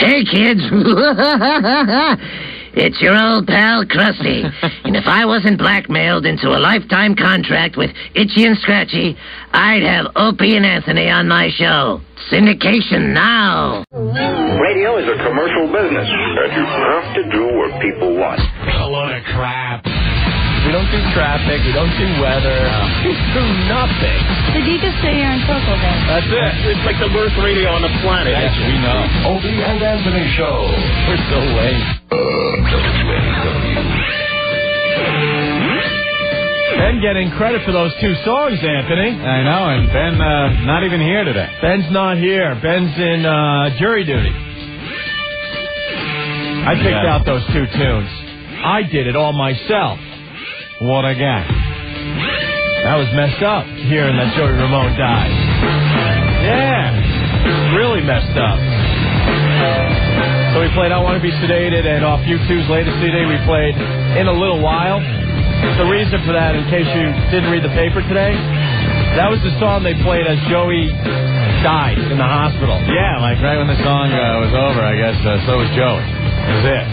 Hey, kids. It's your old pal, Krusty. And if I wasn't blackmailed into a lifetime contract with Itchy and Scratchy, I'd have Opie and Anthony on my show. Syndication now. Radio is a commercial business, and you have to do what people want. A load of crap. We don't do traffic. We don't do weather. We do nothing. Did you just sit here and circle then? That's it. It's like the worst radio on the planet. Yes, we know. Opie and Anthony Show. We're so late. Ben getting credit for those 2 songs, Anthony. I know, and Ben not even here today. Ben's not here. Ben's in jury duty. I picked out those 2 tunes. I did it all myself. What a guy. That was messed up, hearing that Joey Ramone died. Yeah, really messed up. So we played I Want to Be Sedated, and off U2's latest CD, we played In a Little While. The reason for that, in case you didn't read the paper today, that was the song they played as Joey died in the hospital. Yeah, like right when the song was over, I guess, so was Joey. That was it.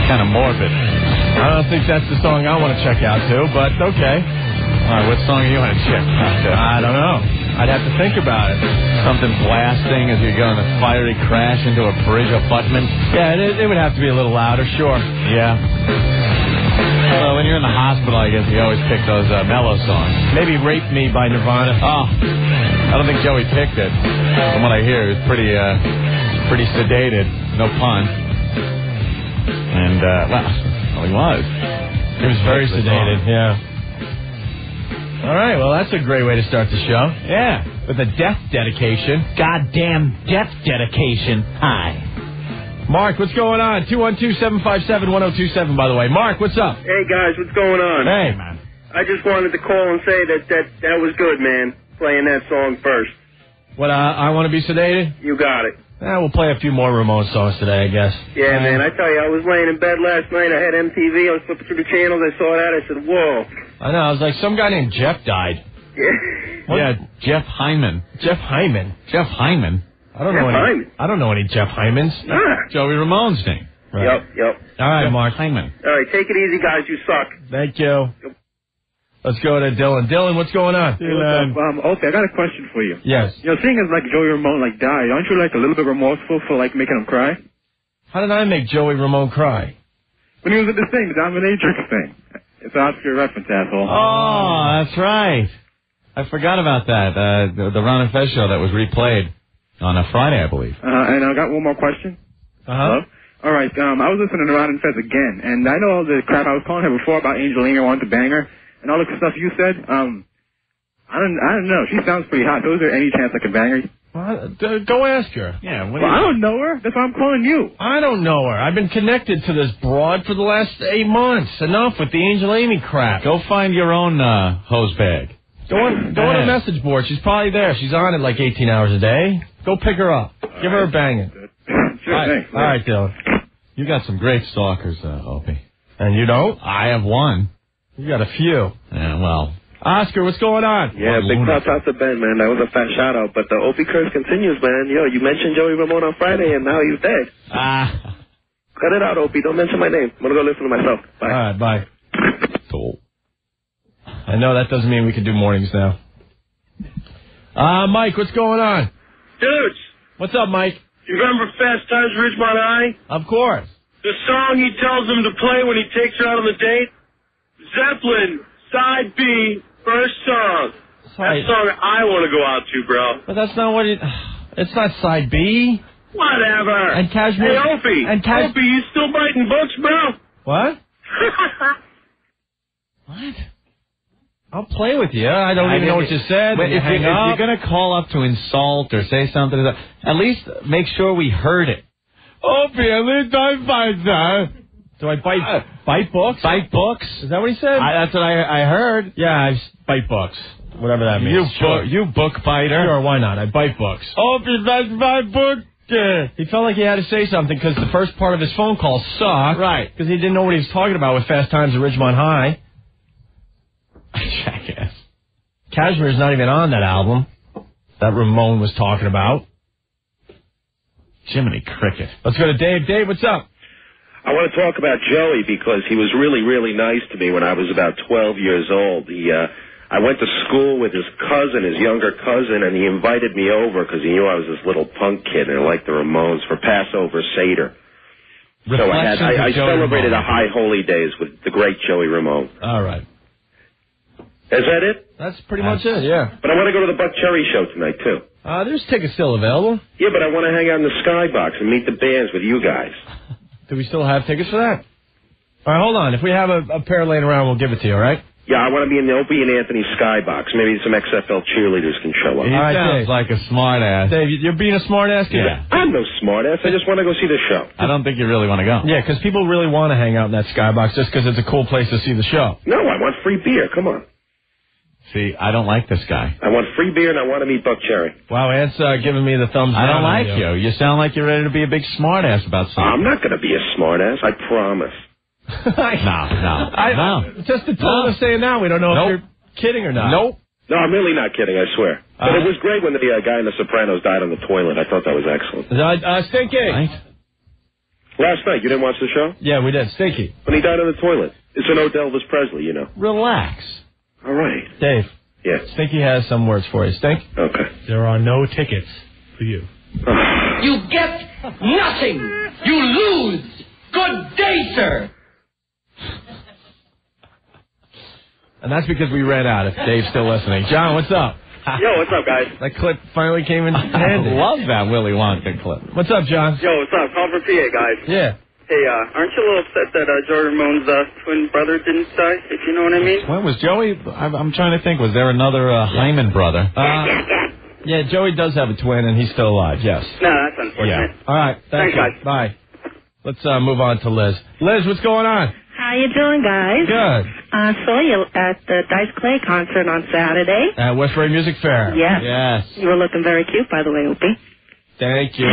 Kind of morbid. I don't think that's the song I want to check out to, but okay. All right, what song do you want to check out to? I don't know. I'd have to think about it. Something blasting as you go in a fiery crash into a bridge abutment? Yeah, it would have to be a little louder, sure. Yeah. Well, when you're in the hospital, I guess you always pick those mellow songs. Maybe Rape Me by Nirvana. Oh, I don't think Joey picked it. From what I hear, it was pretty sedated. No pun. And, well, he was. He was very sedated, yeah. All right, well, that's a great way to start the show. Yeah. With a death dedication. Goddamn death dedication. Hi. Mark, what's going on? 212-757-1027, by the way. Mark, what's up? Hey, guys, what's going on? Hey, man. I just wanted to call and say that was good, man, playing that song first. What, I Want to Be Sedated? You got it. We'll play a few more Ramone songs today, I guess. Yeah, man, I tell you, I was laying in bed last night. I had MTV. I was flipping through the channels. I saw that. I said, whoa. I know. I was like, some guy named Jeff died. Yeah. Yeah, Jeff Hyman. Jeff Hyman. Jeff Hyman? I don't know any Jeff Hymans. Joey Ramone's name. Right. Yep. All right, Jeff Mark. Hyman. All right, take it easy, guys. You suck. Thank you. Yep. Let's go to Dylan. Dylan, what's going on? Opie, I got a question for you. Yes. Seeing as, Joey Ramone, died, aren't you, a little bit remorseful for, making him cry? How did I make Joey Ramone cry? When he was at the thing, the dominatrix thing. It's an obscure reference, asshole. Oh, that's right. I forgot about that. The Ron and Fez show that was replayed on a Friday, I believe. And I got one more question. Hello? All right, I was listening to Ron and Fez again, and I know all the crap I was calling her before about Angelina wanting to bang her. And all the stuff you said, I don't know. She sounds pretty hot. So is there any chance I can bang her? Well, go ask her. Yeah. I don't know her. That's why I'm calling you. I don't know her. I've been connected to this broad for the last 8 months. Enough with the Angel Amy crap. Go find your own hose bag. Go on her message board. She's probably there. She's on it 18 hours a day. Go pick her up. Give her a banging. Sure thing. All right, Dylan. You got some great stalkers, Opie. And you don't? I have one. You got a few. Yeah, well. Oscar, what's going on? Yeah, big props out to Ben, man. That was a fat shout-out. But the Opie curse continues, man. Yo, you mentioned Joey Ramone on Friday, and now he's dead. Cut it out, Opie. Don't mention my name. I'm going to go listen to myself. Bye. All right, bye. Cool. I know that doesn't mean we can do mornings now. Mike, what's going on? Dudes. What's up, Mike? You remember Fast Times at Ridgemont High? Of course. The song he tells them to play when he takes her out on the date? Zeppelin, side B, first song. That song I want to go out to, bro. But that's not what it's not side B. Whatever. And Cashmere. Hey, Opie. Opie, you still biting books, bro? What? What? I'll play with you. I don't even know what you said. If you're going to call up to insult or say something, at least make sure we heard it. Opie, at least I bite that. Do I bite books? Bite books? Is that what he said? That's what I heard. Yeah, I bite books. Whatever that means. You book biter. Sure, why not? I bite books. Opie, that's my book. He felt like he had to say something because the first part of his phone call sucked. Right. Because he didn't know what he was talking about with Fast Times at Ridgemont High. Jackass. Cashmere's not even on that album that Ramone was talking about. Jiminy Cricket. Let's go to Dave. Dave, what's up? I want to talk about Joey because he was really, really nice to me when I was about 12 years old. I went to school with his cousin, his younger cousin, and he invited me over because he knew I was this little punk kid and I liked the Ramones for Passover Seder. So I celebrated a high holy days with the great Joey Ramone. All right. Is that it? That's pretty much it, yeah. But I want to go to the Buckcherry show tonight, too. There's tickets still available. Yeah, but I want to hang out in the skybox and meet the bands with you guys. Do we still have tickets for that? All right, hold on. If we have a pair laying around, we'll give it to you, all right? Yeah, I want to be in the Opie and Anthony skybox. Maybe some XFL cheerleaders can show up. He sounds like a smart ass. Dave, you're being a smart ass? Yeah. I'm no smart ass. I just want to go see the show. I don't think you really want to go. Yeah, because people really want to hang out in that skybox just because it's a cool place to see the show. No, I want free beer. Come on. See, I don't like this guy. I want free beer and I want to meet Buckcherry. Wow, Ant's giving me the thumbs down. I don't like you. You sound like you're ready to be a big smart ass about something. I'm not going to be a smart ass. I promise. No. Just the tone of saying now, we don't know if you're kidding or not. Nope. No, I'm really not kidding, I swear. But it was great when the guy in the Sopranos died on the toilet. I thought that was excellent. Stinky. Right? Last night, you didn't watch the show? Yeah, we did. Stinky. When he died on the toilet. It's an ode to Elvis Presley, you know. Relax. All right. Dave. Yeah. Stinky has some words for you. Stink? Okay. There are no tickets for you. You get nothing. You lose. Good day, sir. And that's because we ran out, if Dave's still listening. John, what's up? Yo, what's up, guys? That clip finally came in handy. I love that Willy Wonka clip. What's up, John? Yo, what's up? Call for PA, guys. Yeah. Hey, aren't you a little upset that Joey Ramone's twin brother didn't die, if you know what I mean? When was Joey? I'm trying to think. Was there another Hyman brother? Yeah, Joey does have a twin, and he's still alive, yes. No, that's unfortunate. Yeah. All right. Thanks, guys. Bye. Let's move on to Liz. Liz, what's going on? How you doing, guys? Good. Saw you at the Dice Clay concert on Saturday. At Westbury Music Fair. Yes. Yes. You were looking very cute, by the way, Opie. Thank you.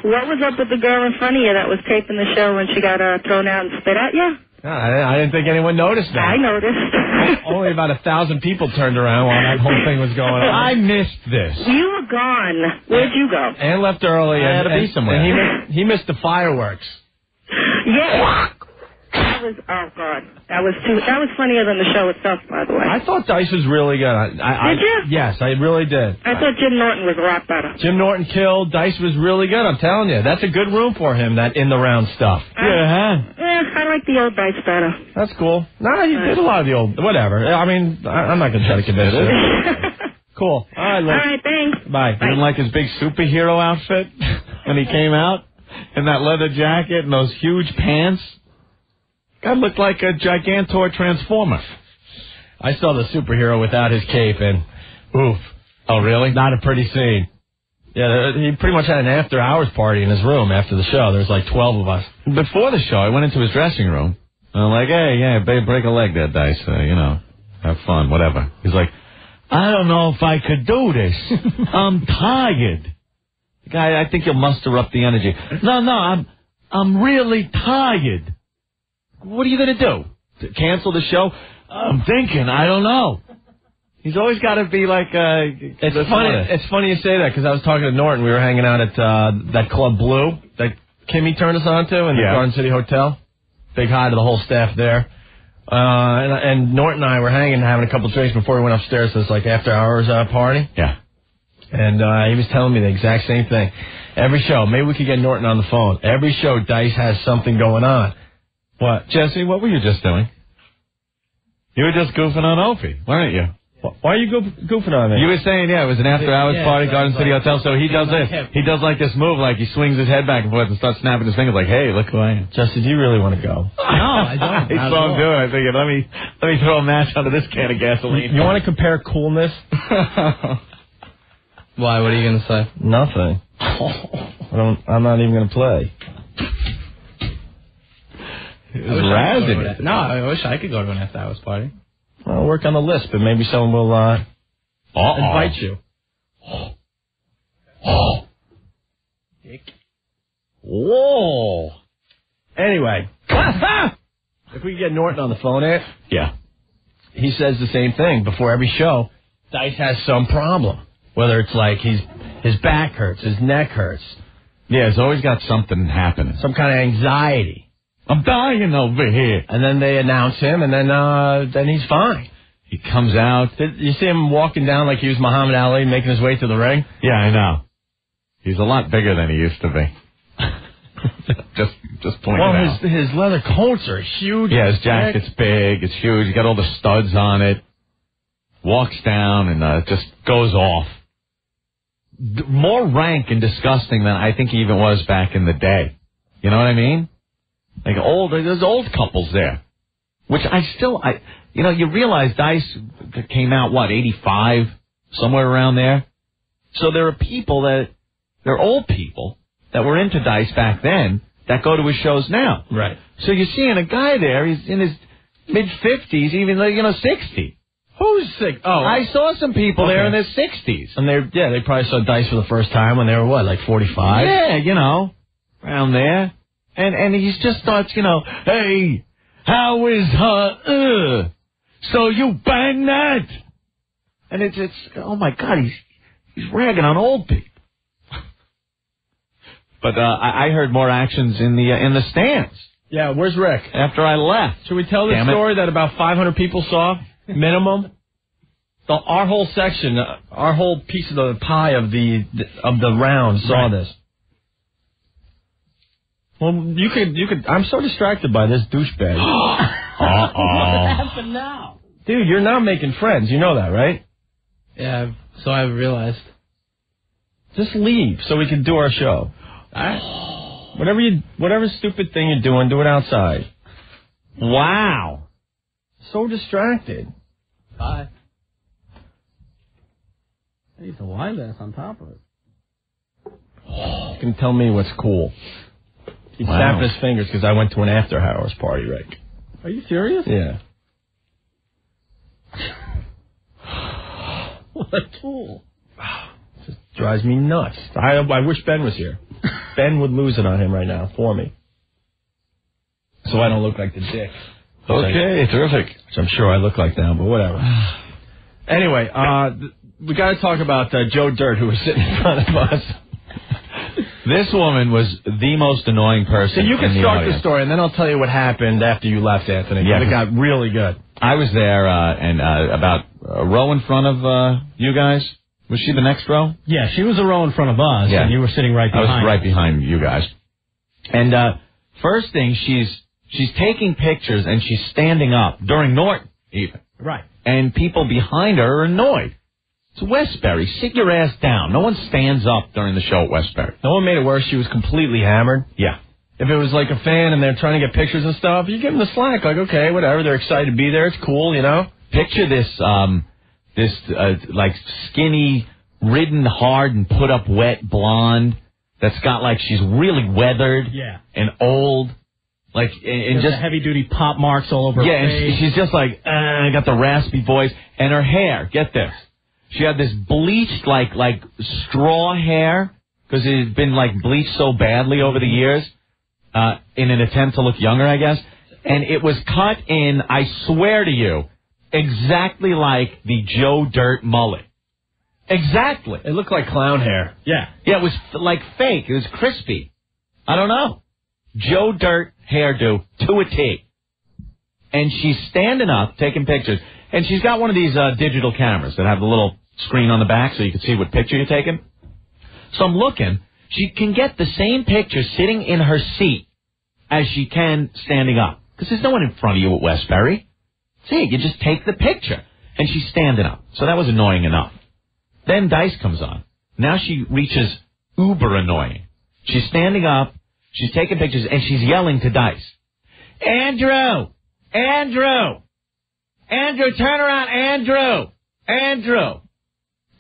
What was up with the girl in front of you that was taping the show when she got thrown out and spit at you? I didn't think anyone noticed that. I noticed. Only about 1,000 people turned around while that whole thing was going on. I missed this. You were gone. Where'd you go? Ann left early. I had to be somewhere. And he missed the fireworks. Yeah. That was, oh, God. That was funnier than the show itself, by the way. I thought Dice was really good. Did you? Yes, I really did. I thought Jim Norton was a lot better. Jim Norton killed. Dice was really good, I'm telling you. That's a good room for him, that in-the-round stuff. I like the old Dice better. That's cool. No, you did a lot of the old... Whatever. I mean, I'm not going to try to convince you. Cool. All right, Liz. All right, thanks. Bye. You didn't like his big superhero outfit when he came out? In that leather jacket and those huge pants? Guy looked like a Gigantor Transformer. I saw the superhero without his cape, and oof. Oh, really? Not a pretty scene. Yeah, he pretty much had an after-hours party in his room after the show. There was like 12 of us. Before the show, I went into his dressing room, and I'm like, hey, yeah, babe, break a leg there, Dice. Have fun, whatever. He's like, I don't know if I could do this. I'm tired. Guy, I think you'll muster up the energy. No, I'm really tired. What are you going to do? Cancel the show? I'm thinking, I don't know. He's always got to be like... It's funny you say that, because I was talking to Norton. We were hanging out at that Club Blue that Kimmi turned us on to in the Garden City Hotel. Big hi to the whole staff there. And Norton and I were hanging, having a couple of drinks before we went upstairs to this like after-hours party. Yeah. And he was telling me the exact same thing. Every show, maybe we could get Norton on the phone. Every show, Dice has something going on. What? Jesse, what were you just doing? You were just goofing on Opie, weren't you? Why are you goofing on me? You were saying, it was an after-hours party, Garden City Hotel, so he does this. He does like this move, like he swings his head back and forth and starts snapping his fingers like, hey, look who I am. Justin, do you really want to go? No, I don't. He saw him do it. I figured, let me throw a match onto this can of gasoline. You want to compare coolness? Why? What are you going to say? Nothing. I'm not even going to play. He was razzing it. No, I wish I could go to an after-hours party. I'll work on the list, but maybe someone will invite you. Whoa. Anyway. If we could get Norton on the phone, yeah, he says the same thing. Before every show, Dice has some problem. Whether it's like he's His back hurts. His neck hurts. Yeah, he's always got something happening. Some kind of anxiety. I'm dying over here. And then they announce him, and then he's fine. He comes out. You see him walking down like he was Muhammad Ali, making his way to the ring? Yeah, I know. He's a lot bigger than he used to be. just pointing out. Well, his leather coats are huge. Yeah, his jacket's big. It's huge. He's got all the studs on it. Walks down and just goes off. More rank and disgusting than I think he even was back in the day. You know what I mean? Like there's old couples there. Which you realize Dice came out, 85? Somewhere around there. So there are people they're old people that were into Dice back then that go to his shows now. Right. So you're seeing a guy there, he's in his mid-50s, even 60. Who's sick? Oh, I saw some people there in their 60s. And they probably saw Dice for the first time when they were, like 45? Yeah, around there. And he just starts, hey, how is her? So you bang that? And it's oh my God, he's ragging on old people. But I heard more actions in the stands. Yeah, where's Rick? After I left. Should we tell the story that about 500 people saw? Minimum? Our whole section, our whole piece of the pie of the round saw this. Well, you could. I'm so distracted by this douchebag. What happened now? Dude, you're not making friends. You know that, right? Yeah, so I've realized. Just leave so we can do our show. Whatever stupid thing you're doing, do it outside. Wow. So distracted. Bye. I need to lie this on top of it. You can tell me what's cool. He's snapping his fingers because I went to an after hours party, Rick. Are you serious? Yeah. What a tool. Just drives me nuts. I wish Ben was here. Ben would lose it on him right now for me. So I don't look like the dick. Okay, terrific. Which I'm sure I look like now, but whatever. Anyway, we got to talk about Joe Dirt, who was sitting in front of us. This woman was the most annoying person. So you can in the start audience. the story, and then I'll tell you what happened after you left, Anthony. Yeah, it got really good. I was there, and about a row in front of you guys. Was she the next row? Yeah, she was a row in front of us, and you were sitting right behind. I was right behind you guys. And first thing, she's taking pictures, and she's standing up during Norton, even. Right. And people behind her are annoyed. It's Westbury. Sit your ass down. No one stands up during the show at Westbury. No one made it worse. She was completely hammered. Yeah. If it was like a fan and they're trying to get pictures and stuff, you give them the slack. Like, okay, whatever. They're excited to be there. It's cool, Picture this like skinny, ridden hard and put up wet blonde that's got like she's really weathered and old. Like, and just heavy duty pop marks all over her face. And she's just like, got the raspy voice. And her hair, get this. She had this bleached, like straw hair, because it had been, like, bleached so badly over the years, in an attempt to look younger, I guess. And it was cut in, I swear to you, exactly like the Joe Dirt mullet. Exactly. It looked like clown hair. Yeah. Yeah, it was, like, fake. It was crispy. I don't know. Joe Dirt hairdo to a T. And she's standing up, taking pictures. And she's got one of these digital cameras that have the little screen on the back so you can see what picture you're taking. So I'm looking. She can get the same picture sitting in her seat as she can standing up. Because there's no one in front of you at Westbury. See, you just take the picture. And she's standing up. So that was annoying enough. Then Dice comes on. Now she reaches uber annoying. She's standing up. She's taking pictures. And she's yelling to Dice. Andrew! Andrew! Andrew, turn around, Andrew!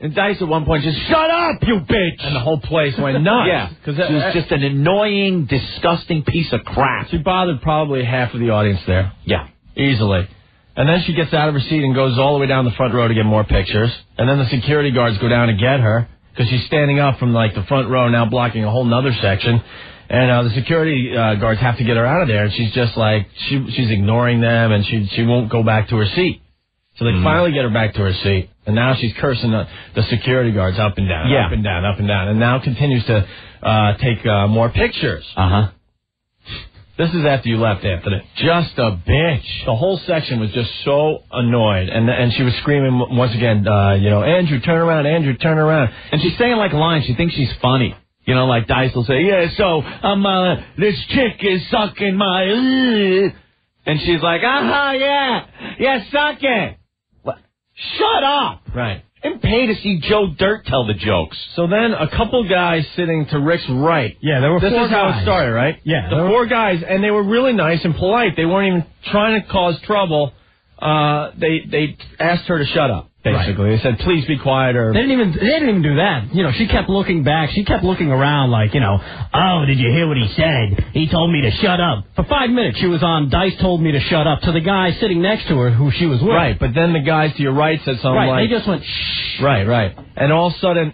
And Dice at one point just, shut up, you bitch! And the whole place went nuts. Yeah, because she was just an annoying, disgusting piece of crap. She bothered probably half of the audience there. Yeah. Easily. And then she gets out of her seat and goes all the way down the front row to get more pictures. And then the security guards go down to get her, because she's standing up from, like, the front row, now blocking a whole nother section. And the security guards have to get her out of there, and she's just like, she's ignoring them, and she won't go back to her seat. So they finally get her back to her seat. And now she's cursing the security guards up and down, up and down, up and down, and now continues to take more pictures. This is after you left, Anthony. Just a bitch. The whole section was just so annoyed, and she was screaming once again, Andrew, turn around, Andrew, turn around. And she's saying like a line. She thinks she's funny. You know, like Dice will say, yeah, so this chick is sucking my... And she's like, yeah, suck it. What? Shut up. Right. And pay to see Joe Dirt tell the jokes. So then a couple guys sitting to Rick's right. Yeah, there were four guys. This is how it started, right? Yeah. The four guys, and they were really nice and polite. They weren't even trying to cause trouble. They asked her to shut up, basically. Right. They said, please be quiet. Or They didn't even do that. You know, she kept looking back. She kept looking around like, oh, did you hear what he said? He told me to shut up. For 5 minutes, she was on Dice told me to shut up to the guy sitting next to her who she was with. Right, but then the guys to your right said something like... they just went, shh. Right. And all of a sudden...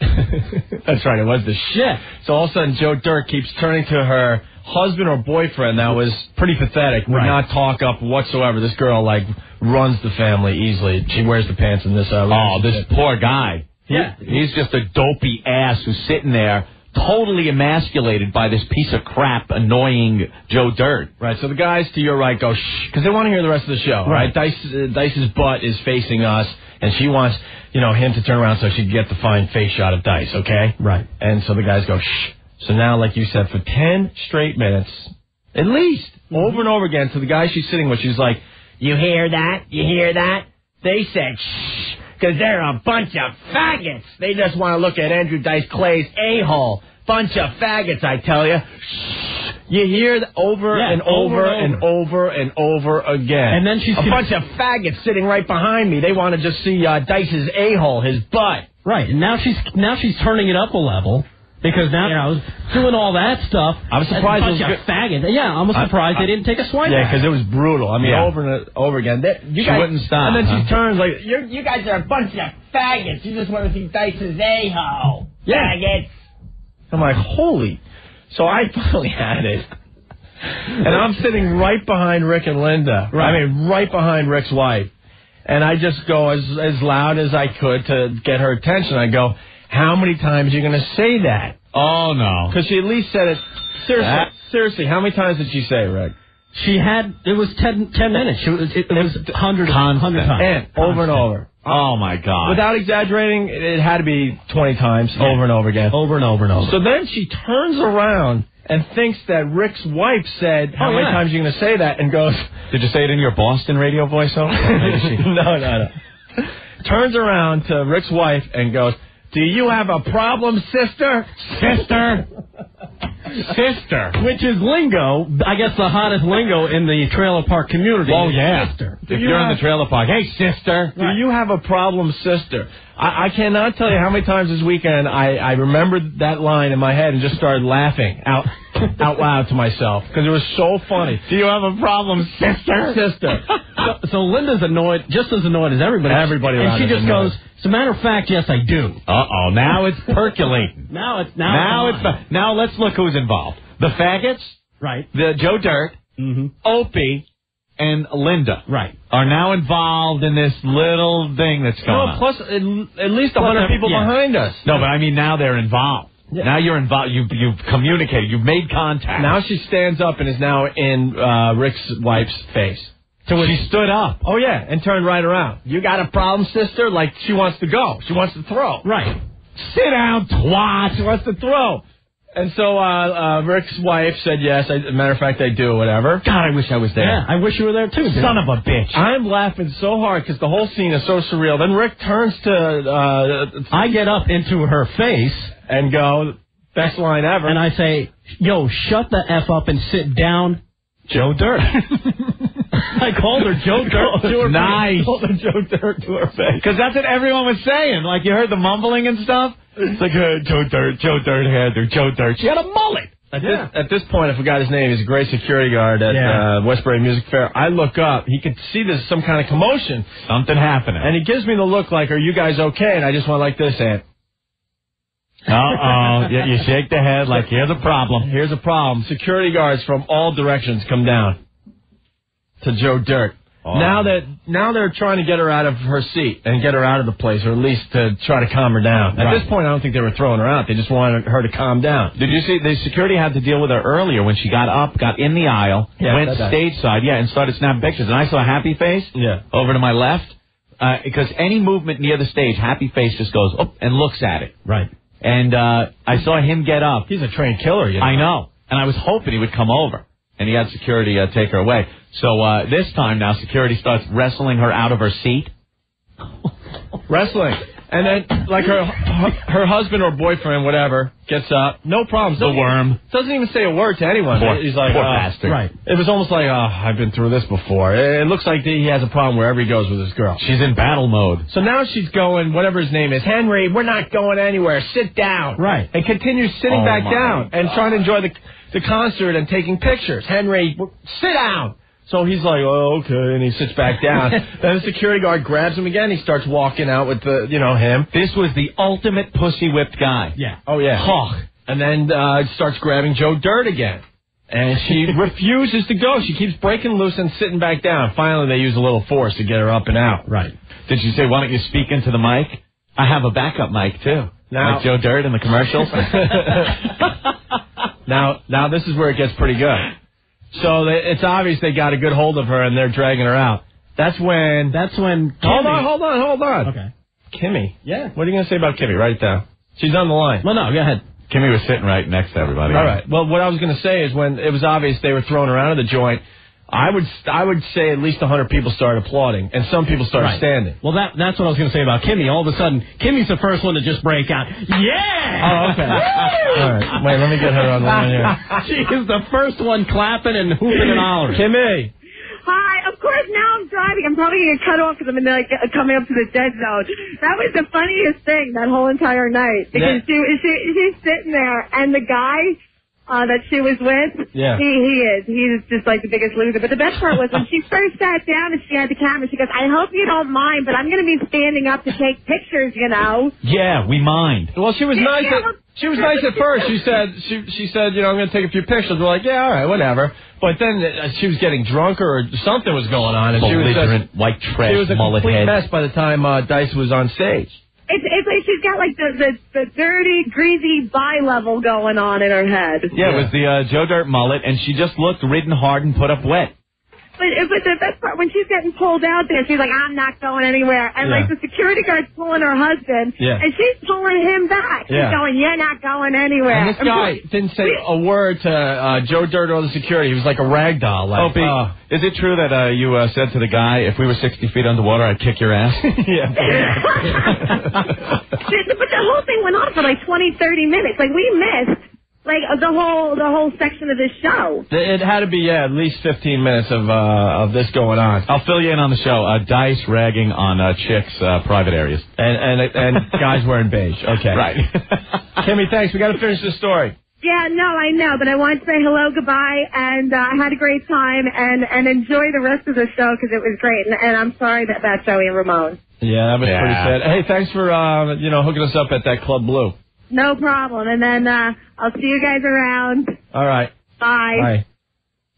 That's right, it was the shit. So all of a sudden, Joe Dirt keeps turning to her husband or boyfriend that was pretty pathetic, would not talk up whatsoever. This girl, runs the family easily. She wears the pants in this... this poor guy. Yeah. He's just a dopey ass who's sitting there totally emasculated by this piece of crap, annoying Joe Dirt. Right, so the guys to your right go, shh, because they want to hear the rest of the show, right? Dice's butt is facing us, and she wants, him to turn around so she can get the fine face shot of Dice, okay? Right. And so the guys go, shh. So now, like you said, for 10 straight minutes, at least, over and over again, to the guy she's sitting with, she's like, you hear that? You hear that? They said, shh, because they're a bunch of faggots. They just want to look at Andrew Dice Clay's a-hole. Bunch of faggots, I tell you. Shh. You hear over and over and over and over again. And then she's a bunch of faggots sitting right behind me. They want to just see Dice's a-hole, his butt. Right, and now she's turning it up a level. Because now, doing all that stuff. I was surprised it was a faggot. Yeah, I'm surprised they didn't take a swipe at it. Yeah, because it was brutal. I mean, over and over again. She wouldn't stop. And then she turns like, you guys are a bunch of faggots. You just want to see Dice's a-hole. Yeah. Faggots. I'm like, holy. So I finally had it. And I'm sitting right behind Rick and Linda. Right. I mean, right behind Rick's wife. And I just go as loud as I could to get her attention. I go, how many times are you going to say that? Oh, no. Because she at least said it. Seriously, how many times did she say, Rick? It was 10 minutes. It was 100 times. And over and over. Oh, my God. Without exaggerating, it had to be 20 times, over and over again. Over and over and over. So then she turns around and thinks that Rick's wife said, how many times are you going to say that? And goes, did you say it in your Boston radio voice, though? No. Turns around to Rick's wife and goes, do you have a problem, sister? Sister. Which is lingo, I guess the hottest lingo in the trailer park community. Oh, yeah. Sister. If you're in the trailer park, hey, sister. Do you have a problem, sister? I cannot tell you how many times this weekend I remembered that line in my head and just started laughing out loud to myself because it was so funny. Do you have a problem, sister? Sister. So Linda's annoyed, just as annoyed as everybody. Everybody around. And she just goes, as a matter of fact, yes, I do. Uh-oh, now it's percolating. Now let's look who's involved. The faggots. Right. The Joe Dirt. Mm-hmm. Opie. And Linda are now involved in this little thing that's going on. Plus, at least 100 people behind us. No, but I mean now they're involved. Yeah. Now you're involved. You've communicated. You've made contact. Now she stands up and is now in Rick's wife's face. So she stood up. Oh, yeah, and turned right around. You got a problem, sister? Like she wants to go. She wants to throw. Right. Sit down, twat. She wants to throw. And so Rick's wife said yes. As a matter of fact, I do, whatever. God, I wish I was there. Yeah, I wish you were there, too. Son of a bitch. I'm laughing so hard because the whole scene is so surreal. Then Rick turns to... I get up into her face and go, best line ever. And I say, yo, shut the F up and sit down, Joe Dirt. I called her Joe Dirt to her face. Nice. I called her Joe Dirt to her face. Because that's what everyone was saying. Like, you heard the mumbling and stuff. It's like, Joe Dirt had her, Joe Dirt. She had a mullet. At this point, I forgot his name. He's a great security guard at Westbury Music Fair. I look up. He could see there's some kind of commotion. Something happening. And he gives me the look like, are you guys okay? And I just went like this, Ant. Uh-oh. You shake the head like, here's a problem. Here's a problem. Security guards from all directions come down to Joe Dirt. Now they're trying to get her out of her seat and get her out of the place, or at least to try to calm her down. At this point, I don't think they were throwing her out. They just wanted her to calm down. Did you see the security had to deal with her earlier when she got up, got in the aisle, went stage side, and started snapping pictures. And I saw a happy face over to my left because any movement near the stage, happy face just goes up and looks at it. Right. And I saw him get up. He's a trained killer, you know. I know. And I was hoping he would come over. And he had security take her away. So this time now, security starts wrestling her out of her seat. Wrestling. And then, like, her husband or boyfriend, whatever, gets up. No problems. The worm. Doesn't even say a word to anyone. He's like, poor bastard. Right. It was almost like, I've been through this before. It looks like he has a problem wherever he goes with this girl. She's in battle mode. So now she's going, whatever his name is, Henry, we're not going anywhere. Sit down. Right. And continues sitting back down and trying to enjoy the concert and taking pictures. Henry, sit down. So he's like, oh, okay, and he sits back down. Then the security guard grabs him again. He starts walking out with him. This was the ultimate pussy whipped guy. Yeah. Oh, yeah. And then starts grabbing Joe Dirt again. And she refuses to go. She keeps breaking loose and sitting back down. Finally, they use a little force to get her up and out. Right. Did she say, why don't you speak into the mic? I have a backup mic, too. Now, like Joe Dirt in the commercials. Now this is where it gets pretty good. So it's obvious they got a good hold of her and they're dragging her out. That's when. Kimmi... Hold on. Okay. Kimmi. Yeah. What are you going to say about Kimmi? Write it down. She's on the line. Well, no, go ahead. Kimmi was sitting right next to everybody. All right. Well, what I was going to say is when it was obvious they were throwing her out of the joint, I would say at least 100 people started applauding, and some people started standing. Well, that's what I was going to say about Kimmi. All of a sudden, Kimmy's the first one to just break out. Yeah! Oh, okay. All right. Wait, let me get her on the line here. She is the first one clapping and hooping and hollering. Kimmi! Hi. Of course, now I'm driving. I'm probably going to cut off because I'm coming up to the dead zone. That was the funniest thing that whole entire night. Because she's sitting there, and the guy... that she was with, he's just like the biggest loser. But the best part was when she first sat down and she had the camera, she goes, I hope you don't mind, but I'm going to be standing up to take pictures, you know. Yeah, we mind. Well, she was nice. She was nice at first. She said, I'm going to take a few pictures. We're like, yeah, all right, whatever. But then she was getting drunker or something was going on. And belligerent, white trash, mullet head. She was a complete mess by the time Dice was on stage. It's like she's got like the dirty, greasy bi-level going on in her head. Yeah, it was the Joe Dirt mullet, and she just looked ridden hard and put up wet. But the best part, when she's getting pulled out there, she's like, I'm not going anywhere. And like the security guard's pulling her husband, and she's pulling him back. She's going, you're not going anywhere. And this guy didn't say a word to Joe Dirt or the security. He was like a rag doll. Like, Opie, is it true that you said to the guy, if we were 60 feet underwater, I'd kick your ass? Yeah. But the whole thing went on for like 20, 30 minutes. Like, we missed... like the whole section of this show. It had to be at least 15 minutes of this going on. I'll fill you in on the show. Dice ragging on chicks' private areas and guys wearing beige. Okay, right. Kimmi, thanks. We got to finish the story. Yeah, no, I know, but I wanted to say hello, goodbye, and I had a great time and enjoy the rest of the show because it was great. And I'm sorry about Joey and Ramone. Yeah, that was pretty sad. Hey, thanks for hooking us up at that Club Blue. No problem. And then I'll see you guys around. All right. Bye.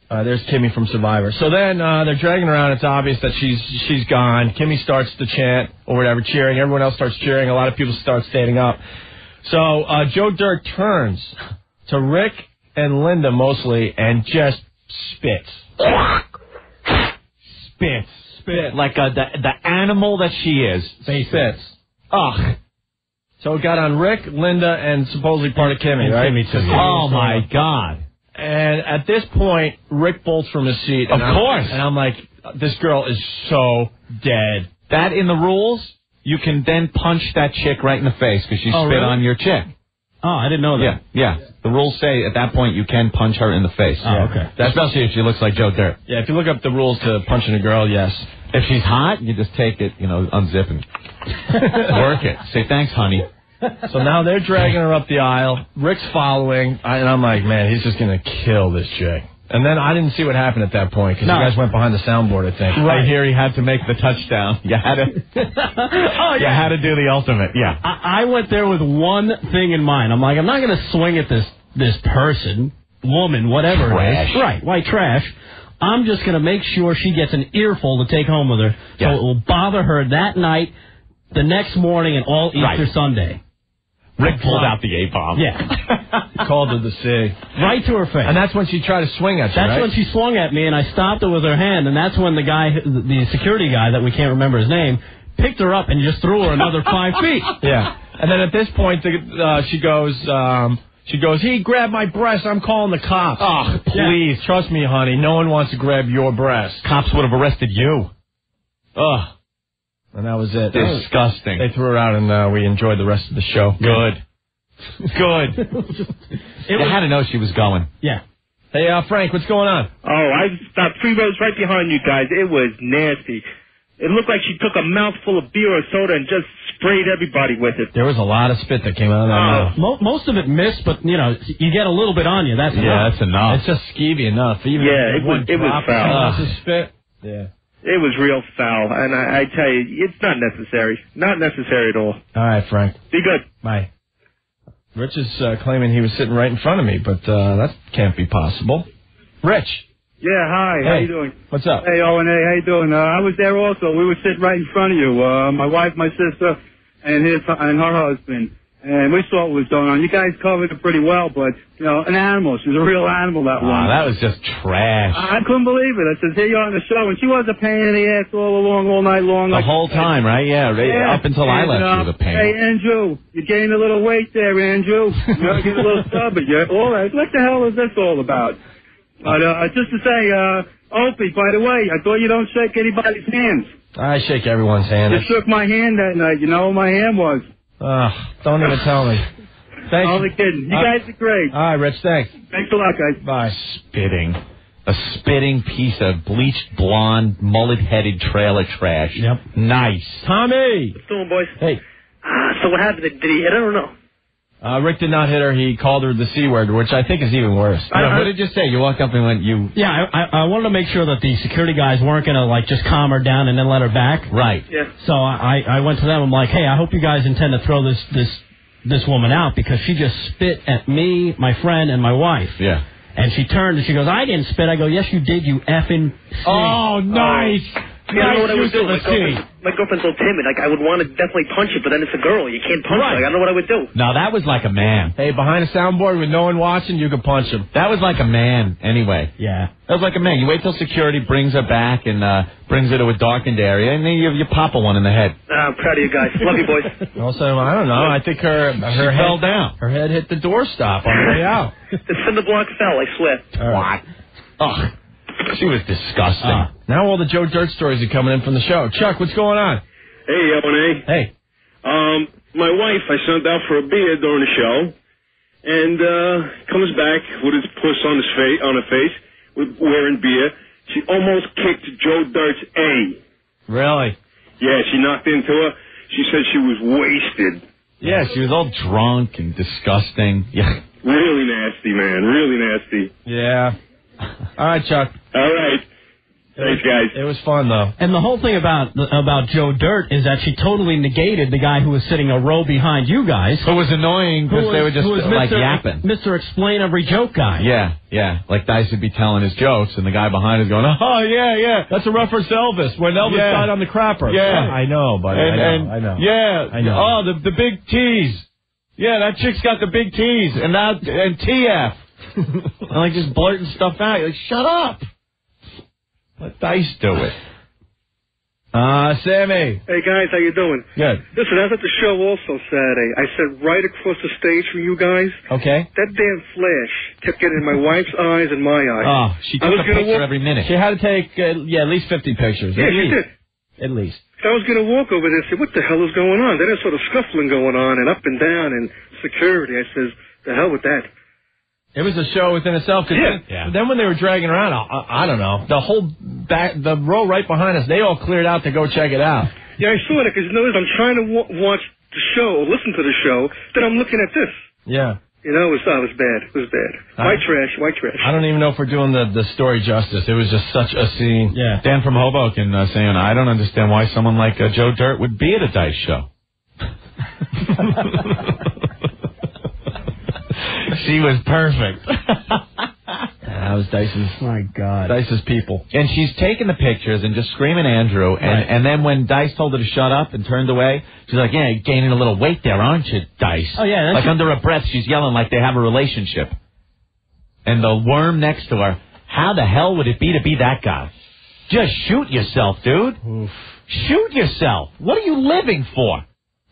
Bye. There's Kimmi from Survivor. So then they're dragging her around. It's obvious that she's gone. Kimmi starts to chant or whatever, cheering. Everyone else starts cheering. A lot of people start standing up. So Joe Dirt turns to Rick and Linda mostly and just spits. Spit. Like the animal that she is. Spits. Ugh. So it got on Rick, Linda, and supposedly part of Kimmi, right? Kimmi too. Oh, my God. And at this point, Rick bolts from his seat. Of course. And I'm like, this girl is so dead. That in the rules, you can then punch that chick right in the face because she spit on your chick. Oh, I didn't know that. Yeah. The rules say at that point you can punch her in the face. Oh, okay. Especially if she looks like Joe Dirt. Yeah, if you look up the rules to punching a girl, yes. If she's hot, you just take it, unzip and work it. Say, thanks, honey. So now they're dragging her up the aisle. Rick's following, and I'm like, man, he's just going to kill this chick. And then I didn't see what happened at that point because you guys went behind the soundboard, I think. Right. I hear he had to make the touchdown. You had to. You had to do the ultimate. Yeah. I went there with one thing in mind. I'm like, I'm not going to swing at this person, woman, whatever it is. Right. White trash. I'm just going to make sure she gets an earful to take home with her, so it will bother her that night, the next morning, and all Easter Sunday. Rick pulled out the A-bomb. Yeah. Called her the C. Right to her face. And that's when she tried to swing at you, That's when she swung at me, and I stopped her with her hand, and that's when the security guy, that we can't remember his name, picked her up and just threw her another 5 feet. Yeah. And then at this point, she goes, he grabbed my breast, I'm calling the cops. Oh, please, trust me, honey, no one wants to grab your breast. Cops would have arrested you. Ugh. And that was it. Disgusting. They threw her out, and we enjoyed the rest of the show. Good. You had to know she was going. Yeah. Hey, Frank, what's going on? Oh, I stopped 3 rows right behind you guys. It was nasty. It looked like she took a mouthful of beer or soda and just sprayed everybody with it. There was a lot of spit that came out of that mouth. Most of it missed, but, you get a little bit on you. That's enough. Yeah, that's enough. It's just skeevy enough. Even it was foul. Spit. Yeah. It was real foul, and I tell you, it's not necessary. Not necessary at all. All right, Frank. Be good. Bye. Rich is claiming he was sitting right in front of me, but that can't be possible. Rich. Yeah, hi. Hey. How you doing? What's up? Hey, Owen. Hey, how you doing? I was there also. We were sitting right in front of you. My wife, my sister, and her husband. And we saw what was going on. You guys covered it pretty well, but, an animal. She's a real animal, that one. That was just trash. I couldn't believe it. I said, here you are on the show, and she was a pain in the ass all night long. The whole time, right? Yeah, up until I left, she was a pain. Hey, Andrew, you gained a little weight there, Andrew. You're getting a little stubborn. All right. What the hell is this all about? But just to say, Opie, by the way, I thought you don't shake anybody's hands. I shake everyone's hand. You shook my hand that night. You know what my hand was. Don't even tell me. Thanks. Only kidding. You guys are great. All right, Rich, thanks. Thanks a lot, guys. Bye. Spitting. A spitting piece of bleached blonde, mullet-headed trailer trash. Yep. Nice. Tommy! What's going, boys? Hey. So what happened? Did he hit her or no? Rick did not hit her. He called her the C word, which I think is even worse. What did you say? You walked up and went, Yeah, I wanted to make sure that the security guys weren't going to, just calm her down and then let her back. Right. Yeah. So I went to them. I'm like, hey, I hope you guys intend to throw this woman out because she just spit at me, my friend, and my wife. Yeah. And she turned and she goes, I didn't spit. I go, yes, you did, you effing C. Oh, nice. I don't know what I would do. My girlfriend's so timid. I would want to definitely punch her, but then it's a girl. You can't punch her. I don't know what I would do. No, that was like a man. Hey, behind a soundboard with no one watching, you could punch him. That was like a man, anyway. Yeah. That was like a man. You wait till security brings her back and brings her to a darkened area, and then you pop her one in the head. I'm proud of you guys. Love you, boys. Also, I don't know. I think her head fell down. Her head hit the doorstop on the way out. The cinder block fell, I swear. What? Ugh. She was disgusting. Now all the Joe Dirt stories are coming in from the show. Chuck, what's going on? Hey, Owen. Hey. My wife, I sent out for a beer during the show, and comes back with his puss on her face, wearing beer. She almost kicked Joe Dirt's A. Really? Yeah, she knocked into her. She said she was wasted. Yeah, she was all drunk and disgusting. Yeah. Really nasty, man. Really nasty. Yeah. All right, Chuck. All right. Thanks, guys. It was fun, though. And the whole thing about Joe Dirt is that she totally negated the guy who was sitting a row behind you guys. Who was annoying because they were just yapping. Mr. Explain Every Joke guy. Yeah. Like Dice would be telling his jokes, and the guy behind is going, oh, yeah. That's a reference to Elvis, when Elvis died on the crapper. Yeah. I know, buddy. I know. Yeah. I know. Oh, the big T's. Yeah, that chick's got the big T's. And TF. And just blurting stuff out. You're like, shut up. Let Dice do it. Sammy. Hey, guys, how you doing? Good. Listen, I was at the show also Saturday. I sat right across the stage from you guys. Okay. That damn flash kept getting in my wife's eyes and my eyes. Oh, she took a picture every minute. She had to take, at least 50 pictures. Yeah, she did. At least. I was going to walk over there and say, what the hell is going on? Then there's sort of scuffling going on and up and down and security. I says, the hell with that. It was a show within itself. Then when they were dragging around, I don't know, the row right behind us, they all cleared out to go check it out. Yeah, I saw that because I'm trying to watch the show or listen to the show, then I'm looking at this. Yeah. It was bad. It was bad. White trash. I don't even know if we're doing the story justice. It was just such a scene. Yeah. Dan from Hoboken saying, I don't understand why someone like Joe Dirt would be at a Dice show. She was perfect. That was Dice's. My God. Dice's people. And she's taking the pictures and just screaming Andrew. And then when Dice told her to shut up and turned away, she's like, yeah, you're gaining a little weight there, aren't you, Dice? Oh, yeah. Like under her breath, she's yelling like they have a relationship. And the worm next to her, how the hell would it be to be that guy? Just shoot yourself, dude. Oof. Shoot yourself. What are you living for?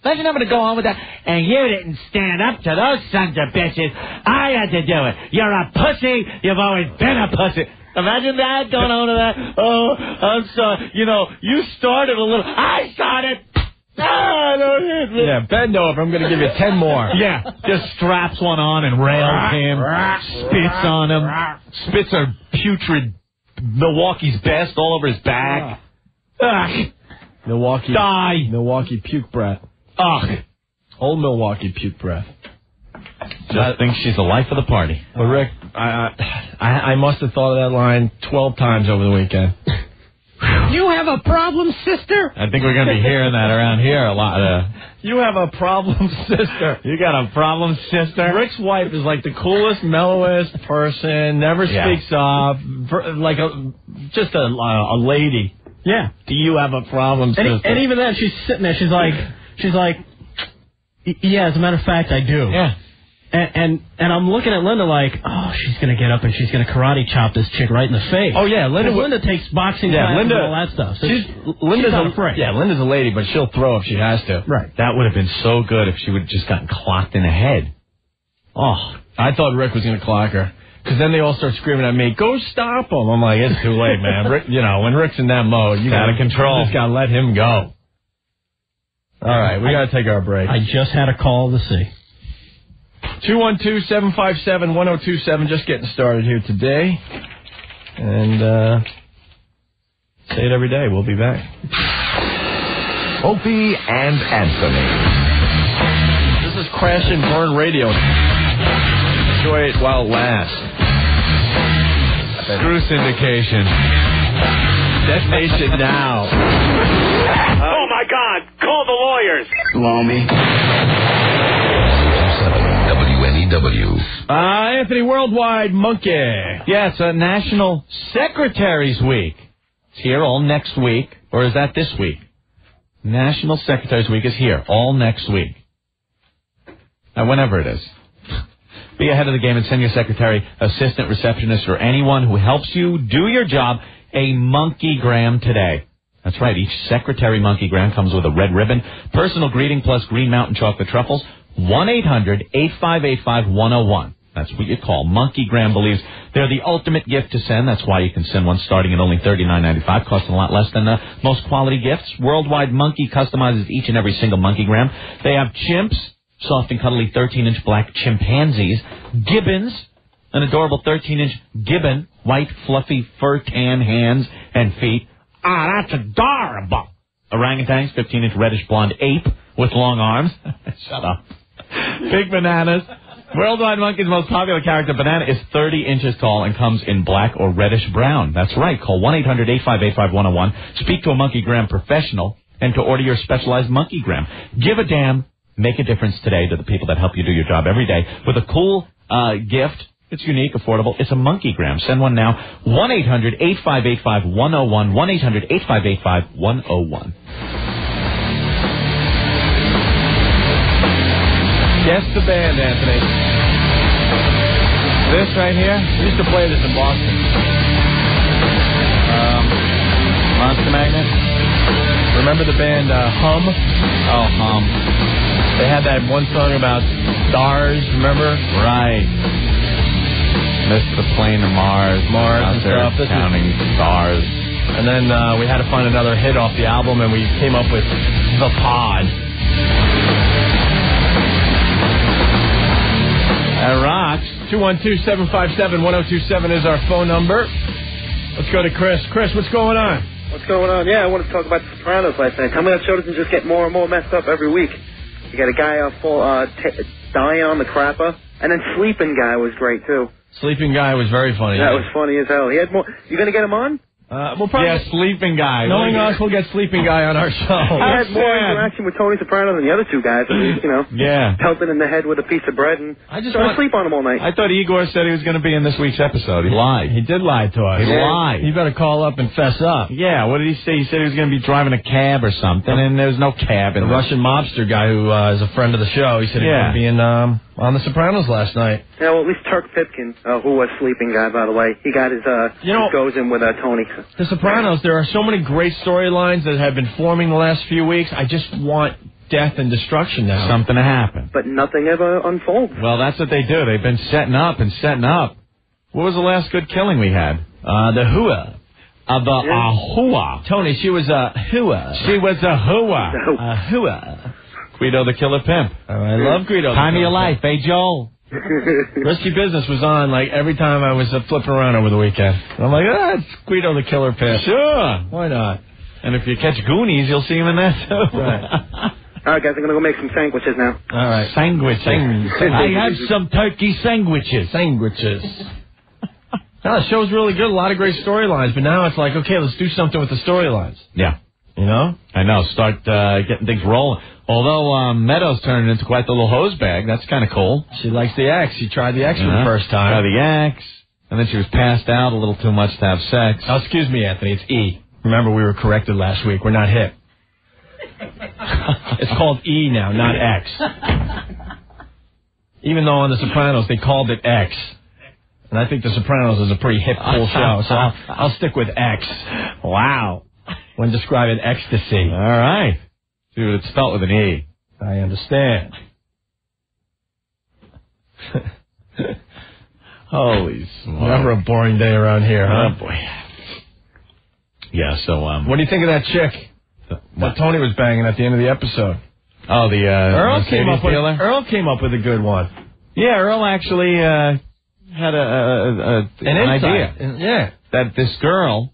Imagine having to go on with that. And you didn't stand up to those sons of bitches. I had to do it. You're a pussy. You've always been a pussy. Imagine that, going on to that. Oh, I'm sorry. You know, you started a little. I started. Ah, don't hit me. Yeah, bend over. I'm going to give you 10 more. Yeah, just straps one on and rails him. Spits on him. Spits are putrid Milwaukee's best all over his back. Ugh. Milwaukee. Die. Milwaukee puke breath. Ugh. Old Milwaukee puke breath. Just thinks she's the life of the party. Well, Rick, I must have thought of that line 12 times over the weekend. You have a problem, sister? I think we're going to be hearing that around here a lot. You have a problem, sister. You got a problem, sister? Rick's wife is like the coolest, mellowest person, never speaks up, like just a lady. Yeah. Do you have a problem, sister? And even then, she's sitting there, she's like, yeah, as a matter of fact, I do. Yeah. And I'm looking at Linda like, oh, she's going to get up and she's going to karate chop this chick right in the face. Oh, yeah. Linda takes boxing classes and all that stuff. So Linda's not afraid. Yeah, Linda's a lady, but she'll throw if she has to. Right. That would have been so good if she would have just gotten clocked in the head. Oh, I thought Rick was going to clock her. Because then they all start screaming at me, go stop him. I'm like, it's too late, man. Rick, when Rick's in that mode, you out of control. You just got to let him go. All right, we got to take our break. I just had a call to see. 212-757-1027, just getting started here today. And say it every day. We'll be back. Opie and Anthony. This is Crash and Burn Radio. Enjoy it while it lasts. Screw syndication. Detonation now. Oh, my God. Call the lawyers. Blow me. WNEW. Anthony Worldwide Monkey. Yeah, it's a National Secretaries Week. It's here all next week. Or is that this week? National Secretaries Week is here all next week. Whenever it is. Be ahead of the game and send your secretary, assistant, receptionist, or anyone who helps you do your job a monkeygram today. That's right. Each secretary monkeygram comes with a red ribbon, personal greeting plus Green Mountain chocolate truffles. 1-800-8585-101. That's what you call. Monkeygram believes they're the ultimate gift to send. That's why you can send one starting at only $39.95, costing a lot less than most quality gifts. Worldwide Monkey customizes each and every single monkeygram. They have chimps, soft and cuddly 13-inch black chimpanzees, gibbons, an adorable 13-inch gibbon, white, fluffy, fur tan hands and feet. Ah, that's adorable. Orangutans, 15-inch reddish blonde ape with long arms. Shut up. Big bananas. Worldwide Monkey's most popular character, Banana, is 30 inches tall and comes in black or reddish brown. That's right. Call 1-800-858-5101. Speak to a monkeygram professional and to order your specialized monkeygram. Give a damn. Make a difference today to the people that help you do your job every day with a cool gift. It's unique, affordable. It's a monkeygram. Send one now. 1-800-858-5101. 1-800-858-5101. Guess the band, Anthony. This right here, we used to play this in Boston. Monster Magnet? Remember the band Hum? Oh, Hum. They had that one song about stars, remember? Right. Missed the plane to Mars. Out and there stuff. counting stars. And then we had to find another hit off the album, and we came up with The Pod. That rocks. 212-757-1027 is our phone number. Let's go to Chris. Chris, what's going on? What's going on? Yeah, I want to talk about the Sopranos last night. Tell me that show doesn't just get more and more messed up every week. You got a guy dying on the crapper, and then Sleeping Guy was great, too. Sleeping Guy was very funny. That was funny as hell. He had more. You going to get him on? We'll probably sleeping guy. Knowing us, we'll get sleeping guy on our show. He had more interaction with Tony Soprano than the other two guys. At least, pelted in the head with a piece of bread and trying to sleep on him all night. I thought Igor said he was going to be in this week's episode. He lied. He did lie to us. He lied. You better call up and fess up. Yeah, what did he say? He said he was going to be driving a cab or something, and there was no cab. The Russian mobster guy who is a friend of the show, he said he was going to be in on The Sopranos last night. Yeah, well, at least Turk Pipkin, who was sleeping guy, by the way, he got his goes in with Tony. The Sopranos, there are so many great storylines that have been forming the last few weeks. I just want death and destruction now. Something to happen. But nothing ever unfolds. Well, that's what they do. They've been setting up and setting up. What was the last good killing we had? The Hua. Hua. Tony, she was a Hua. She was a Hua. A Hua. Guido the Killer Pimp. I love Guido. Time of your life, eh, Joel? Risky Business was on like every time I was flipping around over the weekend. And I'm like, it's Guido the Killer Pimp. Sure. Why not? And if you catch Goonies, you'll see him in that too. Right. All right, guys, I'm going to go make some sandwiches now. All right. Sandwiches. I have some turkey sandwiches. Sandwiches. No, the show's really good. A lot of great storylines. But now it's like, okay, let's do something with the storylines. Yeah. You know? I know. Start getting things rolling. Although Meadows turned into quite the little hose bag. That's kind of cool. She likes the X. She tried the X for the first time. Tried the X. And then she was passed out a little too much to have sex. Oh, excuse me, Anthony. It's E. Remember, we were corrected last week. We're not hip. It's called E now, not X. Even though on The Sopranos they called it X. And I think The Sopranos is a pretty hip, cool show. So I'll stick with X. Wow. When describing ecstasy. All right. Dude, it's spelled with an E. I understand. Holy smokes. Never a boring day around here, huh? Oh, boy. Yeah, so, what do you think of that chick that Tony was banging at the end of the episode? Oh, the Earl came up with a good one. Yeah, Earl actually had an idea. Yeah. That this girl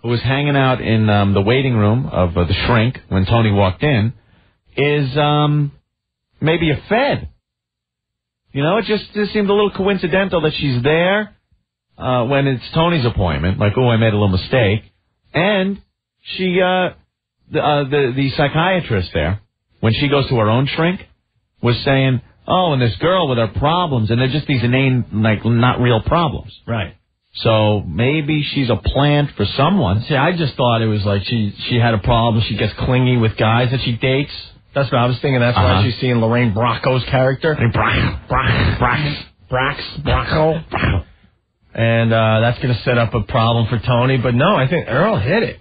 who was hanging out in the waiting room of the shrink when Tony walked in is maybe a Fed. You know, it just seemed a little coincidental that she's there when it's Tony's appointment. Like, oh, I made a little mistake. And she, the psychiatrist there, when she goes to her own shrink, was saying, oh, and this girl with her problems, and they're just these inane, like, not real problems. Right. So maybe she's a plant for someone. See, I just thought it was like she had a problem. She gets clingy with guys that she dates. That's what I was thinking. That's why she's seeing Lorraine Bracco's character. Bracco. And that's going to set up a problem for Tony. But no, I think Earl hit it.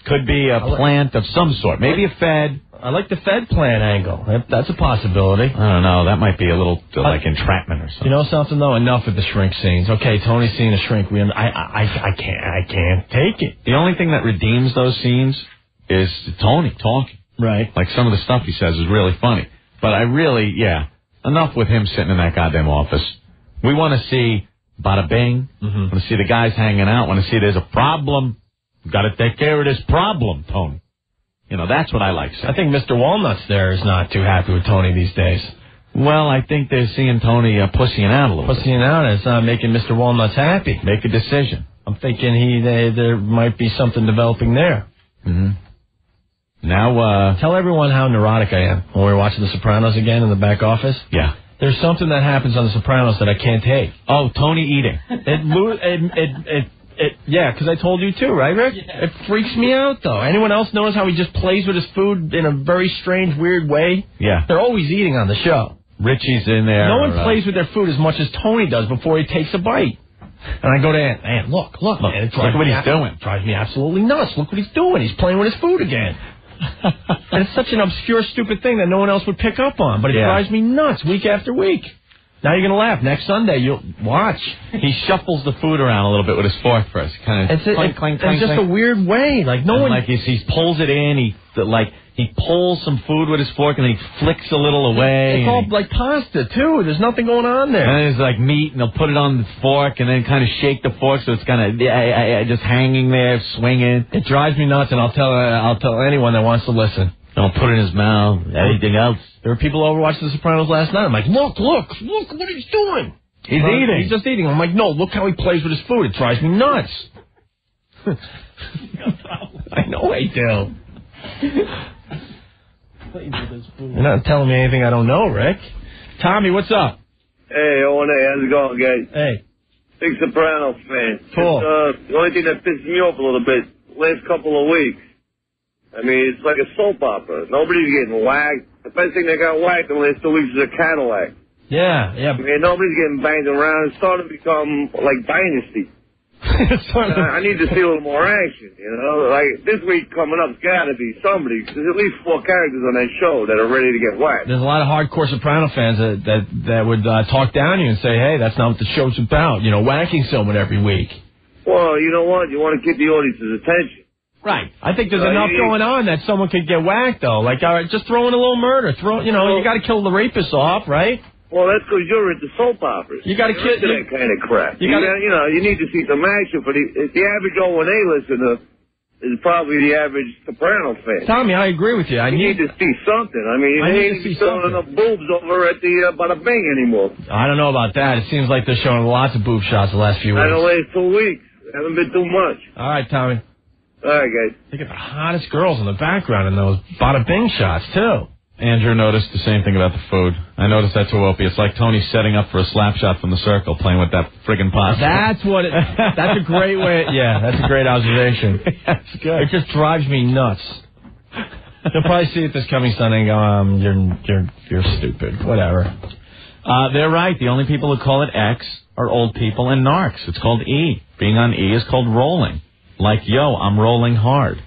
Could be a plant of some sort. Maybe a Fed. I like the Fed plant angle. That's a possibility. I don't know. That might be a little like entrapment or something. You know something though? Enough with the shrink scenes. Okay, Tony's seeing a shrink. I can't take it. The only thing that redeems those scenes is Tony talking. Right. Like some of the stuff he says is really funny. But enough with him sitting in that goddamn office. We want to see bada bing. Mm-hmm. Want to see the guys hanging out. Want to see there's a problem. Got to take care of this problem, Tony. You know, that's what I like. I think Mr. Walnuts there is not too happy with Tony these days. Well, I think they're seeing Tony pussying out a little bit. Pussying out is not making Mr. Walnuts happy. Make a decision. I'm thinking there might be something developing there. Mm-hmm. Now, tell everyone how neurotic I am when we're watching The Sopranos again in the back office. Yeah. There's something that happens on The Sopranos that I can't take. Oh, Tony eating. Yeah, because I told you too, right, Rick? Yeah. It freaks me out, though. Anyone else notice how he just plays with his food in a very strange, weird way? Yeah. They're always eating on the show. Richie's in there. No one plays with their food as much as Tony does before he takes a bite. And I go to Aunt, look, man. Look what he's doing. It drives me absolutely nuts. Look what he's doing. He's playing with his food again. And it's such an obscure, stupid thing that no one else would pick up on. But it drives me nuts week after week. Now you're going to laugh. Next Sunday, you'll watch. He shuffles the food around a little bit with his fork first. Kind of clink. It's just a weird way. Like no one. Like he pulls it in. He pulls some food with his fork and he flicks a little away. It's all like pasta too. There's nothing going on there. And there's like meat, and they'll put it on the fork and then kind of shake the fork so it's kind of just hanging there, swinging. It drives me nuts, and I'll tell anyone that wants to listen. Don't put it in his mouth. Anything else? There were people over watching The Sopranos last night. I'm like, look what he's doing. He's eating. He's just eating. I'm like, no, look how he plays with his food. It drives me nuts. I know I do. You're not telling me anything I don't know, Rick. Tommy, what's up? Hey, O&A, how's it going, guys? Hey. Big Sopranos fan. Cool. The only thing that pisses me off a little bit, last couple of weeks, I mean, it's like a soap opera. Nobody's getting whacked. The best thing that got whacked in the last 2 weeks is a Cadillac. Yeah. I mean, nobody's getting banged around. It's starting to become like Dynasty. I need to see a little more action, you know? Like, this week coming up, it's got to be somebody. There's at least 4 characters on that show that are ready to get whacked. There's a lot of hardcore Soprano fans that would talk down to you and say, hey, that's not what the show's about. You know, whacking someone every week. Well, you know what? You want to get the audience's attention. Right. I think there's enough going on that someone could get whacked, though. Like, all right, just throw in a little murder. You got to kill the rapist off, right? Well, that's because you're into soap operas. You got to kill that kind of crap. You need to see some action for the average O&A listener is probably the average Soprano fan. Tommy, I agree with you. You need to see something. I mean, they ain't showing enough boobs over at the Bada Bing anymore. I don't know about that. It seems like they're showing lots of boob shots the last few weeks. The last 2 weeks. Haven't been too much. All right, Tommy. All right, guys. They get the hottest girls in the background in those Bada Bing shots, too. Andrew noticed the same thing about the food. I noticed that too, Opie. It's like Tony setting up for a slap shot from the circle, playing with that friggin' pasta. That's a great way. Yeah, that's a great observation. That's good. It just drives me nuts. You'll probably see it this coming Sunday and go, you're stupid. Whatever. They're right. The only people who call it X are old people and narcs. It's called E. Being on E is called rolling. Like, yo, I'm rolling hard.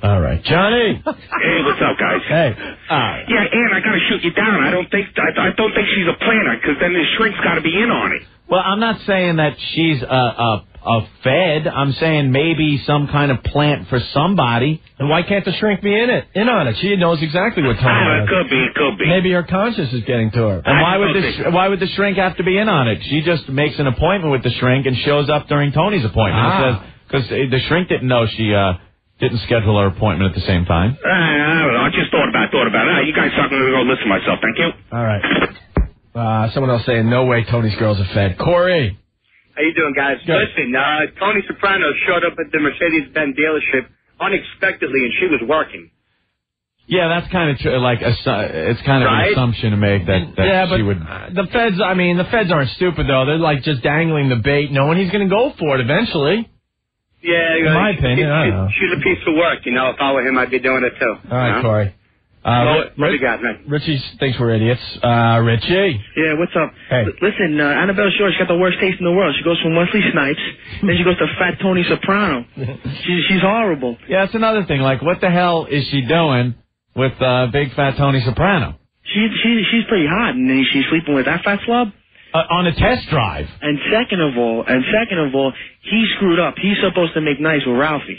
All right. Johnny! Hey, what's up, guys? Hey. Yeah, Ann, I gotta shoot you down. I don't think she's a planner, because then the shrink's gotta be in on it. Well, I'm not saying that she's a fed. I'm saying maybe some kind of plant for somebody. And why can't the shrink be in on it? She knows exactly what Tony does. It could be. Maybe her conscience is getting to her. And why would the shrink have to be in on it? She just makes an appointment with the shrink and shows up during Tony's appointment. Because the shrink didn't know she didn't schedule her appointment at the same time. I don't know. I just thought about it. You guys talking to me, go listen to myself. Thank you. All right. Someone else saying, no way Tony's girls are fed. Corey. How you doing, guys? Good. Listen, Tony Soprano showed up at the Mercedes-Benz dealership unexpectedly, and she was working. Yeah, that's kind of it's kind of an assumption to make that she would. The feds aren't stupid though. They're like just dangling the bait, knowing he's going to go for it eventually. Yeah, in my opinion, I don't know. She's a piece of work. You know, if I were him, I'd be doing it too. All right, Corey. What do you got, man? Richie thinks we're idiots. Richie. Yeah, what's up? Hey. Listen, Annabelle Shore, she's got the worst taste in the world. She goes from Wesley Snipes, then she goes to Fat Tony Soprano. She's horrible. Yeah, that's another thing. Like, what the hell is she doing with Big Fat Tony Soprano? She's pretty hot, and then she's sleeping with that fat slob. On a test drive. And second of all, he screwed up. He's supposed to make nice with Ralphie.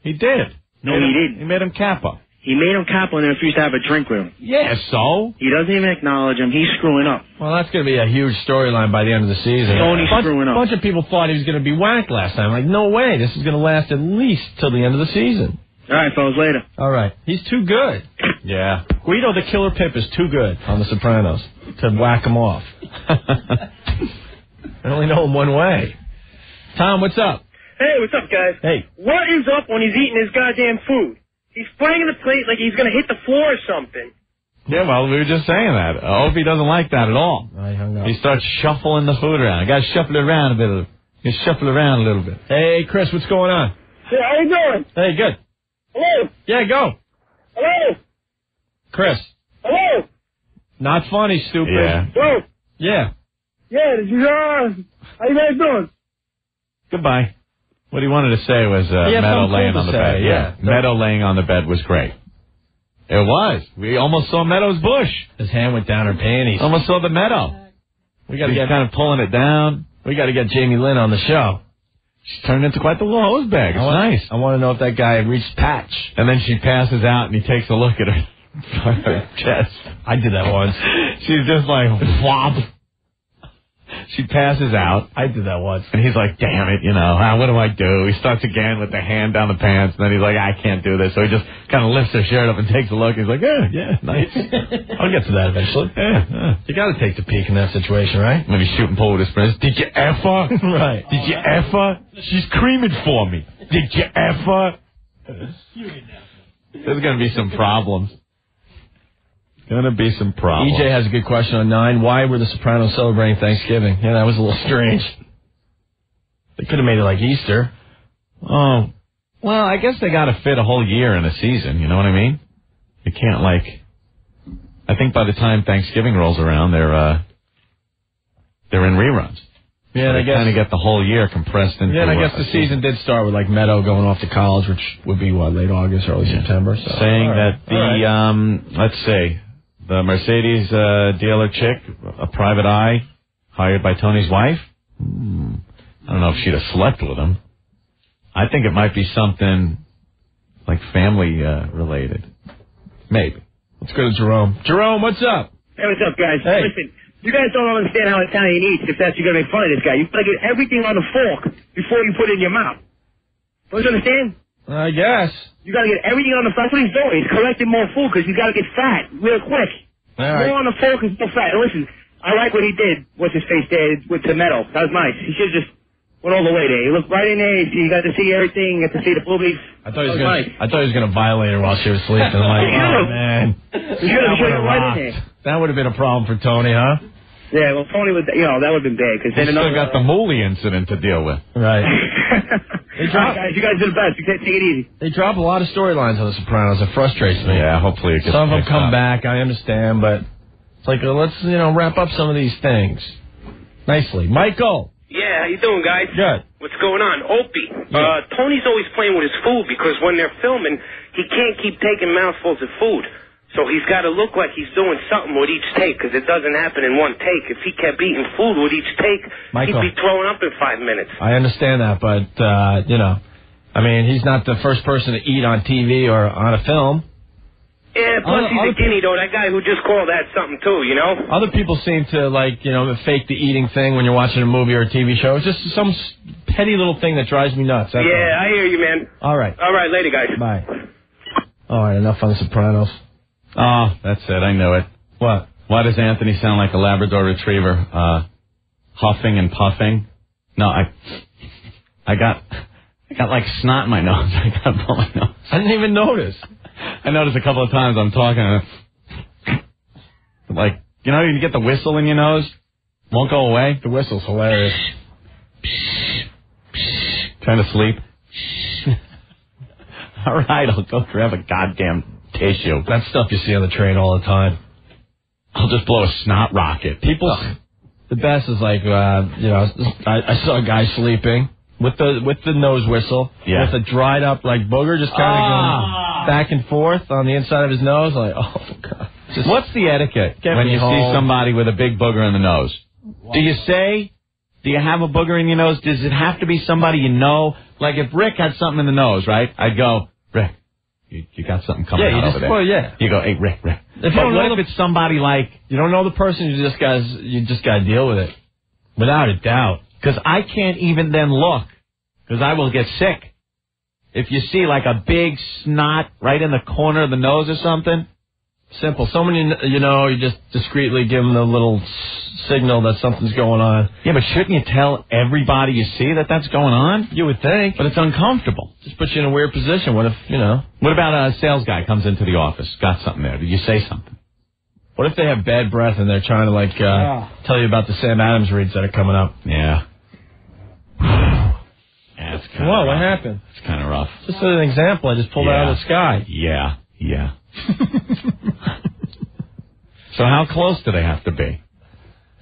He did. No, he didn't. He made him capo. He made him capo and then refused to have a drink with him. Yeah, so? He doesn't even acknowledge him. He's screwing up. Well, that's going to be a huge storyline by the end of the season. Tony's screwing up. A bunch of people thought he was going to be whacked last time. Like, no way. This is going to last at least till the end of the season. All right, fellas, later. All right. He's too good. Yeah. Guido the Killer Pimp is too good on The Sopranos to whack him off. I only know him one way. Tom, what's up? Hey, what's up, guys? Hey. What is up when he's eating his goddamn food? He's banging the plate like he's going to hit the floor or something. Yeah, well, we were just saying that. Opie doesn't like that at all. I hung up. He starts shuffling the food around. Got to shuffle it around a bit. Just shuffle it around a little bit. Hey, Chris, what's going on? Hey, how you doing? Hey, good. Hello? Yeah, go. Hello? Chris. Hello? Not funny, stupid. Yeah. Hello? Yeah. Yeah, how you guys doing? Goodbye. What he wanted to say was Meadow laying on the bed. Yeah. Meadow laying on the bed was great. It was. We almost saw Meadow's bush. His hand went down her panties. Almost saw the Meadow. We got to get kind of pulling it down. We got to get Jamie Lynn on the show. She turned into quite the little hose bag. It's nice. I want to know if that guy reached patch. And then she passes out, and he takes a look at her chest. I did that once. She's just like, flop. She passes out. I did that once. And he's like, damn it, what do I do? He starts again with the hand down the pants, and then he's like, I can't do this. So he just kind of lifts her shirt up and takes a look. He's like, yeah, nice. I'll get to that eventually. Yeah. You got to take the peek in that situation, right? Maybe shoot and pull with his friends. Did you ever? Right. Did you ever? She's creaming for me. Did you ever? There's going to be some problems. Gonna be some problems. EJ has a good question on 9. Why were the Sopranos celebrating Thanksgiving? Yeah, that was a little strange. They could have made it like Easter. Oh, well, I guess they got to fit a whole year in a season. You know what I mean? You can't I think by the time Thanksgiving rolls around, they're in reruns. Yeah, so and they I guess kind of get the whole year compressed into. Yeah, and I guess the season did start with like Meadow going off to college, which would be late August, early September. So. Saying that let's see. The Mercedes dealer chick, a private eye, hired by Tony's wife. I don't know if she'd have slept with him. I think it might be something like family related. Maybe. Let's go to Jerome. Jerome, what's up? Hey, what's up, guys? Hey. Listen, you guys don't understand how Italian eats if that's you're going to make fun of this guy. You've got to get everything on the fork before you put it in your mouth. Don't you understand? I guess. You got to get everything on the fork. That's what he's doing. He's collecting more food because you got to get fat real quick. All right. More on the fork is more fat. And listen, I like what he did. What's his face there with tomato? That was nice. He should have just went all the way there. He looked right in there. You got to see everything. You got to see the boobies. I thought he was going to violate her while she was sleeping. I'm like, oh man, that would have been a problem for Tony, huh? Yeah, well, Tony would. That would have been bad because then still got the Mooley incident to deal with. Right. Guys, you guys do the best. You take it easy. They drop a lot of storylines on The Sopranos. It frustrates me. Yeah, hopefully it gets some of them come up. back. I understand, but it's like let's wrap up some of these things nicely. Michael. Yeah, how you doing, guys? Good. What's going on? Opie. Tony's always playing with his food because when they're filming, he can't keep taking mouthfuls of food. So he's got to look like he's doing something with each take because it doesn't happen in one take. If he kept eating food with each take, Michael, he'd be throwing up in 5 minutes. I understand that, but, he's not the first person to eat on TV or on a film. Yeah, plus he's a guinea, though. That guy who just called that something, too, you know? Other people seem to, fake the eating thing when you're watching a movie or a TV show. It's just some petty little thing that drives me nuts. Yeah, I hear you, man. All right. All right, later, guys. Bye. All right, enough on The Sopranos. Oh, that's it. I knew it. What? Why does Anthony sound like a Labrador Retriever? Huffing and puffing? No, I got like snot in my nose. I got to blow my nose. I didn't even notice. I noticed a couple of times I'm talking, you get the whistle in your nose, won't go away. The whistle's hilarious. Trying to sleep. All right, I'll go grab a goddamn tissue. That stuff you see on the train all the time. I'll just blow a snot rocket. The best is I saw a guy sleeping with the nose whistle, with a dried up booger just kind of going back and forth on the inside of his nose. Like, oh god. What's the etiquette when you see somebody with a big booger in the nose? Wow. Do you have a booger in your nose? Does it have to be somebody you know? Like if Rick had something in the nose, right? I'd go, Rick, you got something coming out over there. Well, yeah. You go, hey, Rick. If it's somebody you don't know the person, you just got to deal with it. Without a doubt. Because I can't even then look, because I will get sick. If you see a big snot right in the corner of the nose or something. Simple. Someone you just discreetly give them the little signal that something's going on. Yeah, but shouldn't you tell everybody you see that that's going on? You would think. But it's uncomfortable. Just puts you in a weird position. What if, What about a sales guy comes into the office, got something there? Did you say something? What if they have bad breath and they're trying to, tell you about the Sam Adams reads that are coming up? Yeah. Yeah, it's kind of rough. What happened? It's kind of rough. Just an example. I just pulled it out of the sky. Yeah. So how close do they have to be?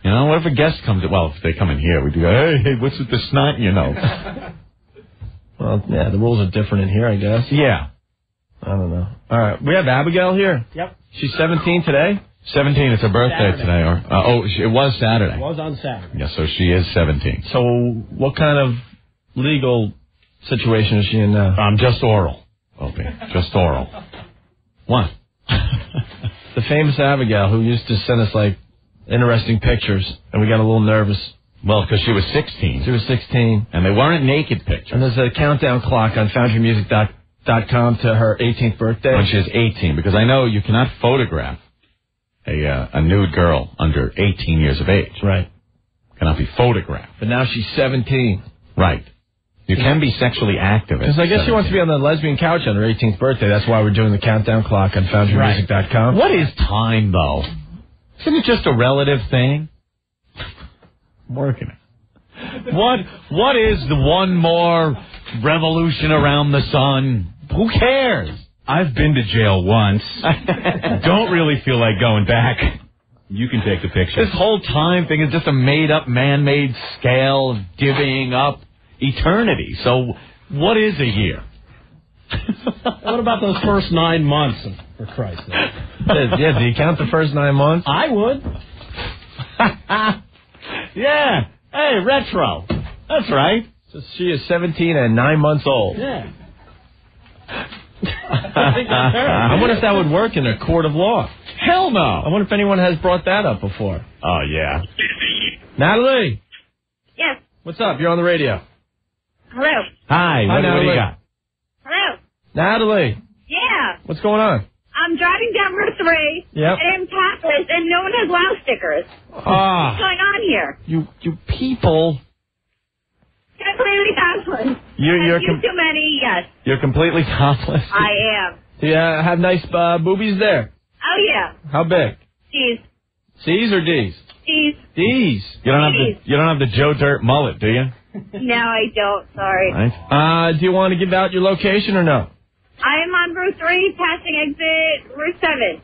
What if a guest comes in? Well, if they come in here, we do go, hey, what's with the snot, Well, yeah, the rules are different in here, I guess. Yeah. I don't know. All right, we have Abigail here. Yep. She's 17 today? 17, it's her birthday today. It was Saturday. It was on Saturday. Yeah, so she is 17. So what kind of legal situation is she in now? Just oral. Okay, just oral. What? The famous Abigail who used to send us, interesting pictures, and we got a little nervous. Well, because she was 16. She was 16. And they weren't naked pictures. And there's a countdown clock on foundrymusic.com to her 18th birthday. When she's 18, because I know you cannot photograph a nude girl under 18 years of age. Right. Cannot be photographed. But now she's 17. Right. You can be sexually active. Because I guess she wants to be on the lesbian couch on her 18th birthday. That's why we're doing the countdown clock on FoundryMusic.com. What is time, though? Isn't it just a relative thing? I'm working it. What is the one more revolution around the sun? Who cares? I've been to jail once. Don't really feel like going back. You can take the picture. This whole time thing is just a made-up, man-made scale of divvying up eternity. So what is a year? What about those first 9 months, for Christ's sake? Yeah, do you count the first 9 months? I would. Yeah. Hey, retro. That's right. So she is 17 and 9 months old. Yeah. I wonder if that would work in a court of law. Hell no. I wonder if anyone has brought that up before. Oh, yeah. Natalie. Yes. What's up? You're on the radio. Hello. Hi. What do you got? Hello. Natalie. Yeah. What's going on? I'm driving down Route 3. Yep. And I'm topless, and no one has wow stickers. What's going on here? You people. Completely topless. You're too many, yes. You're completely topless. I am. Do you have nice boobies there? Oh, yeah. How big? C's. C's or D's? C's. D's. You don't have the Joe Dirt mullet, do you? No, I don't. Sorry. Right. Do you want to give out your location or no? I am on Route 3, passing exit Route 7.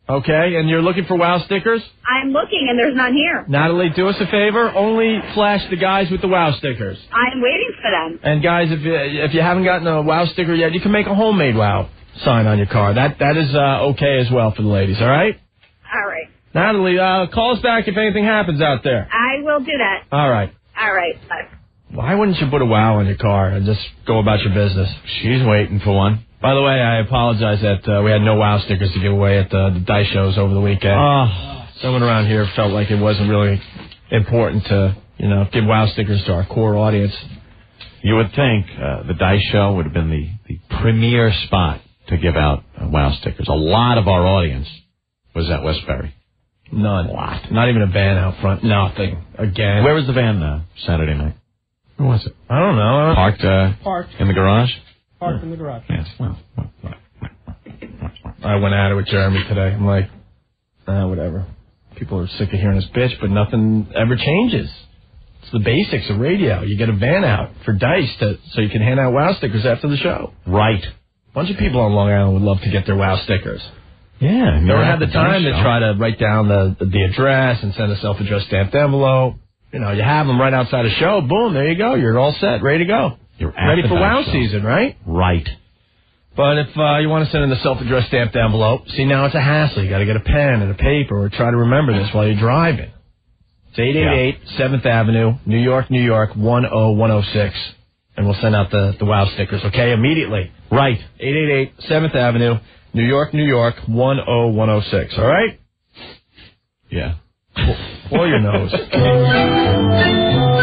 Okay, and you're looking for wow stickers? I'm looking, and there's none here. Natalie, do us a favor. Only flash the guys with the wow stickers. I'm waiting for them. And guys, if you haven't gotten a wow sticker yet, you can make a homemade wow sign on your car. That is okay as well for the ladies, all right? All right. Natalie, call us back if anything happens out there. I will do that. All right. All right. Bye. Why wouldn't you put a wow on your car and just go about your business? She's waiting for one. By the way, I apologize that we had no wow stickers to give away at the dice shows over the weekend. Someone around here felt like it wasn't really important to, give wow stickers to our core audience. You would think the dice show would have been the premier spot to give out wow stickers. A lot of our audience was at Westbury. None. What? Not even a van out front. Nothing. Again. Where was the van Saturday night? Where was it? I don't know. Parked. In the garage? Parked in the garage. Yes. Well. I went at it with Jeremy today. I'm like, whatever. People are sick of hearing us bitch, but nothing ever changes. It's the basics of radio. You get a van out for dice so you can hand out wow stickers after the show. Right. A bunch of people on Long Island would love to get their wow stickers. Yeah. Never had the time to try to write down the address and send a self-addressed stamped envelope. You have them right outside a show. Boom, there you go. You're all set, ready to go. You're ready for wow season, right? Right. But if you want to send in the self-addressed stamped envelope, see, now it's a hassle. You got to get a pen and a paper or try to remember this while you're driving. It's 888 7th Avenue, New York, 10106. And we'll send out the wow stickers, okay, immediately. Right. 888 7th Avenue, New York, 10106. All right? Yeah. Blow your nose.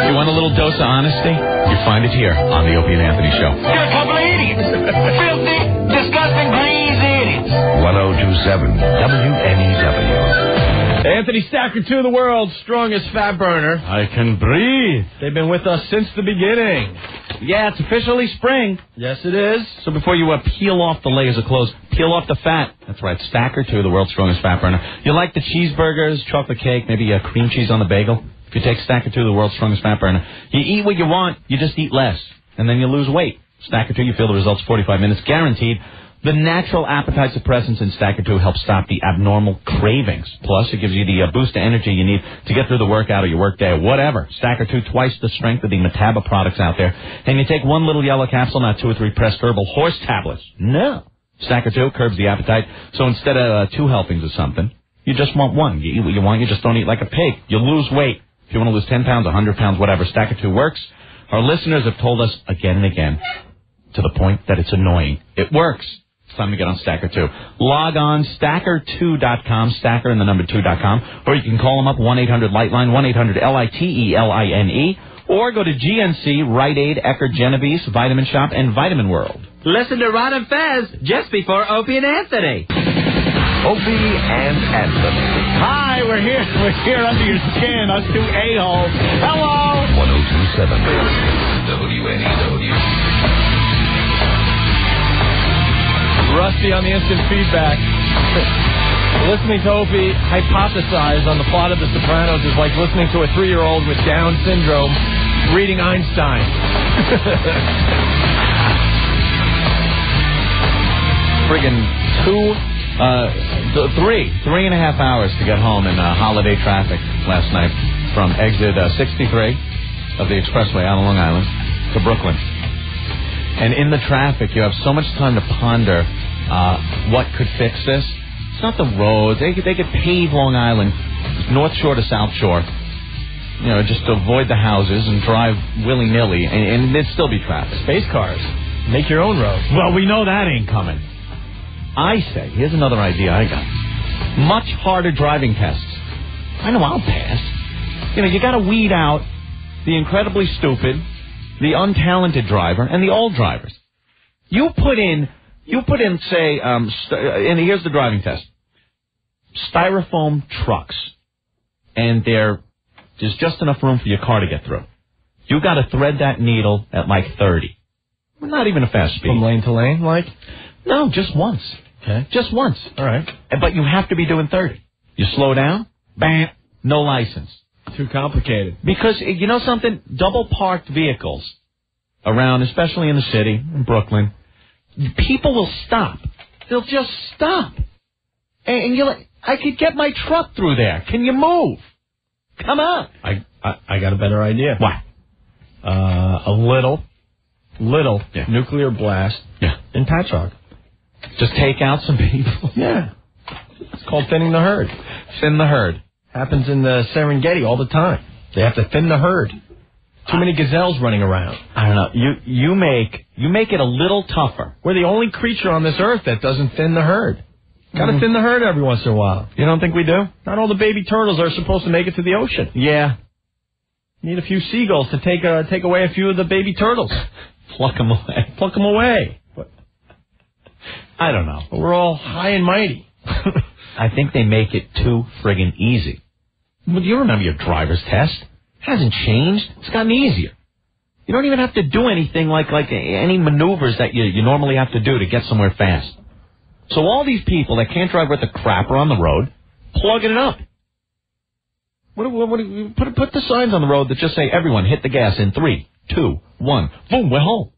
You want a little dose of honesty? You find it here on the Opie and Anthony Show. You're a couple of idiots. Filthy, disgusting, greasy idiots. 1027 WNEW. Anthony Stacker, to the world's strongest fat burner. I can breathe. They've been with us since the beginning. Yeah, it's officially spring. Yes, it is. So before you peel off the layers of clothes, peel off the fat. That's right, Stacker 2, the world's strongest fat burner. You like the cheeseburgers, chocolate cake, maybe cream cheese on the bagel? If you take Stacker 2, the world's strongest fat burner, you eat what you want, you just eat less, and then you lose weight. Stacker 2, you feel the results 45 minutes, guaranteed. The natural appetite suppressants in Stacker 2 help stop the abnormal cravings. Plus, it gives you the boost of energy you need to get through the workout or your workday or whatever. Stacker 2, twice the strength of the Metaba products out there. And you take one little yellow capsule, not 2 or 3 pressed herbal horse tablets. No. Stacker 2 curbs the appetite, so instead of 2 helpings of something, you just want one. You eat what you want, you just don't eat like a pig. You lose weight. If you want to lose 10 pounds, 100 pounds, whatever, Stacker 2 works. Our listeners have told us again and again, to the point that it's annoying. It works. It's time to get on Stacker 2. Log on, stacker2.com, stacker and the number 2.com, or you can call them up, 1-800-LIGHTLINE, 1-800-LITELINE, or go to GNC, Rite Aid, Eckerd, Genovese, Vitamin Shop, and Vitamin World. Listen to Ron and Fez just before Opie and Anthony. Opie and Anthony. Hi, we're here under your skin, us two a-holes. Hello! 1027 WNEW. Rusty on the instant feedback. Listening to Opie hypothesize on the plot of The Sopranos is like listening to a 3-year-old with Down syndrome reading Einstein. Friggin' 3.5 hours to get home in holiday traffic last night from exit 63 of the expressway out on Long Island to Brooklyn. And in the traffic, you have so much time to ponder what could fix this. It's not the roads. They could pave Long Island, North Shore to South Shore, just to avoid the houses and drive willy-nilly, and there'd still be traffic. Space cars. Make your own road. Well, we know that ain't coming. I say, here's another idea I got. Much harder driving tests. I know I'll pass. You got to weed out the incredibly stupid, the untalented driver, and the old drivers. You put in, say, and here's the driving test. Styrofoam trucks. And there's just enough room for your car to get through. You got to thread that needle at like 30. Not even a fast speed. From lane to lane, like? No, just once. Okay. Just once. All right. But you have to be doing 30. You slow down, bam, no license. Too complicated. Because, you know something? Double parked vehicles around, especially in the city, in Brooklyn, people will stop. They'll just stop. And you're like, I could get my truck through there. Can you move? Come on. I got a better idea. What? A little nuclear blast in Patchogue. Just take out some people. Yeah. It's called thinning the herd. Thin the herd. Happens in the Serengeti all the time. They have to thin the herd. Too many gazelles running around. I don't know. You make it a little tougher. We're the only creature on this earth that doesn't thin the herd. Got to thin the herd every once in a while. You don't think we do? Not all the baby turtles are supposed to make it to the ocean. Yeah. Need a few seagulls to take away a few of the baby turtles. Pluck them away. Pluck them away. But I don't know. But we're all high and mighty. I think they make it too friggin' easy. Well, do you remember your driver's test? It hasn't changed. It's gotten easier. You don't even have to do anything like any maneuvers that you normally have to do to get somewhere fast. So all these people that can't drive worth a crap are on the road, plugging it up. Put the signs on the road that just say, everyone hit the gas in 3, 2, 1. Boom, we're home.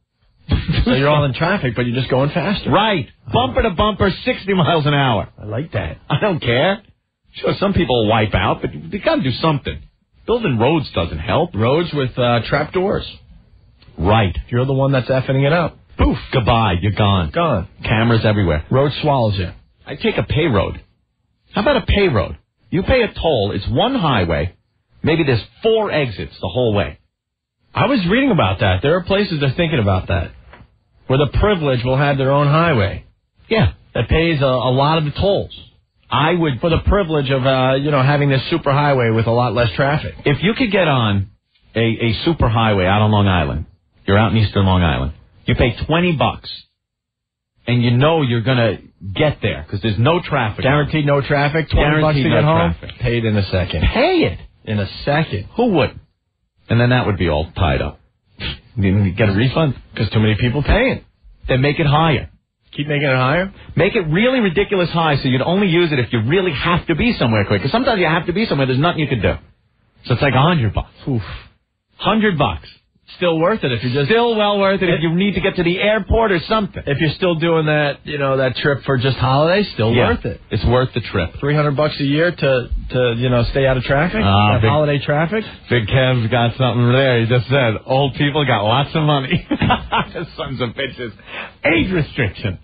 So you're all in traffic, but you're just going faster. Right. Bumper to bumper, 60 miles an hour. I like that. I don't care. Sure, some people will wipe out, but you got to do something. Building roads doesn't help. Roads with trap doors. Right. You're the one that's effing it up. Poof. Goodbye. You're gone. Gone. Cameras everywhere. Road swallows you. I take a pay road. How about a pay road? You pay a toll. It's one highway. Maybe there's 4 exits the whole way. I was reading about that. There are places they're thinking about that, where the privilege will have their own highway. Yeah. That pays a lot of the tolls. I would, for the privilege of having this superhighway with a lot less traffic. If you could get on a superhighway out on Long Island, you're out in eastern Long Island, you pay $20, and you know you're gonna get there because there's no traffic. Guaranteed no traffic. $20 to get home. Traffic. Paid in a second. Pay it in a second. Who would? And then that would be all tied up. You get a refund because too many people paying. Then make it higher. Keep making it higher? Make it really ridiculous high so you'd only use it if you really have to be somewhere quick. Because sometimes you have to be somewhere, there's nothing you can do. So it's like $100. Oof. $100. Still worth it if you're just... Still well worth it if you need to get to the airport or something. If you're still doing that, that trip for just holidays, still worth it. It's worth the trip. $300 a year to stay out of traffic? Holiday traffic? Big Kev's got something there. He just said, old people got lots of money. Sons of bitches. Age restriction.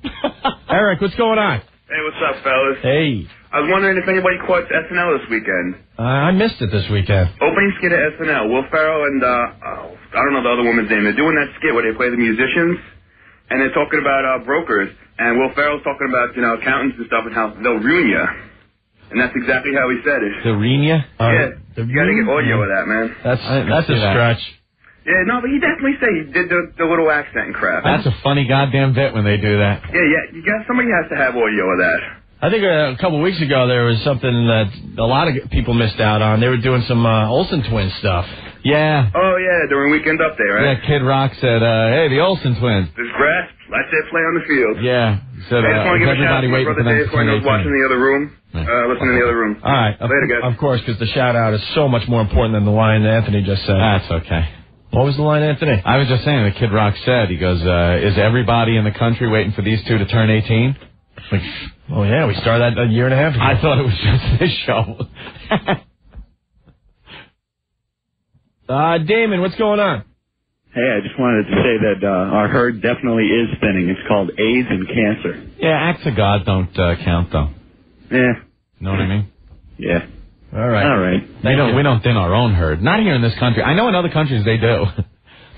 Eric, what's going on? Hey, what's up, fellas? Hey. I was wondering if anybody caught SNL this weekend. I missed it this weekend. Opening skit at SNL. Will Ferrell and, I don't know the other woman's name. They're doing that skit where they play the musicians, and they're talking about brokers. And Will Ferrell's talking about, accountants and stuff and how they'll ruin you. And that's exactly how he said it. The ruin you? Yeah. You got to get audio of that, man. That's a stretch. Yeah, no, but he definitely said he did the little accent and crap. That's a funny goddamn bit when they do that. Yeah, somebody has to have audio of that. I think a couple of weeks ago there was something that a lot of people missed out on. They were doing some Olsen Twins stuff. Yeah. Oh, yeah, during Weekend Update, right? Yeah, Kid Rock said, hey, the Olsen twins. There's grass, let's say play on the field. Yeah. He said, I just want to give a shout out to my brother Dave when I was watching the other room. Listening in the other room. All right. Later, guys. Of course, because the shout-out is so much more important than the line Anthony just said. That's okay. What was the line, Anthony? I was just saying that Kid Rock said, he goes, is everybody in the country waiting for these two to turn 18? Like, oh, yeah, we started that a year and a half ago. I thought it was just this show. Damon, what's going on? Hey, I just wanted to say that our herd definitely is spinning. It's called AIDS and cancer. Yeah, acts of God don't count, though. Yeah. Know what I mean? Yeah. All right. All right. We don't thin our own herd. Not here in this country. I know in other countries they do.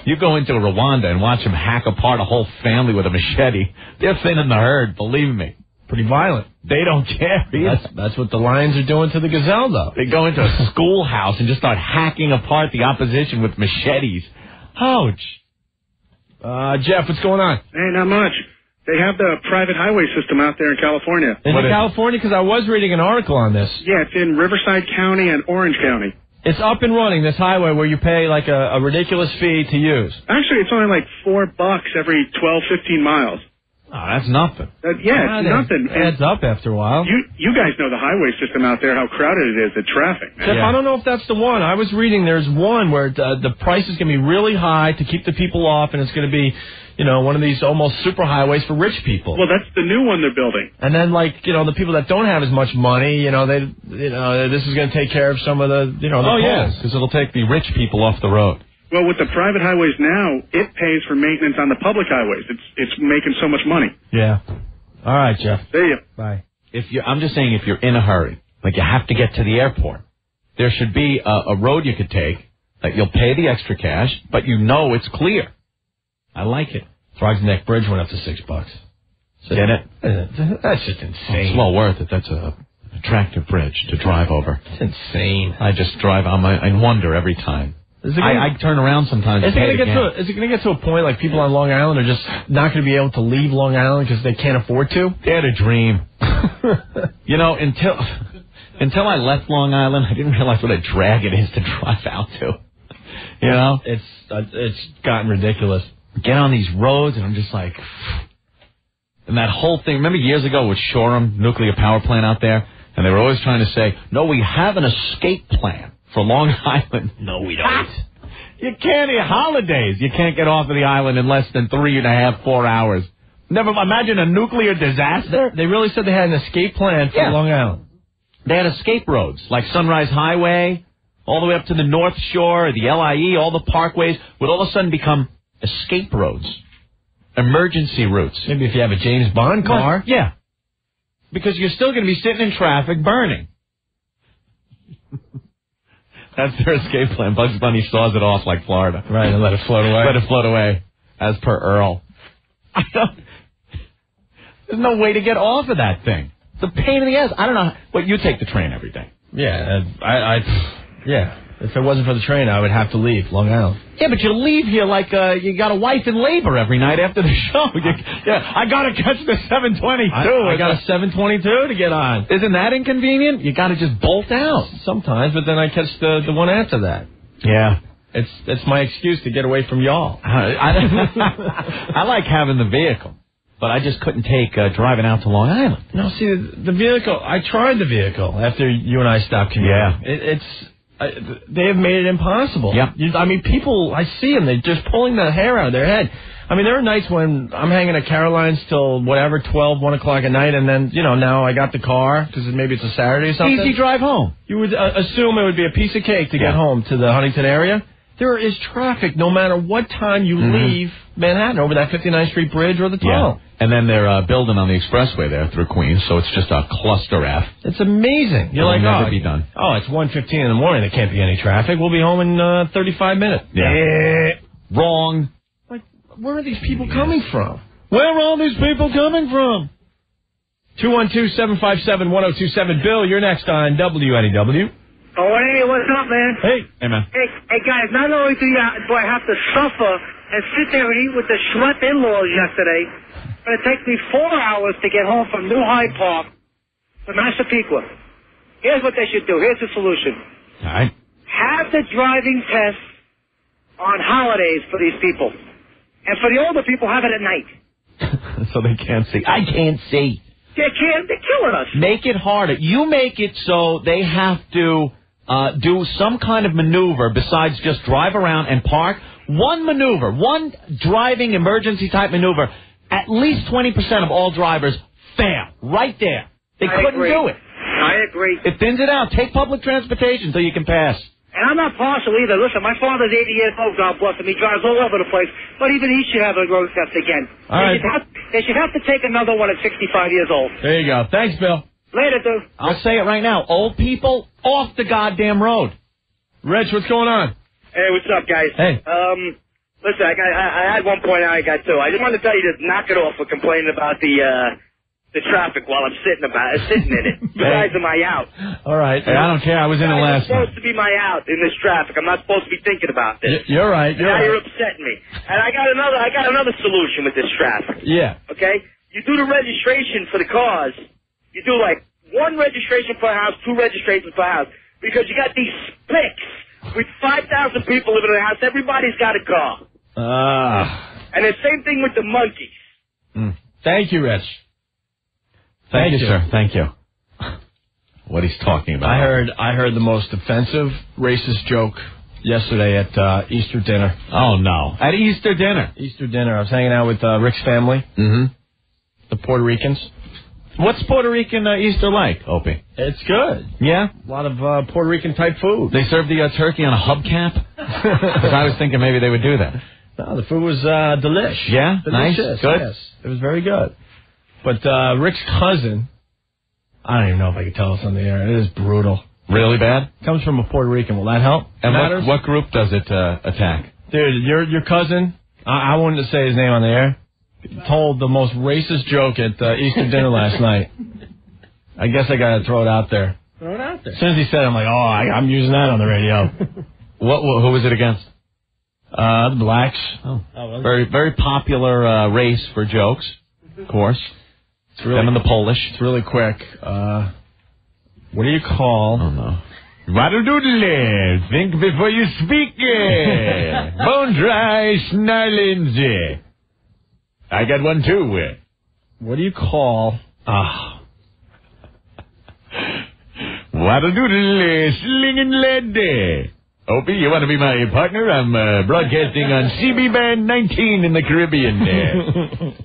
You go into Rwanda and watch them hack apart a whole family with a machete. They're thinning the herd, believe me. Pretty violent. They don't care either. That's what the lions are doing to the gazelle, though. They go into a schoolhouse and just start hacking apart the opposition with machetes. Ouch. Jeff, what's going on? Hey, not much. They have the private highway system out there in California. Is it California? Because I was reading an article on this. Yeah, it's in Riverside County and Orange County. It's up and running, this highway, where you pay like a ridiculous fee to use. Actually, it's only like $4 every 12, 15 miles. Oh, that's nothing. It's nothing. It adds up after a while. You guys know the highway system out there, how crowded it is, the traffic. Jeff, I don't know if that's the one. I was reading there's one where the price is going to be really high to keep the people off, and it's going to be, one of these almost superhighways for rich people. Well, that's the new one they're building. And then, the people that don't have as much money, this is going to take care of some of the, the yes, because it'll take the rich people off the road. Well, with the private highways now, it pays for maintenance on the public highways. It's making so much money. Yeah. All right, Jeff. See you. Bye. I'm just saying, if you're in a hurry, like you have to get to the airport, there should be a road you could take that you'll pay the extra cash, but it's clear. I like it. Frog's Neck Bridge went up to $6. Get it? That's just insane. It's well worth it. That's a attractive bridge to drive over. It's insane. I just drive on I wonder every time. I turn around sometimes. Is it going to get to a point like people on Long Island are just not going to be able to leave Long Island because they can't afford to? They had a dream. Until I left Long Island, I didn't realize what a drag it is to drive out to. It's gotten ridiculous. Get on these roads, and I'm just like, and that whole thing. Remember years ago with Shoreham nuclear power plant out there, and they were always trying to say, no, we have an escape plan for Long Island. No, we don't. You can't holidays. You can't get off of the island in less than 3.5, 4 hours. Never imagine a nuclear disaster. They really said they had an escape plan for Long Island. They had escape roads like Sunrise Highway, all the way up to the North Shore, the LIE, all the parkways would all of a sudden become escape roads, emergency routes. Maybe if you have a James Bond car. Yeah. Because you're still going to be sitting in traffic burning. That's their escape plan. Bugs Bunny saws it off like Florida. Right, and let it float away. Let it float away, as per Earl. There's no way to get off of that thing. It's a pain in the ass. I don't know. You take the train every day. Yeah, yeah. If it wasn't for the train, I would have to leave Long Island. Yeah, but you leave here like you got a wife in labor every night after the show. I got to catch the 722. I got a 722 to get on. Isn't that inconvenient? You got to just bolt out. Sometimes, but then I catch the one after that. Yeah. It's my excuse to get away from y'all. I like having the vehicle, but I just couldn't take driving out to Long Island. No, see, the vehicle, I tried the vehicle after you and I stopped commuting. Yeah. They have made it impossible. Yeah. I mean, people, I see them, they're just pulling the hair out of their head. I mean, there are nights when I'm hanging at Caroline's till 12, 1 o'clock at night, and then, now I got the car, because maybe it's a Saturday or something. Easy drive home. You would assume it would be a piece of cake to get home to the Huntington area. There is traffic no matter what time you leave Manhattan over that 59th Street Bridge or the tunnel. Yeah. And then they're building on the expressway there through Queens, so it's just a cluster F. It's amazing. You're like, never be done. Oh, it's 1:15 in the morning. There can't be any traffic. We'll be home in 35 minutes. Yeah. Wrong. Like, where are these people coming from? Where are all these people coming from? 212-757-1027. Bill, you're next on WNEW. Oh, hey, what's up, man? Hey, man. Hey, guys, not only do I have to suffer and sit there and eat with the Schlepp in-laws yesterday, it's going to take me 4 hours to get home from New Hyde Park to Massapequa. Here's what they should do. Here's the solution. All right. Have the driving test on holidays for these people. And for the older people, have it at night. So they can't see. I can't see. They're killing us. Make it harder. You make it so they have to do some kind of maneuver besides just drive around and park. One maneuver, one driving emergency type maneuver, at least 20% of all drivers fail. Right there. They couldn't do it. I agree. It thins it out. Take public transportation so you can pass. And I'm not partial either. Listen, my father's 80 years old, God bless him. He drives all over the place. But even he should have a road test again. All right. They should have to take another one at 65 years old. There you go. Thanks, Bill. Later, dude. I'll say it right now. Old people, off the goddamn road. Reg, what's going on? Hey, what's up, guys? Hey. Listen, I had one point, I got two. I just wanted to tell you to knock it off for complaining about the traffic while I'm sitting in it. You guys are my out. All right. Hey, I don't care. I was in it last night. You're supposed to be my out in this traffic. I'm not supposed to be thinking about this. You're right. Now you're upsetting me. And I got another solution with this traffic. Yeah. Okay? You do the registration for the cars. You do like 1 registration per house, 2 registrations per house. Because you got these spicks with 5,000 people living in the house. Everybody's got a car. And the same thing with the monkeys. Thank you, Rich. Thank you, sir. Thank you. What he's talking about. I heard the most offensive, racist joke yesterday at Easter dinner. Oh, no. At Easter dinner? Easter dinner. I was hanging out with Rick's family. Mm-hmm. The Puerto Ricans. What's Puerto Rican Easter like, Opie? It's good. Yeah? A lot of Puerto Rican type food. They serve the turkey on a hubcap? Because I was thinking maybe they would do that. No, the food was delish. Yeah? Delicious. Nice? Good? Yes. It was very good. But Rick's cousin, I don't even know if I can tell this on the air. It is brutal. Really bad? Comes from a Puerto Rican. Will that help? And what group does it attack? Dude, your cousin, I wanted to say his name on the air, told the most racist joke at Easter dinner last night. I guess I got to throw it out there. Throw it out there. As soon as he said it, I'm like, I'm using that on the radio. Who was it against? The blacks. Very, very popular race for jokes, of course. It's really, them and the Polish. It's really quick. What do you call? Oh, no. Waddle-doodle, think before you speak. Bone dry snarlings. I got one, too. What do you call? Waddle-doodle, slinging lead. Opie, you want to be my partner? I'm broadcasting on CB Band 19 in the Caribbean.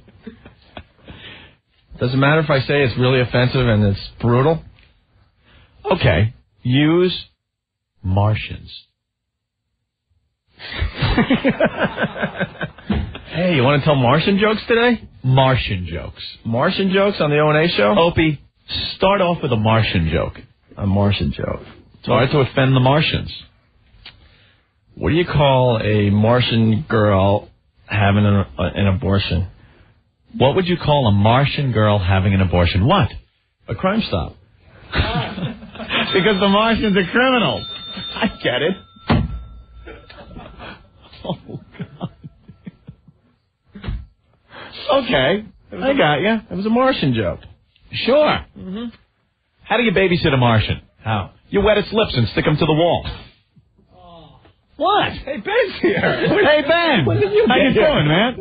Does it matter if I say it's really offensive and it's brutal? Okay. Use Martians. Hey, you want to tell Martian jokes today? Martian jokes. Martian jokes on the O&A show? Opie, start off with a Martian joke. A Martian joke. Sorry to offend the Martians. What do you call a Martian girl having an abortion? What would you call a Martian girl having an abortion? What? A crime stop. Because the Martians are criminals. I get it. Oh, God. Okay. I got you. It was a Martian joke. Sure. Mm-hmm. How do you babysit a Martian? How? You wet its lips and stick them to the wall. What? Hey, Ben's here. Hey, Ben. How you doing, man?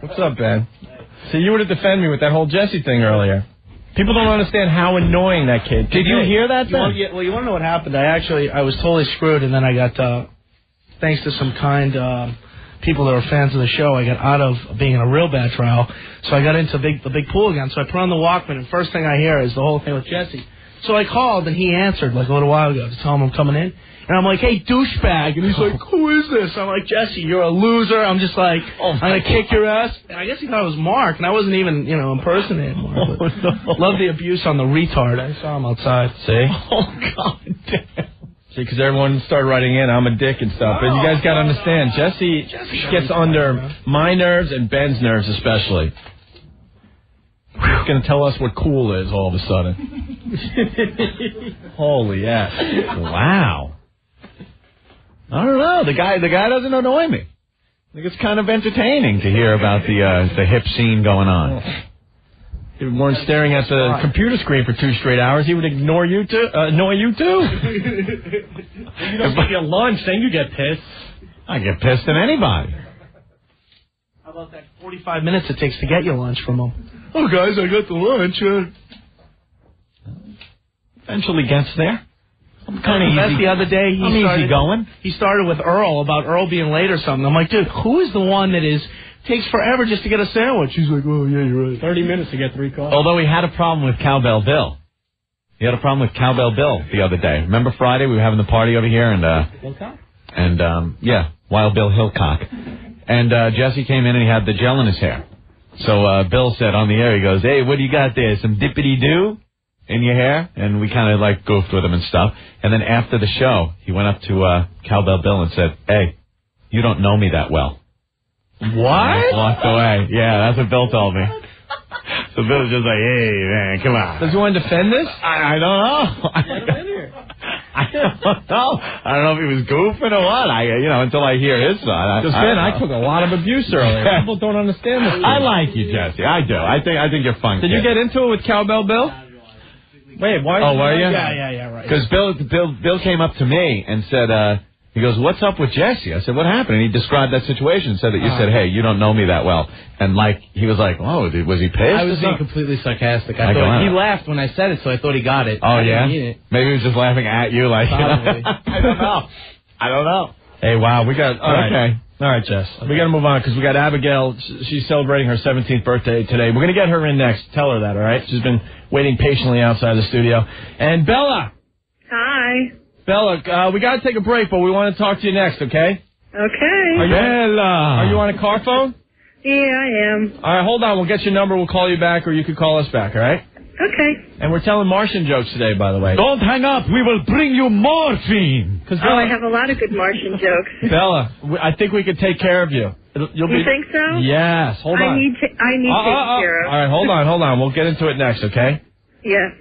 What's up, Ben? See, you were to defend me with that whole Jesse thing earlier. People don't understand how annoying that kid. Did you hear that, Ben? Well, you want to know what happened? I was totally screwed, and then I got, thanks to some kind people that are fans of the show, I got out of being in a real bad trial. So I got into the big pool again. So I put on the Walkman, and first thing I hear is the whole thing with Jesse. So I called, and he answered like a little while ago to tell him I'm coming in. And I'm like, hey, douchebag. And he's like, who is this? I'm like, Jesse, you're a loser. I'm just like, I'm going to kick your ass. And I guess he thought it was Mark, and I wasn't even, impersonating Mark. Love the abuse on the retard. I saw him outside. See? Oh, God damn. See, because everyone started writing in, I'm a dick and stuff. But you guys got to understand, Jesse gets under my nerves and Ben's nerves especially. He's going to tell us what cool is all of a sudden. Holy ass. Wow. I don't know. The guy doesn't annoy me. I think it's kind of entertaining to hear about the hip scene going on. If you weren't staring at the computer screen for 2 straight hours, he would ignore you too. Annoy you too. You don't get your lunch, then you get pissed. I get pissed at anybody. How about that 45 minutes it takes to get your lunch from him? Oh, guys, I got the lunch. Eventually gets there. I'm kind of easy. That's the other day. Easy going. He started with Earl about Earl being late or something. I'm like, dude, who is the one that takes forever just to get a sandwich? He's like, oh, yeah, you're right. 30 minutes to get 3 coffees. Although he had a problem with Cowbell Bill. He had a problem with Cowbell Bill the other day. Remember Friday we were having the party over here Wild Bill Hillcock. And Jesse came in and he had the gel in his hair. So Bill said on the air, he goes, hey, what do you got there? Some dippity-doo in your hair? And we kind of like goofed with him and stuff. And then after the show, he went up to Cowbell Bill and said, hey, you don't know me that well. What? And walked away. Yeah, that's what Bill told me. So Bill's just like, hey, man, come on. Does he want to defend this? I don't know. I don't know. I don't know if he was goofing or what. Until I hear his side. I took a lot of abuse earlier. People don't understand this. I like you, Jesse. I do. I think you're fun. Did you get into it with Cowbell Bill? Wait, why? Oh, were you? Yeah, right. Because Bill came up to me and said, he goes, what's up with Jesse? I said, what happened? And he described that situation, said that you said, hey, you don't know me that well. And he was like, oh, was he pissed? I was being completely sarcastic. I thought he laughed when I said it, so I thought he got it. Oh, yeah? Maybe he was just laughing at you. Probably. I don't know. Hey, wow, we got... Okay. All right, Jess. We got to move on because we got Abigail. She's celebrating her 17th birthday today. We're going to get her in next. Tell her that, all right? She's been waiting patiently outside the studio. And Bella. Hi. Bella, we got to take a break, but we want to talk to you next, okay? Okay. Are you on a car phone? Yeah, I am. All right, hold on. We'll get your number. We'll call you back, or you could call us back, all right? Okay. And we're telling Martian jokes today, by the way. Don't hang up. We will bring you morphine. I have a lot of good Martian jokes. Bella, I think we could take care of you. You think so? Yes. Hold on. I need taken care of. All right, hold on. We'll get into it next, okay? Yes.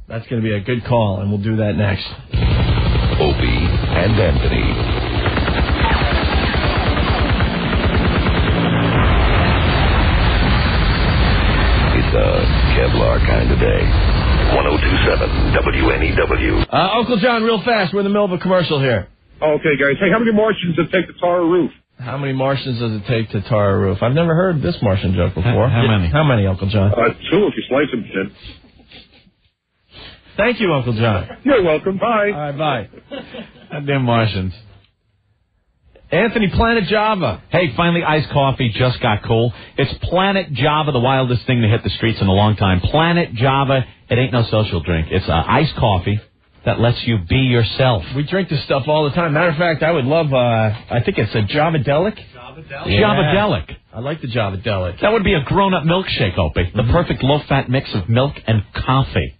That's going to be a good call, and we'll do that next. Opie and Anthony. It's a Kevlar kind of day. 102.7 WNEW. Uncle John, real fast. We're in the middle of a commercial here. Okay, guys. Hey, how many Martians does it take to tar a roof? How many Martians does it take to tar a roof? I've never heard this Martian joke before. How many? How many, Uncle John? 2 if you slice them thin. Thank you, Uncle John. You're welcome. Bye. All right, bye. Goddamn Martians. Anthony, Planet Java. Hey, finally, iced coffee just got cool. It's Planet Java, the wildest thing to hit the streets in a long time. Planet Java, it ain't no social drink. It's iced coffee that lets you be yourself. We drink this stuff all the time. Matter of fact, I would love, I think it's a Javadelic. Yeah. Javadelic. I like the Javadelic. That would be a grown-up milkshake, Opie. The perfect low-fat mix of milk and coffee.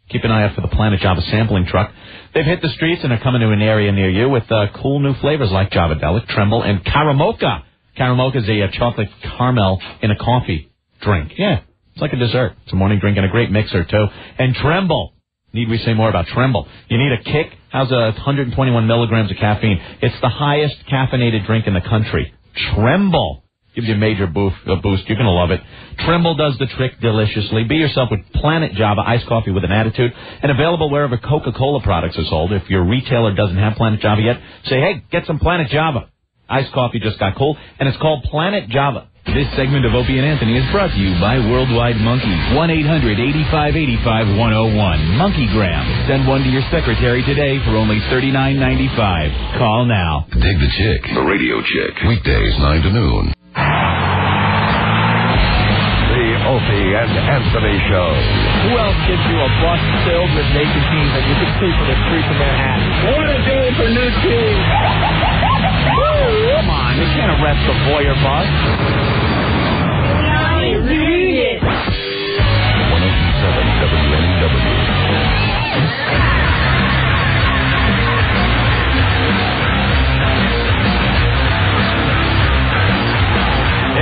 Keep an eye out for the Planet Java sampling truck. They've hit the streets and are coming to an area near you with cool new flavors like Javadelic, Tremble, and Caramocha. Caramocha is a chocolate caramel in a coffee drink. Yeah, it's like a dessert. It's a morning drink and a great mixer, too. And Tremble. Need we say more about Tremble? You need a kick? How's 121 milligrams of caffeine? It's the highest caffeinated drink in the country. Tremble. Gives you a major boost. You're going to love it. Tremble does the trick deliciously. Be yourself with Planet Java iced coffee with an attitude, and available wherever Coca-Cola products are sold. If your retailer doesn't have Planet Java yet, say, hey, get some Planet Java. Iced coffee just got cool, and it's called Planet Java. This segment of Opie and Anthony is brought to you by Worldwide Monkey. 1-800-8585-101. Monkeygram. Send one to your secretary today for only $39.95. Call now. Dig the Chick. The Radio Chick. Weekdays 9 to noon. The Opie and Anthony Show. Who else gives you a bus filled with naked teens that you can see from the streets of Manhattan? What a day for new teens. Come on, you can't arrest the voyeur bus. Read it. 107 WNEW.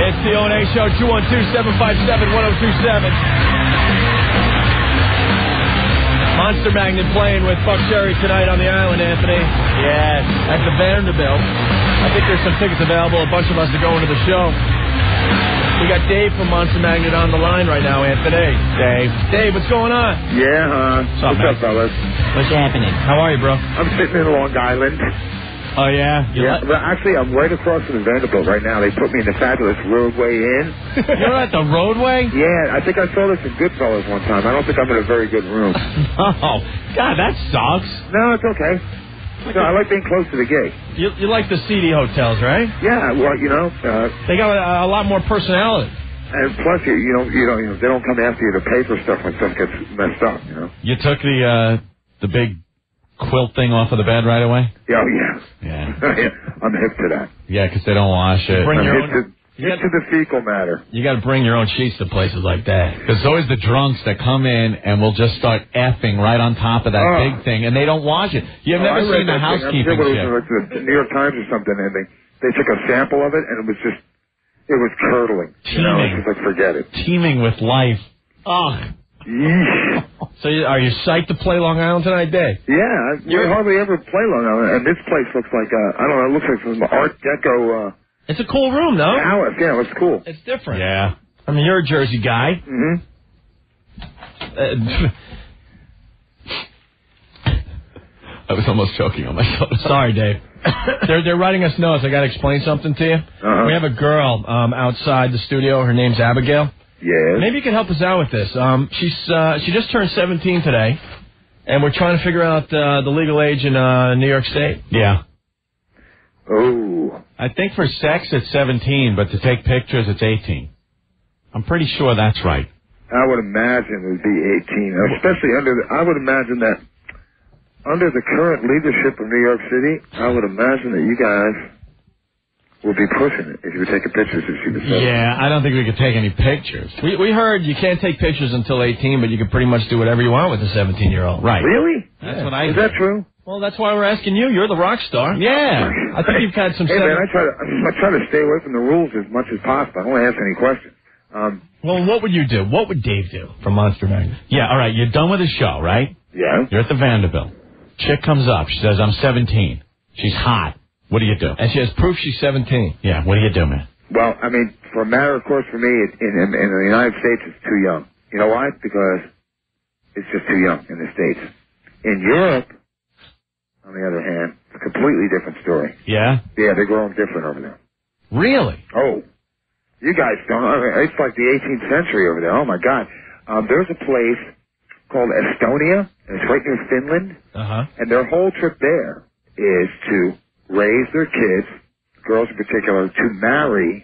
It's the O&A Show, 212-757-1027. Monster Magnet playing with Buckcherry tonight on the island, Anthony. Yes, at the Vanderbilt. I think there's some tickets available. A bunch of us are going to the show. We We got Dave from Monster Magnet on the line right now, Anthony. Dave, what's going on? Yeah, what's up, fellas? What's happening? How are you, bro? I'm sitting in Long Island. Oh, yeah? Well, actually, I'm right across from the Vanderbilt right now. They put me in the fabulous Roadway Inn. You're at the Roadway? Yeah, I think I saw this in Goodfellas one time. I don't think I'm in a very good room. Oh, God, that sucks. No, it's okay. No, I like being close to the gig. You like the seedy hotels, right? Yeah, well, they got a lot more personality. And plus, they don't come after you to pay for stuff when stuff gets messed up, you know. You took the big quilt thing off of the bed right away? Oh, yeah. Yeah. I'm hip to that. Yeah, because they don't wash it. I'm hip to the fecal matter. You got to bring your own sheets to places like that. Because it's always the drunks that come in and will just start effing right on top of that big thing, and they don't wash it. You've never seen the housekeeping shit. It was the New York Times or something, and they took a sample of it, and it was curdling. Teeming. It's just like, forget it. Teeming with life. Oh. So are you psyched to play Long Island tonight, Dave? Yeah, we hardly ever play Long Island, and this place looks like, it looks like some Art Deco... It's a cool room, though. Palace, yeah, it's cool. It's different. Yeah. I mean, you're a Jersey guy. Mm-hmm. I was almost choking on myself. Sorry, Dave. They're writing us notes. I got to explain something to you. We have a girl outside the studio. Her name's Abigail. Yes. Maybe you can help us out with this. She just turned 17 today, and we're trying to figure out the legal age in New York State. Yeah. Oh. I think for sex it's 17, but to take pictures it's 18. I'm pretty sure that's right. I would imagine it would be 18, especially I would imagine that under the current leadership of New York City, I would imagine that you guys would be pushing it if you were taking pictures if she was 17. Yeah, I don't think we could take any pictures. We heard you can't take pictures until 18, but you can pretty much do whatever you want with a 17-year-old. Right. Really? That's what I Is that true? Well, that's why we're asking you. You're the rock star. Yeah. I think you've had some... Hey, man, I try to stay away from the rules as much as possible. I don't ask any questions. Well, what would you do? What would Dave do from Monster Magnet? Yeah, all right, you're done with the show, right? Yeah. You're at the Vanderbilt. Chick comes up. She says, I'm 17. She's hot. What do you do? And she has proof she's 17. Yeah, what do you do, man? Well, I mean, for a matter of course, for me, in the United States, it's too young. You know why? Because it's just too young in the States. In Europe, on the other hand, it's a completely different story. Yeah? Yeah, they're growing different over there. Really? Oh. You guys don't. I mean, it's like the 18th century over there. Oh, my God. There's a place called Estonia, and it's right near Finland. Uh-huh. And their whole trip there is to raise their kids, girls in particular, to marry,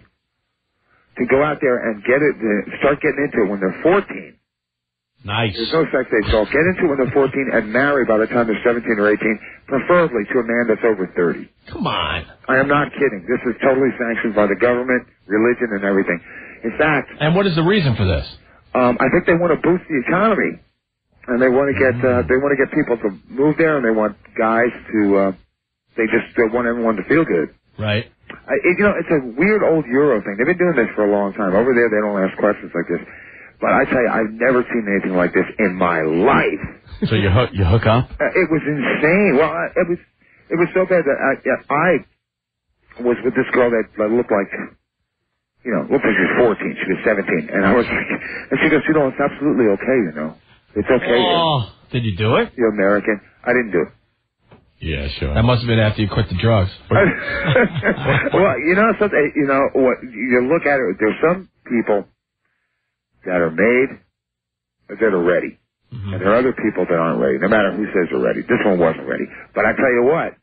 to go out there and start getting into it when they're 14. Nice. There's no sex age. So get into it when they're 14 and marry by the time they're 17 or 18, preferably to a man that's over 30. Come on. I am not kidding. This is totally sanctioned by the government, religion, and everything. In fact... And what is the reason for this? I think they want to boost the economy, and they want to get people to move there, and they want guys to... They want everyone to feel good. Right. It's a weird old Euro thing. They've been doing this for a long time. Over there, they don't ask questions like this. But I tell you, I've never seen anything like this in my life. So you hook up? It was insane. Well, it was so bad that I was with this girl that looked like she was 14. She was 17. And I was like, and she goes, it's absolutely okay, It's okay. Oh, did you do it? You're American. I didn't do it. Yeah, sure. That must have been after you quit the drugs. Well, what you look at it, there's some people that are made that are ready. Mm-hmm. And there are other people that aren't ready, no matter who says they're ready. This one wasn't ready. But I tell you what,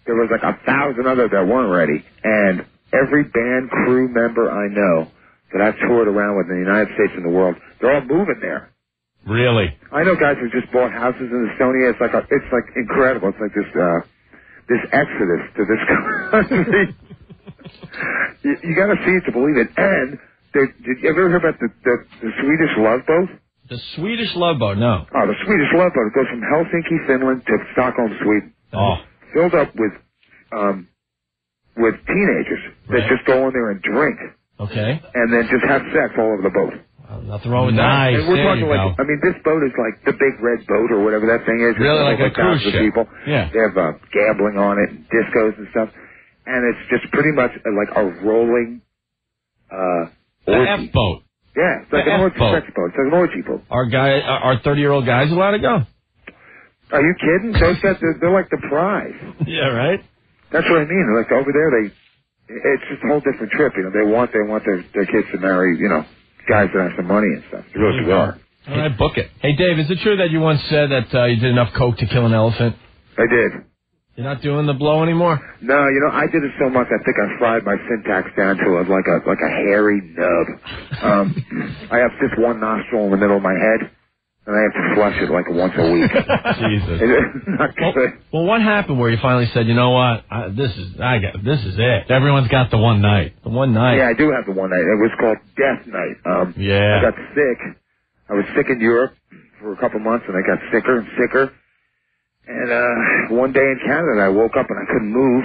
there was like 1,000 others that weren't ready. And every band crew member I know that I've toured around with in the United States and the world, they're all moving there. Really? I know guys who just bought houses in Estonia. It's like incredible. It's like this exodus to this country. you got to see it to believe it. And did you ever hear about the Swedish Love Boat? The Swedish Love Boat, no. Oh, the Swedish Love Boat. It goes from Helsinki, Finland, to Stockholm, Sweden. Oh. Filled up with teenagers that just go in there and drink. Okay. And then just have sex all over the boat. Nothing wrong with that. And we're talking this boat is like the big red boat or whatever that thing is. Really, like a cruise ship. People. Yeah. They have gambling on it, and discos and stuff. And it's just pretty much like a rolling orgy. F-boat. Yeah, it's like an orgy sex boat. It's like an orgy boat. Our 30-year-old guys allowed to go. Are you kidding? Those guys, they're like the prize. Yeah, right? That's what I mean. Like over there, it's just a whole different trip. You know, they want their kids to marry, you know, guys that have some money and stuff. It's really bizarre. All right, book it. Hey, Dave, is it true that you once said that you did enough coke to kill an elephant? I did. You're not doing the blow anymore? No, you know, I did it so much I think I fried my syntax down to like a hairy nub. I have just one nostril in the middle of my head, and I have to flush it like once a week. Jesus. Not good. Well, what happened where you finally said, you know what, this is it. Everyone's got the one night. The one night. Yeah, I do have the one night. It was called Death Night. Yeah. I got sick. I was sick in Europe for a couple months, and I got sicker and sicker. And one day in Canada, I woke up and I couldn't move.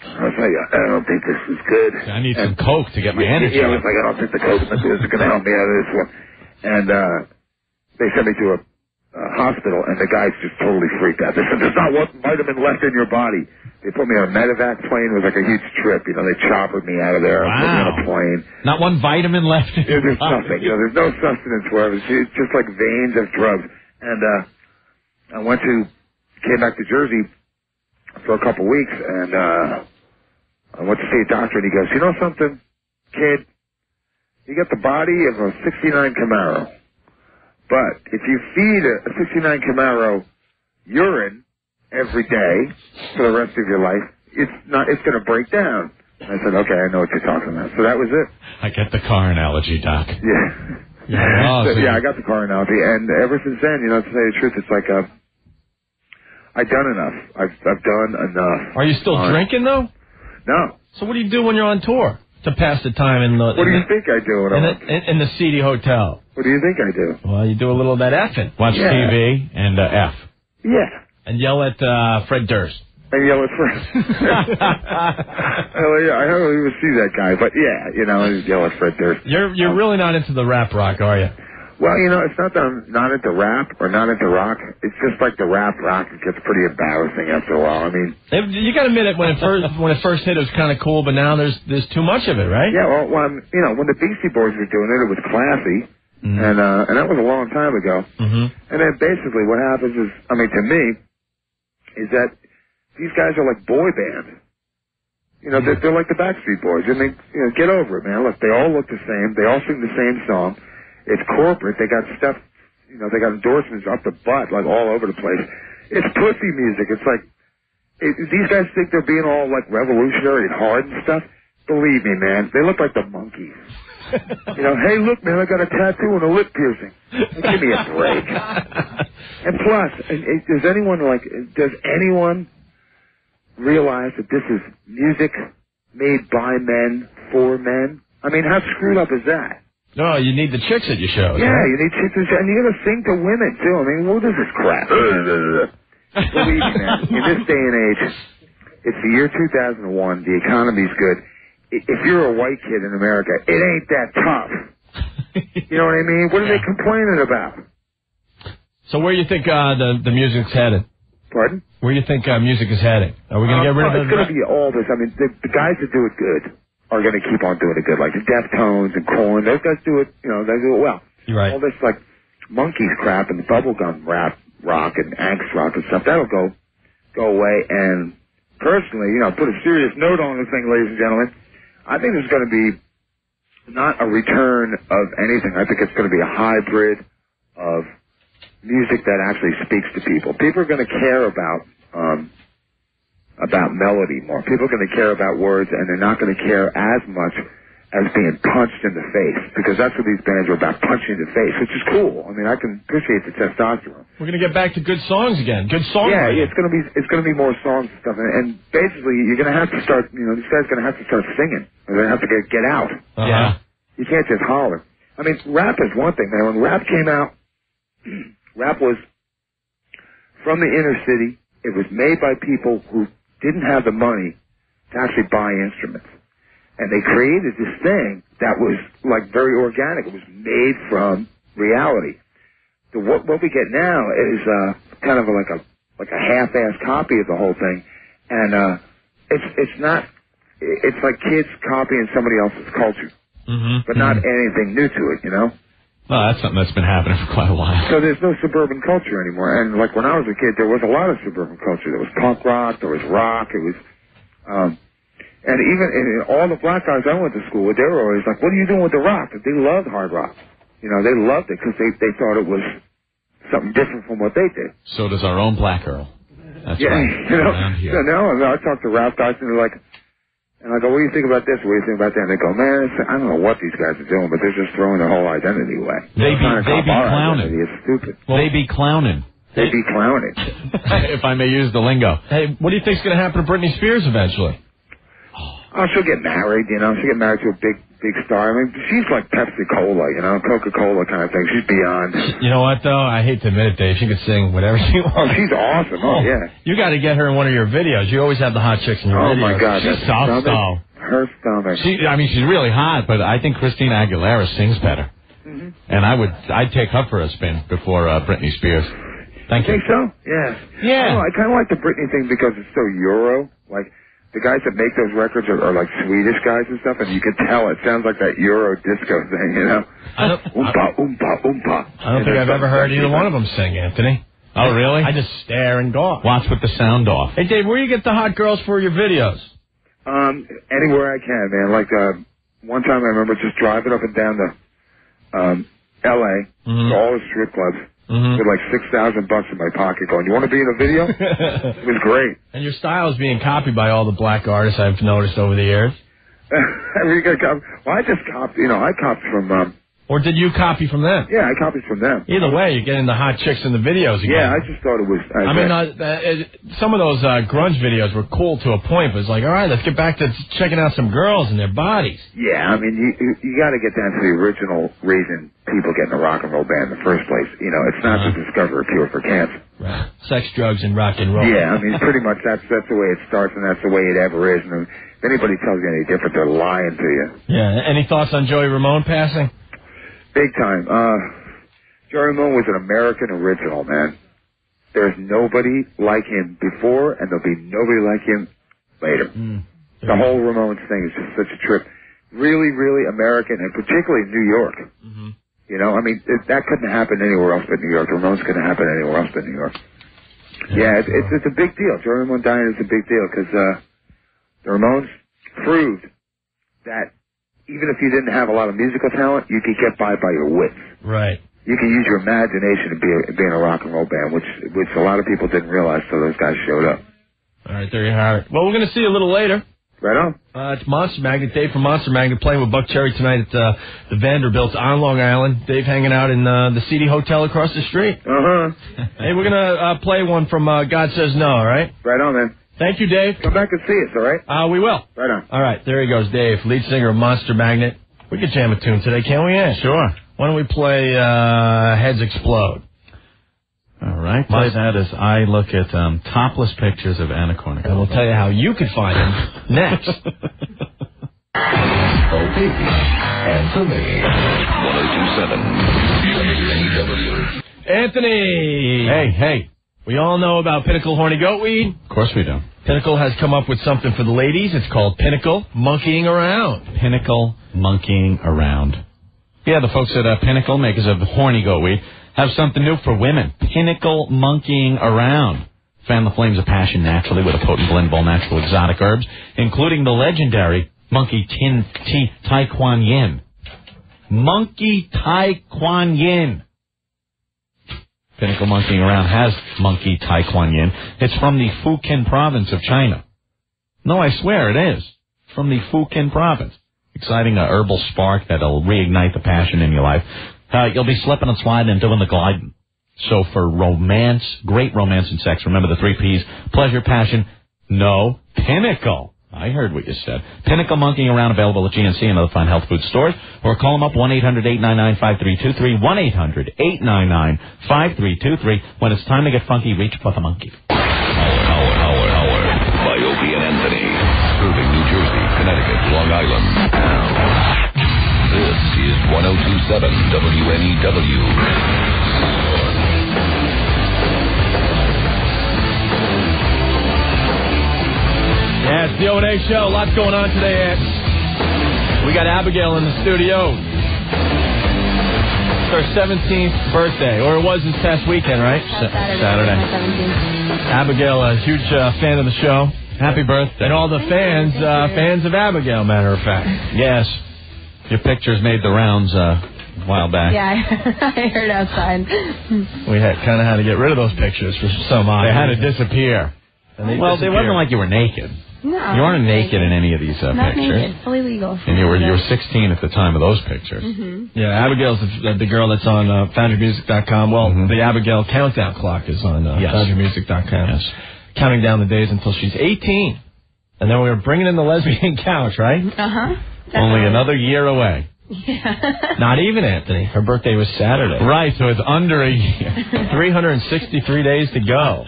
I was like, I don't think this is good. I need some coke to get my energy. Yeah, I was like, I don't think the coke is going to help me out of this one. And they sent me to a hospital, and the guys just totally freaked out. They said, there's not one vitamin left in your body. They put me on a medevac plane. It was like a huge trip. You know, they choppered me out of there and put me on a plane. Not one vitamin left in your There's body. nothing. You know, there's no sustenance for it. It's just like veins of drugs. And I came back to Jersey for a couple weeks, and I went to see a doctor, and he goes, you know something, kid? You got the body of a 69 Camaro. But if you feed a 69 Camaro urine every day for the rest of your life, it's going to break down. And I said, okay, I know what you're talking about. So that was it. I get the car analogy, Doc. Yeah. Yeah, I got the car analogy. And ever since then, you know, to tell you the truth, it's like I've done enough. I've done enough. Are you still drinking, though? No. So what do you do when you're on tour to pass the time in the... What do you think I do in the seedy hotel? What do you think I do? Well, you do a little of that effing. Watch TV and F. Yeah. And yell at Fred Durst. And yell at Fred. I don't even see that guy, but yeah, you know, yell at Fred Durst. You're really not into the rap rock, are you? Well, you know, it's not that I'm not into rap or not into rock. It's just like the rap rock. It gets pretty embarrassing after a while. I mean, you got to admit it. When it first hit, it was kind of cool, but now there's too much of it, right? Yeah. Well, when the Beastie Boys were doing it, it was classy, and that was a long time ago. Mm-hmm. And then basically, what happens is, I mean, to me, is that these guys are like boy band. You know, they're like the Backstreet Boys. I mean, you know, get over it, man. Look, they all look the same. They all sing the same song. It's corporate. They got stuff, you know, they got endorsements up the butt, like all over the place. It's pussy music. It's like, these guys think they're being all like revolutionary and hard and stuff. Believe me, man, they look like the Monkees. You know, hey, look, man, I got a tattoo and a lip piercing. Give me a break. And plus, does anyone realize that this is music made by men for men? I mean, how screwed up is that? No, you need the chicks at your shows. Yeah, right? you need chicks and you got to sing to women too. I mean, what is this crap? Believe me, man. In this day and age, it's the year 2001. The economy's good. If you're a white kid in America, it ain't that tough. You know what I mean? What are they complaining about? So where do you think the music's headed? Pardon? Where do you think music is heading? Are we going to get rid of it? It's going to be all this. I mean, the guys that do it good are going to keep on doing it good, like the Deftones and Korn. Those guys do it, you know, they do it well. You're right. All this, like, Monkees crap and bubblegum rap, rock and angst rock and stuff, that'll go away. And personally, you know, put a serious note on this thing, ladies and gentlemen, I think there's going to be not a return of anything. I think it's going to be a hybrid of music that actually speaks to people. People are going to care about melody more. People are going to care about words, and they're not going to care as much as being punched in the face, because that's what these bands are about, punching in the face, which is cool. I mean, I can appreciate the testosterone. We're going to get back to good songs again. Good songwriting. Yeah, it's going to be more songs and stuff, and basically you're going to have to start. You know, these guys are going to have to start singing. They're going to have to get out. Uh-huh. Yeah. You can't just holler. I mean, rap is one thing, man. When rap came out, rap was from the inner city. It was made by people who didn't have the money to actually buy instruments. And they created this thing that was like very organic. It was made from reality. So what we get now is kind of like a half-assed copy of the whole thing. And it's like kids copying somebody else's culture. but not anything new to it, you know? Well, that's something that's been happening for quite a while. So there's no suburban culture anymore. And like when I was a kid, there was a lot of suburban culture. There was punk rock, there was rock, it was, and even all the black guys I went to school with, they were always like, what are you doing with the rock? They loved hard rock. You know, they loved it because they thought it was something different from what they did. So does our own black girl. That's right. You know, Around here. so now I talk to rap guys and they're like, and I go, what do you think about this? What do you think about that? And they go, man, I don't know what these guys are doing, but they're just throwing their whole identity away. They be clowning. It's stupid. They be clowning. They be clowning. If I may use the lingo. Hey, what do you think's going to happen to Britney Spears eventually? Oh, she'll get married, you know. She'll get married to a big star. I mean, she's like Pepsi-Cola, you know, Coca-Cola kind of thing. She's beyond. You know what, though? I hate to admit it, Dave. She could sing whatever she wants. Oh, she's awesome. Oh, yeah. You got to get her in one of your videos. You always have the hot chicks in your videos. Oh, my God. She's soft, though. Her stomach. She's really hot, but I think Christina Aguilera sings better. Mm-hmm. And I'd take her for a spin before Britney Spears. Thank you. Think so? Yeah. Yeah. I kind of like the Britney thing because it's so Euro. Like, the guys that make those records are like Swedish guys and stuff, and you can tell it sounds like that Euro disco thing, you know? Oompa, oompa, oompa. I don't think I've ever heard either one of them sing, Anthony. Oh, really? I just stare and go. Watch with the sound off. Hey, Dave, where do you get the hot girls for your videos? Anywhere I can, man. Like, one time I remember just driving up and down to, L.A., to all the strip clubs, with like $6,000 in my pocket going, you want to be in a video? It was great. And your style is being copied by all the black artists I've noticed over the years. I just copied, I copied from, or did you copy from them? Yeah, I copied from them. Either way, you're getting the hot chicks in the videos again. Yeah, I just thought it was... some of those grunge videos were cool to a point, but it's like, all right, let's get back to checking out some girls and their bodies. Yeah, I mean, you got to get down to the original reason people get in a rock and roll band in the first place. You know, it's not to discover a cure for cancer. Right. Sex, drugs, and rock and roll. Yeah, I mean, pretty much that's the way it starts, and that's the way it ever is. And if anybody tells you any different, they're lying to you. Yeah. Any thoughts on Joey Ramone passing? Big time. Joey Ramone was an American original, man. There's nobody like him before, and there'll be nobody like him later. The whole Ramones thing is just such a trip. Really, really American, and particularly New York. You know, I mean, that couldn't happen anywhere else but New York. The Ramones couldn't happen anywhere else but New York. Yeah, it's a big deal. Joey Ramone dying is a big deal, because the Ramones proved that even if you didn't have a lot of musical talent, you could get by your wits. Right. You can use your imagination to be in a rock and roll band, which a lot of people didn't realize till those guys showed up. All right, there you have it. Well, we're going to see you a little later. Right on. It's Monster Magnet. Dave from Monster Magnet playing with Buckcherry tonight at the Vanderbilt on Long Island. Dave hanging out in the Seedy Hotel across the street. Hey, we're going to play one from God Says No, all right? Right on, man. Thank you, Dave. Come back and see us, all right? We will. Right on. All right, there he goes, Dave, lead singer of Monster Magnet. We could jam a tune today, can't we? Yeah. Sure. Why don't we play Heads Explode? All right. Play that as I look at topless pictures of Anna Kournikova. And we'll tell you how you can find them next. Opie, Anthony, 102.7 Anthony! Hey. We all know about Pinnacle Horny Goat Weed. Of course we do. Pinnacle has come up with something for the ladies. It's called Pinnacle Monkeying Around. Pinnacle Monkeying Around. Yeah, the folks at Pinnacle, makers of Horny Goat Weed, have something new for women. Pinnacle Monkeying Around. Fan the flames of passion naturally with a potent blend of all natural exotic herbs, including the legendary Monkey Tai Kuan Yin. Monkey Tai Kuan Yin. Pinnacle Monkeying Around has Monkey Tai Kuan Yin. It's from the Fujian province of China. No, I swear it is. From the Fujian province. Exciting herbal spark that'll reignite the passion in your life. You'll be slipping and sliding and doing the gliding. So for romance, great romance and sex, remember the 3 P's, pleasure, passion, no, Pinnacle. I heard what you said. Pinnacle Monkeying Around, available at GNC and other fine health food stores. Or call them up, 1-800-899-5323, 1-800-899-5323. When it's time to get funky, reach for the monkey. Hour by Opie and Anthony. Serving New Jersey, Connecticut, Long Island. This is 102.7 WNEW. Yeah, it's the O&A show. Lots going on today, Ed. We got Abigail in the studio. It's her 17th birthday, or it was this past weekend, right? Saturday. Abigail, a huge fan of the show. Happy birthday. And all the fans of Abigail, matter of fact. Yes. Your pictures made the rounds a while back. Yeah, I heard outside. We kind of had to get rid of those pictures for some odd They had to reason. disappear. And they Well, it wasn't like you were naked. No. You weren't naked in any of these Not pictures. naked, fully legal. And you were 16 at the time of those pictures. Mm-hmm. Yeah, Abigail's the girl that's on FoundryMusic.com. Well, the Abigail countdown clock is on FoundryMusic.com. Yes. Counting down the days until she's 18. And then we're bringing in the lesbian couch, right? Uh-huh. Only another year away. Yeah. Not even, Anthony. Her birthday was Saturday. Right, so it's under a year. 363 days to go.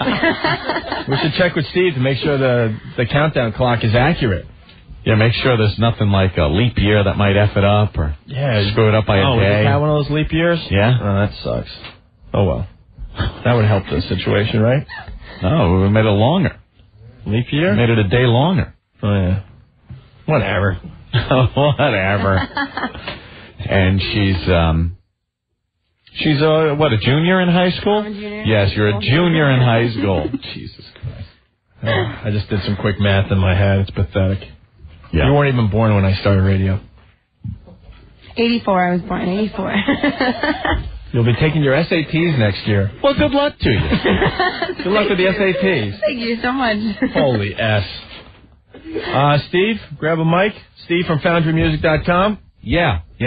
We should check with Steve to make sure the countdown clock is accurate. Yeah, make sure there's nothing like a leap year that might F it up or screw it up by a we day. just had one of those leap years? Yeah. Oh, that sucks. Oh, well. That would help the situation, right? No, we made it longer. Leap year? Made it a day longer. Oh, yeah. Whatever. Whatever. And she's a junior in high school? I'm a junior. Yes, you're a junior in high school. Jesus Christ. I just did some quick math in my head. It's pathetic. Yeah. You weren't even born when I started radio. 84, I was born in 84. You'll be taking your SATs next year. Well, good luck to you. Good luck with the SATs. Thank you so much. Holy S. Steve, grab a mic. Steve from FoundryMusic.com. Yeah. We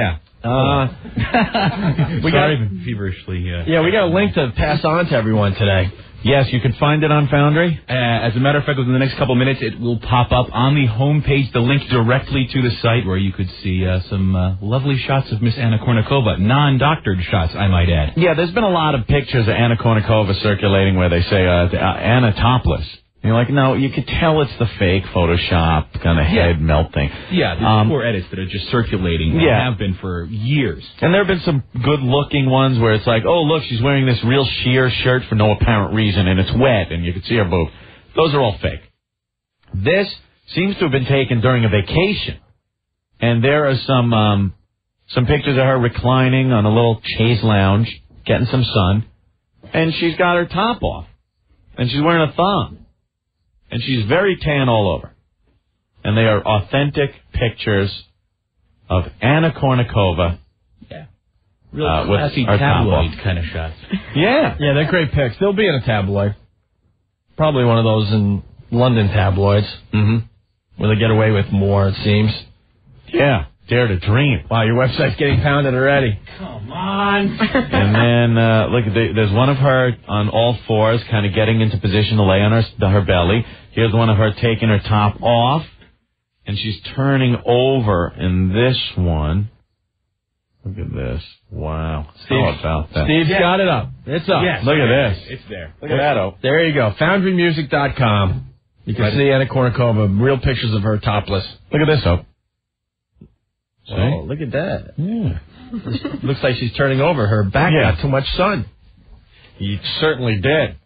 Sorry, got feverishly. we got a link to pass on to everyone today. Yes, you can find it on Foundry. As a matter of fact, within the next couple minutes, it will pop up on the homepage, the link directly to the site where you could see some lovely shots of Miss Anna Kournikova, non-doctored shots, I might add. Yeah, there's been a lot of pictures of Anna Kournikova circulating where they say Anna topless. And you're like, no, you could tell it's the fake Photoshop kind of head melt thing. Yeah, there's poor edits that are just circulating and have been for years. And there have been some good-looking ones where it's like, oh, look, she's wearing this real sheer shirt for no apparent reason, and it's wet, and you can see her boob. Those are all fake. This seems to have been taken during a vacation. And there are some pictures of her reclining on a little chaise lounge, getting some sun, and she's got her top off, and she's wearing a thong. And she's very tan all over. And they are authentic pictures of Anna Kournikova. Yeah. Real classy with tabloid kind of shots. Yeah. Yeah, they're great pics. They'll be in a tabloid. Probably one of those in London tabloids. Mm-hmm. Where they get away with more, it seems. Yeah. Dare to dream. Wow, your website's getting pounded already. Come on. And then, look, there's one of her on all fours, kind of getting into position to lay on her belly. Here's one of her taking her top off, and she's turning over in this one. Look at this. Wow. How about that? Steve's got it up. It's up. Yes, Look at this. It's there. Look at that, oh. There you go. FoundryMusic.com. You can see Anna Kournikova, real pictures of her topless. Look at this, oh. Oh, look at that. Yeah. Looks like she's turning over. Her back got too much sun. He certainly did.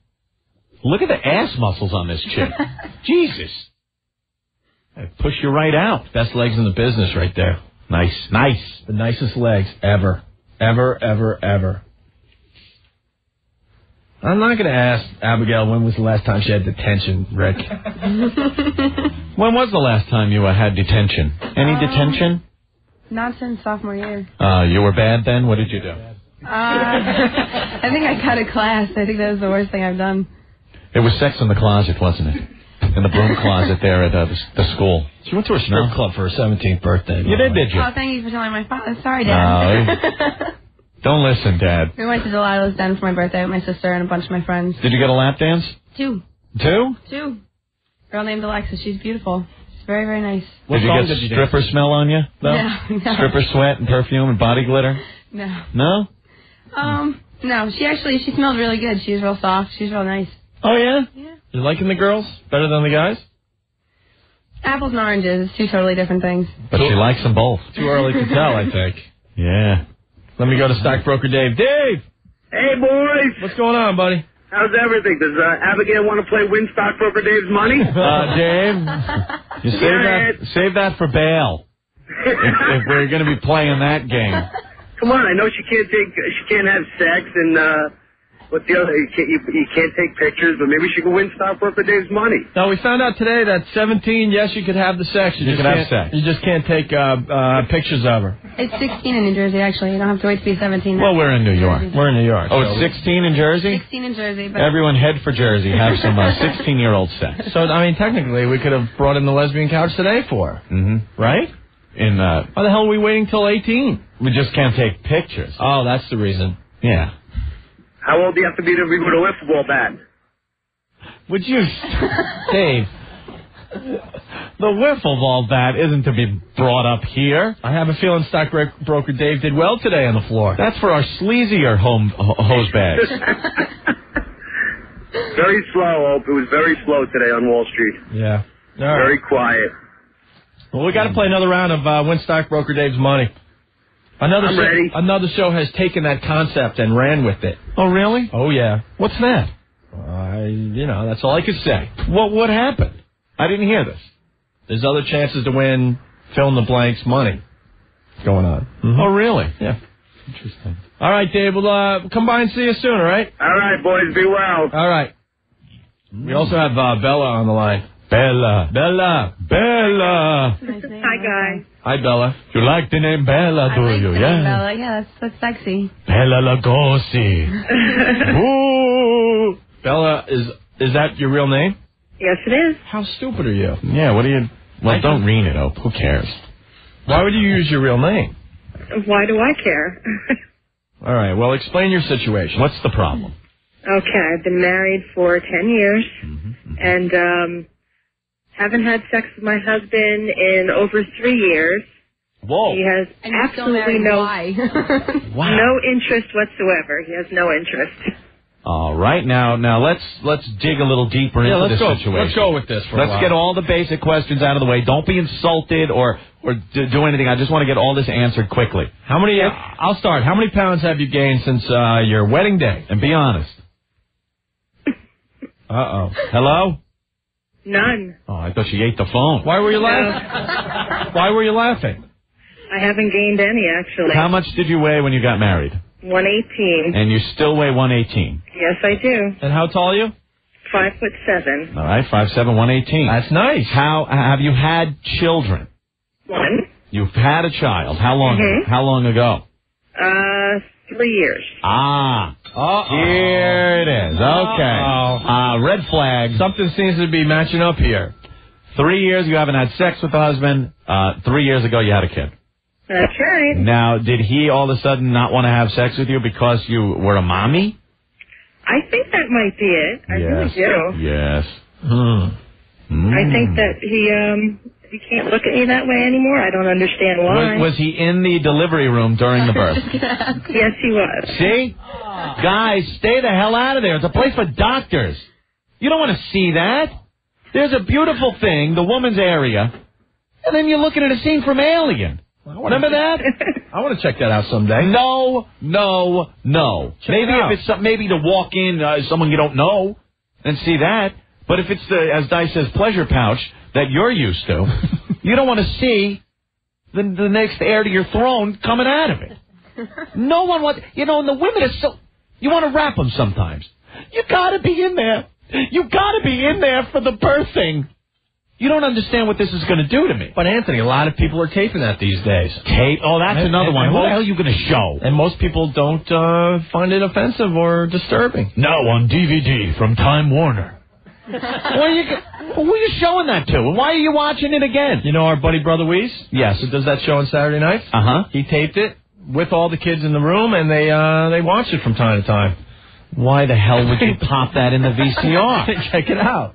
Look at the ass muscles on this chick. Jesus. They push you right out. Best legs in the business right there. Nice. The nicest legs ever. Ever. I'm not going to ask Abigail when was the last time she had detention, Rick. When was the last time you had detention? Any detention? Not since sophomore year. You were bad then? What did you do? I think I cut a class. I think that was the worst thing I've done. It was sex in the closet, wasn't it? In the broom closet there at the school. She went to a strip club for her 17th birthday. You did you? Oh, thank you for telling my father. Sorry, Dad. Don't listen, Dad. We went to Delilah's Den for my birthday with my sister and a bunch of my friends. Did you get a lap dance? 2. 2? 2. Girl named Alexa. She's beautiful. She's very, very nice. Did you get stripper smell on you? No. Stripper sweat and perfume and body glitter? No. No? No. She smelled really good. She was real soft. She was real nice. Oh, yeah? Yeah. You liking the girls better than the guys? Apples and oranges. It's 2 totally different things. But she likes them both. Too early to tell, I think. Yeah. Let me go to Stockbroker Dave. Dave! Hey, boys! What's going on, buddy? How's everything? Does Abigail want to play Win Stockbroker Dave's money? Dave, you save that for bail. if we're going to be playing that game. Come on, I know she can't have sex and what's the other? You can't take pictures, but maybe she can win Stockbroker Dave's money. Now, we found out today that 17, yes, you could have the sex. You can have sex. You just can't take pictures of her. It's 16 in New Jersey, actually. You don't have to wait to be 17. Well, we're in New York. We're in New York. Oh, it's 16 in Jersey? 16 in Jersey. But Everyone head for Jersey. Have some 16-year-old sex. So, I mean, technically, we could have brought in the lesbian couch today for her. Mm-hmm. Right? Why the hell are we waiting till 18? We just can't take pictures. Oh, that's the reason. Yeah. How old do you have to be to be with a wiffle ball bat? Would you... Dave. The wiffle ball bat isn't to be brought up here. I have a feeling Stockbroker Dave did well today on the floor. That's for our sleazier hose bags. Very slow, Hope. It was very slow today on Wall Street. Yeah. All right. Very quiet. Well, we got to play another round of Win Stockbroker Dave's money. I'm ready. Another show has taken that concept and ran with it. Oh, really? Oh, yeah. What's that? That's all I could say. What happened? I didn't hear this. There's other chances to win fill-in-the-blanks money going on. Mm-hmm. Oh, really? Yeah. Interesting. All right, Dave. We'll come by and see you soon, all right? All right, boys. Be well. All right. We also have Bella on the line. Bella. Hi, guys. Hi, Bella. You like the name Bella, do like you? the Yeah. name Bella. Yeah, that's sexy. Bella Lugosi. Ooh. Bella, is that your real name? Yes, it is. How stupid are you? Yeah, what do you... Well, don't read it, Ope. Who cares? Why would you use your real name? Why do I care? All right, well, explain your situation. What's the problem? Okay, I've been married for 10 years, and haven't had sex with my husband in over 3 years. Whoa. He has absolutely no interest whatsoever. He has no interest. All right, now let's dig a little deeper into this situation. Let's go with this for a while. Let's get all the basic questions out of the way. Don't be insulted or do anything. I just want to get all this answered quickly. How many? I'll start. How many pounds have you gained since your wedding day? And be honest. Uh-oh. Hello? None. Oh, I thought she ate the phone. Why were you laughing? Why were you laughing? I haven't gained any, actually. How much did you weigh when you got married? 118. And you still weigh 118? Yes, I do. And how tall are you? 5'7". All right, 5'7", 118. That's nice. How have you had children? One. You've had a child. How long? Mm-hmm. How long ago? 3 years. Ah. Here it is. Okay. Red flag. Something seems to be matching up here. 3 years you haven't had sex with the husband. 3 years ago you had a kid. That's right. Now, did he all of a sudden not want to have sex with you because you were a mommy? I think that might be it. I really do. Yes. I think that he can't look at me that way anymore. I don't understand why. Was he in the delivery room during the birth? Yes, he was. See? Guys, stay the hell out of there. It's a place for doctors. You don't want to see that. There's a beautiful thing, the woman's area, and then you're looking at a scene from Alien. Remember that? I want to check that out someday. No. Check Maybe to walk in someone you don't know and see that. But if it's as Dice says, pleasure pouch that you're used to, you don't want to see the next heir to your throne coming out of it. No one wants, and the women are so, you want to wrap them sometimes. You got to be in there. You got to be in there for the birthing. You don't understand what this is going to do to me. But, Anthony, a lot of people are taping that these days. Tape? Oh, that's another one. Who the hell are you going to show? And most people don't find it offensive or disturbing. Now on DVD from Time Warner. Who are you showing that to? And why are you watching it again? You know our buddy Brother Weiss? Yes. Who does that show on Saturday nights? Uh-huh. He taped it with all the kids in the room, and they watch it from time to time. Why the hell would you pop that in the VCR? Check it out.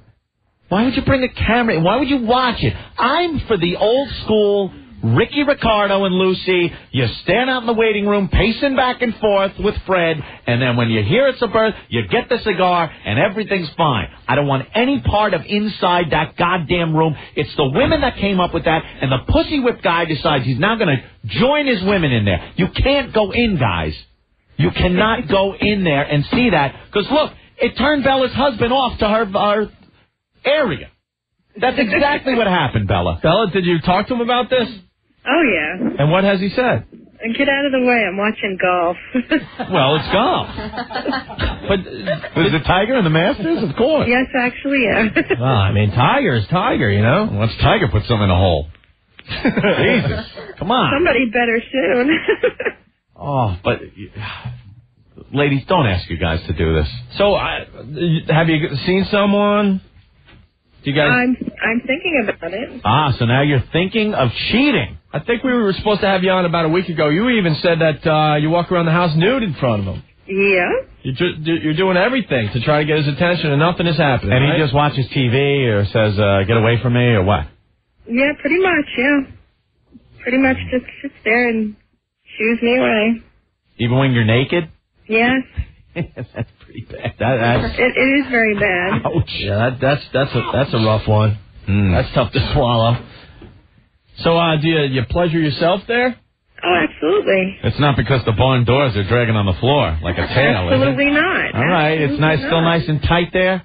Why would you bring a camera in? Why would you watch it? I'm for the old school Ricky Ricardo and Lucy. You stand out in the waiting room, pacing back and forth with Fred, and then when you hear it's a birth, you get the cigar, and everything's fine. I don't want any part of inside that goddamn room. It's the women that came up with that, and the pussy whip guy decides he's now going to join his women in there. You can't go in, guys. You cannot go in there and see that, because look, it turned Bella's husband off to her area. That's exactly what happened, Bella. Bella, did you talk to him about this? Oh, yeah. And what has he said? Get out of the way. I'm watching golf. Well, it's golf. But is it Tiger in the Masters? Of course. Yes, actually, yeah. Well, I mean, Tiger is Tiger, you know? Once Tiger puts something in a hole. Jesus. Come on. Somebody better soon. Oh, but... Ladies, don't ask you guys to do this. So, have you seen someone? Do you guys... I'm thinking about it. Ah, so now you're thinking of cheating. I think we were supposed to have you on about a week ago. You even said that you walk around the house nude in front of him. Yeah. You're doing everything to try to get his attention, and nothing is happening. And right? he just watches TV or says, get away from me, or what? Yeah, pretty much, yeah. Pretty much just sits there and shoos me away. Even when you're naked? Yes. That's pretty bad. It is very bad. Ouch. Yeah, that's a rough one. That's tough to swallow. So, do you pleasure yourself there? Oh, absolutely. It's not because the barn doors are dragging on the floor like a tail, Absolutely is it? not. All right, Absolutely it's nice, not. still nice and tight there?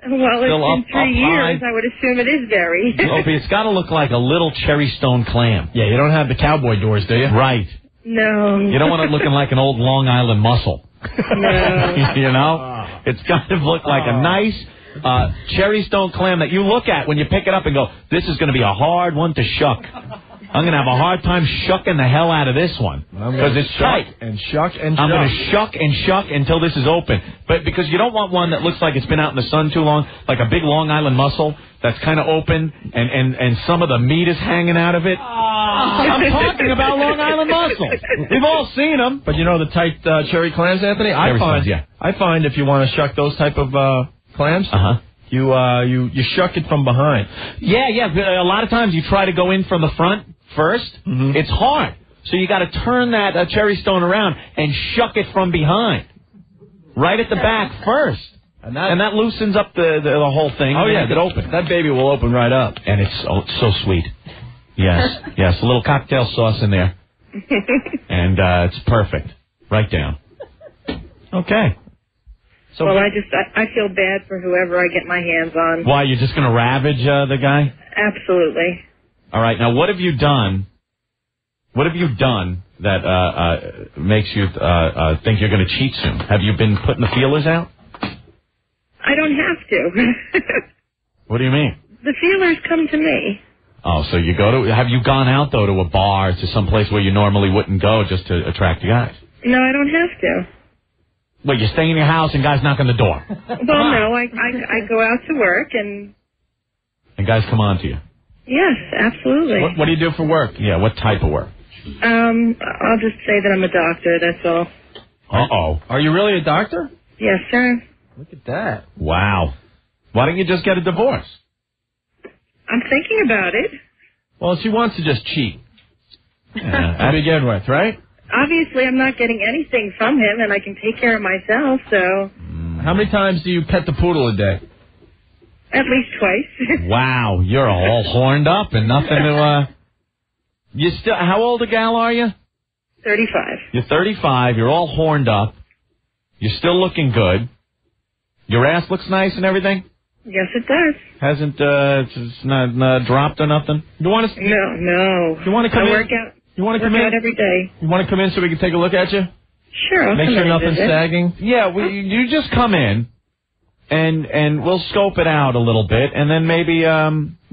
Well, Still it's been 3 years. high. I would assume it is very. Opie, it's got to look like a little cherry stone clam. Yeah, you don't have the cowboy doors, do you? Right. No. You don't want it looking like an old Long Island mussel. No. You know? It's got to look like a nice cherry stone clam that you look at when you pick it up and go, this is going to be a hard one to shuck. I'm going to have a hard time shucking the hell out of this one because it's tight. And shuck and shuck. I'm going to shuck and shuck until this is open. But because you don't want one that looks like it's been out in the sun too long, like a big Long Island mussel that's kind of open and some of the meat is hanging out of it. I'm talking about Long Island mussels. We've all seen them. But you know the tight cherry clams, Anthony? I find if you want to shuck those type of clams, you shuck it from behind. Yeah. A lot of times you try to go in from the front first. Mm-hmm. It's hard. So you got to turn that cherry stone around and shuck it from behind. Right at the back first. And that loosens up the whole thing. Oh, yeah. It open. That baby will open right up. And it's so sweet. Yes. A little cocktail sauce in there. And it's perfect. Right down. Okay. So, well, I feel bad for whoever I get my hands on. Why, you're just going to ravage the guy? Absolutely. All right. Now, what have you done? What have you done that makes you think you're going to cheat soon? Have you been putting the feelers out? I don't have to. What do you mean? The feelers come to me. Oh, so you go to... Have you gone out, though, to a bar, to some place where you normally wouldn't go just to attract the guys? No, I don't have to. Well, you stay in your house and guys knock on the door. Well, no, I go out to work and... And guys come on to you? Yes, absolutely. What do you do for work? Yeah, what type of work? I'll just say that I'm a doctor, that's all. Uh-oh. Are you really a doctor? Yes, sir. Look at that. Wow. Why don't you just get a divorce? I'm thinking about it. Well, she wants to just cheat. To begin with, right? Obviously, I'm not getting anything from him, and I can take care of myself, so... How many times do you pet the poodle a day? At least twice. Wow, you're all horned up and nothing to... You still... How old a gal are you? 35. You're 35, you're all horned up. You're still looking good. Your ass looks nice and everything? Yes, it does. Hasn't, it's not dropped or nothing? You want to... No. You want to come in? I work out. You want to come in? Out every day. You want to come in so we can take a look at you? Sure, I'll Make come sure in and nothing's visit. sagging? Yeah, you just come in, and we'll scope it out a little bit, and then maybe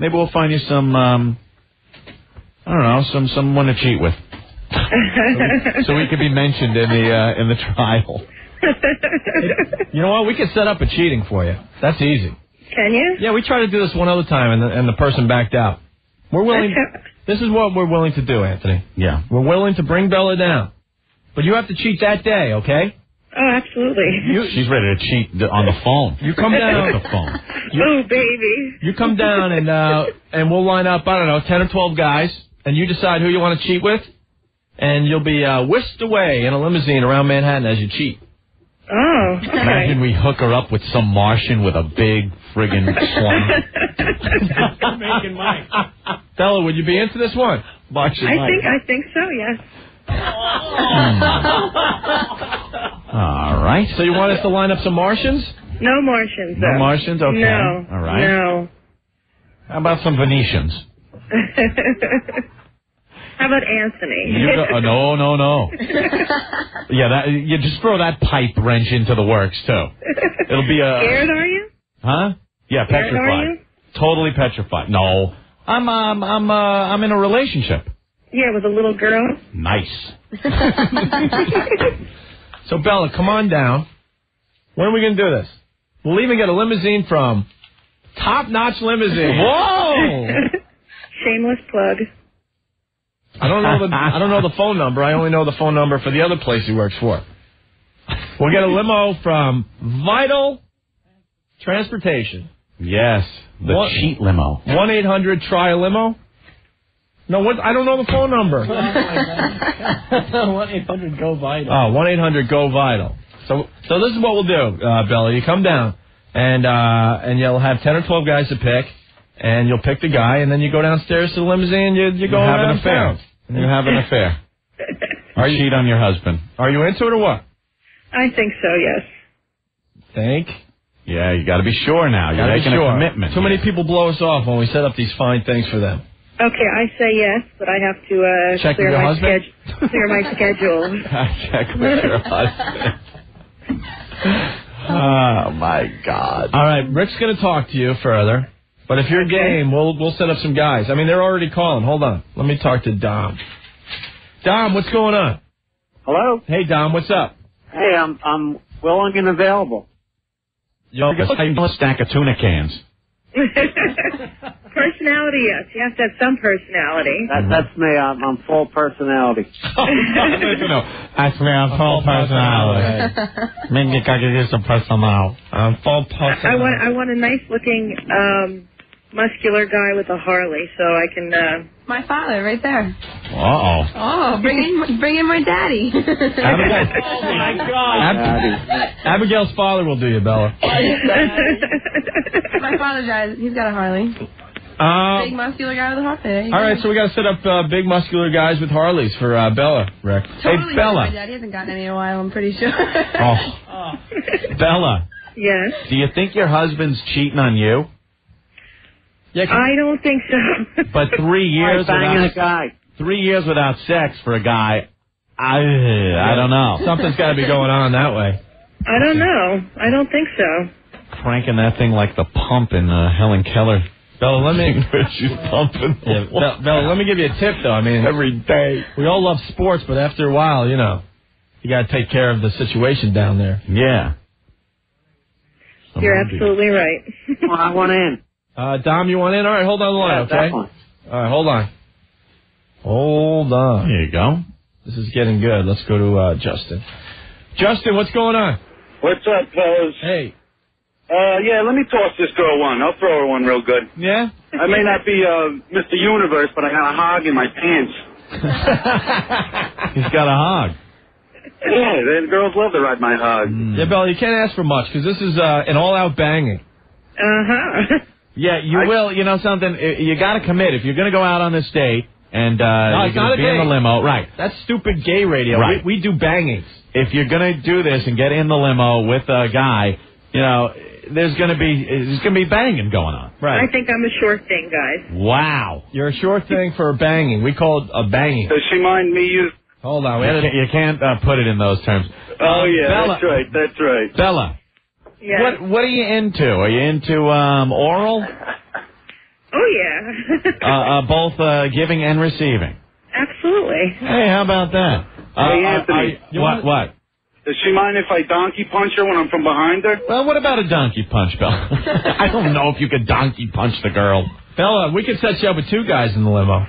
we'll find you some, I don't know, someone to cheat with. so we could be mentioned in the trial. You know what? We could set up a cheating for you. That's easy. Can you? Yeah, we tried to do this one other time, and the person backed out. We're willing. This is what we're willing to do, Anthony. Yeah. We're willing to bring Bella down. But you have to cheat that day, okay? Oh, absolutely. She's ready to cheat on the phone. You come down. the phone. Oh, baby. You come down, and we'll line up, I don't know, 10 or 12 guys, and you decide who you want to cheat with, and you'll be whisked away in a limousine around Manhattan as you cheat. Oh, okay. Imagine we hook her up with some Martian with a big friggin' slung. Making money. Bella, would you be into this one? Martian I think so, yes. All right. So you want us to line up some Martians? No Martians, though. No Martians? Okay. No. All right. No. How about some Venetians? How about Anthony? No. Yeah, you just throw that pipe wrench into the works too. It'll be a. Scared, are you? Huh? Yeah, Scared, petrified. are you? Totally petrified. No, I'm in a relationship. Yeah, with a little girl. Nice. So Bella, come on down. When are we gonna do this? We'll even get a limousine from Top Notch Limousine. Whoa! Shameless plug. I don't know the phone number. I only know the phone number for the other place he works for. We'll get a limo from Vital Transportation. Yes, the cheat limo. 1-800-TRY-A-LIMO. No, what? I don't know the phone number. 1-800-GO-VITAL. Oh, 1-800-GO-VITAL. So this is what we'll do, Bella. You come down, and you'll have 10 or 12 guys to pick, and you'll pick the guy, and then you go downstairs to the limousine, you go have around an affair. town. You have an affair. You cheat on your husband. Are you into it or what? I think so, yes. Think? Yeah, you got to be sure now. You're making a commitment. Too many people blow us off when we set up these fine things for them. Okay, I say yes, but I have to check clear with your my husband? clear my schedule. Check with your husband. Oh my God! All right, Rick's going to talk to you further, but if you're game, we'll set up some guys. I mean, they're already calling. Hold on, let me talk to Dom. Dom, what's going on? Hello. Hey, Dom, what's up? Hey, I'm willing and available. Yo, a stack of tuna cans. Personality, yes. You have to have some personality. That's me. I'm full personality. No, that's me. I'm full personality. Maybe I could use some personality. I'm full personality. I want a nice looking, muscular guy with a Harley, so I can. My father, right there. Uh-oh. Oh, bring in my daddy. Abigail. Oh my God. Abigail's father will do you, Bella. My father drives. He's got a Harley. Big muscular guy with a Harley. All right, so we got to set up big muscular guys with Harleys for Bella, Rick. Totally hey, Bella. My daddy hasn't gotten any in a while, I'm pretty sure. Bella. Yes. Do you think your husband's cheating on you? Yeah, I don't think so. But 3 years banging a guy. 3 years without sex for a guy, I don't know. Something's got to be going on that way. I don't know. I don't think so. Cranking that thing like the pump in Helen Keller. Bella, let me. She's pumping. Yeah, Bella, let me give you a tip, though. I mean, every day. We all love sports, but after a while, you got to take care of the situation down there. Yeah. You're absolutely right. Well, I want in. Dom, you want in? All right, hold on the line, okay? Definitely. All right, hold on. Hold on. There you go. This is getting good. Let's go to Justin. Justin, what's going on? What's up, fellas? Hey. Yeah, let me toss this girl one. I'll throw her one real good. Yeah? I may not be Mr. Universe, but I got a hog in my pants. He's got a hog. Yeah, the girls love to ride my hog. Yeah, Bella, you can't ask for much, because this is an all-out banging. Uh-huh. Yeah, you will. You know something? You got to commit. If you're going to go out on this date and you're going to be in the limo. Right. That's stupid gay radio. Right. We do bangings. If you're going to do this and get in the limo with a guy, there's going to be banging going on. Right. I think I'm a sure thing, guys. Wow. You're a sure thing for a banging. We call it a banging. Does she mind me using... Hold on. You can't put it in those terms. Oh, yeah, Bella, that's right. Bella. Yeah. What are you into? Are you into oral? Oh, yeah. Both giving and receiving. Absolutely. Hey, how about that? Hey, Anthony. What? Does she mind if I donkey punch her when I'm from behind her? Well, what about a donkey punch, Bella? I don't know if you could donkey punch the girl. Bella, we could set you up with two guys in the limo.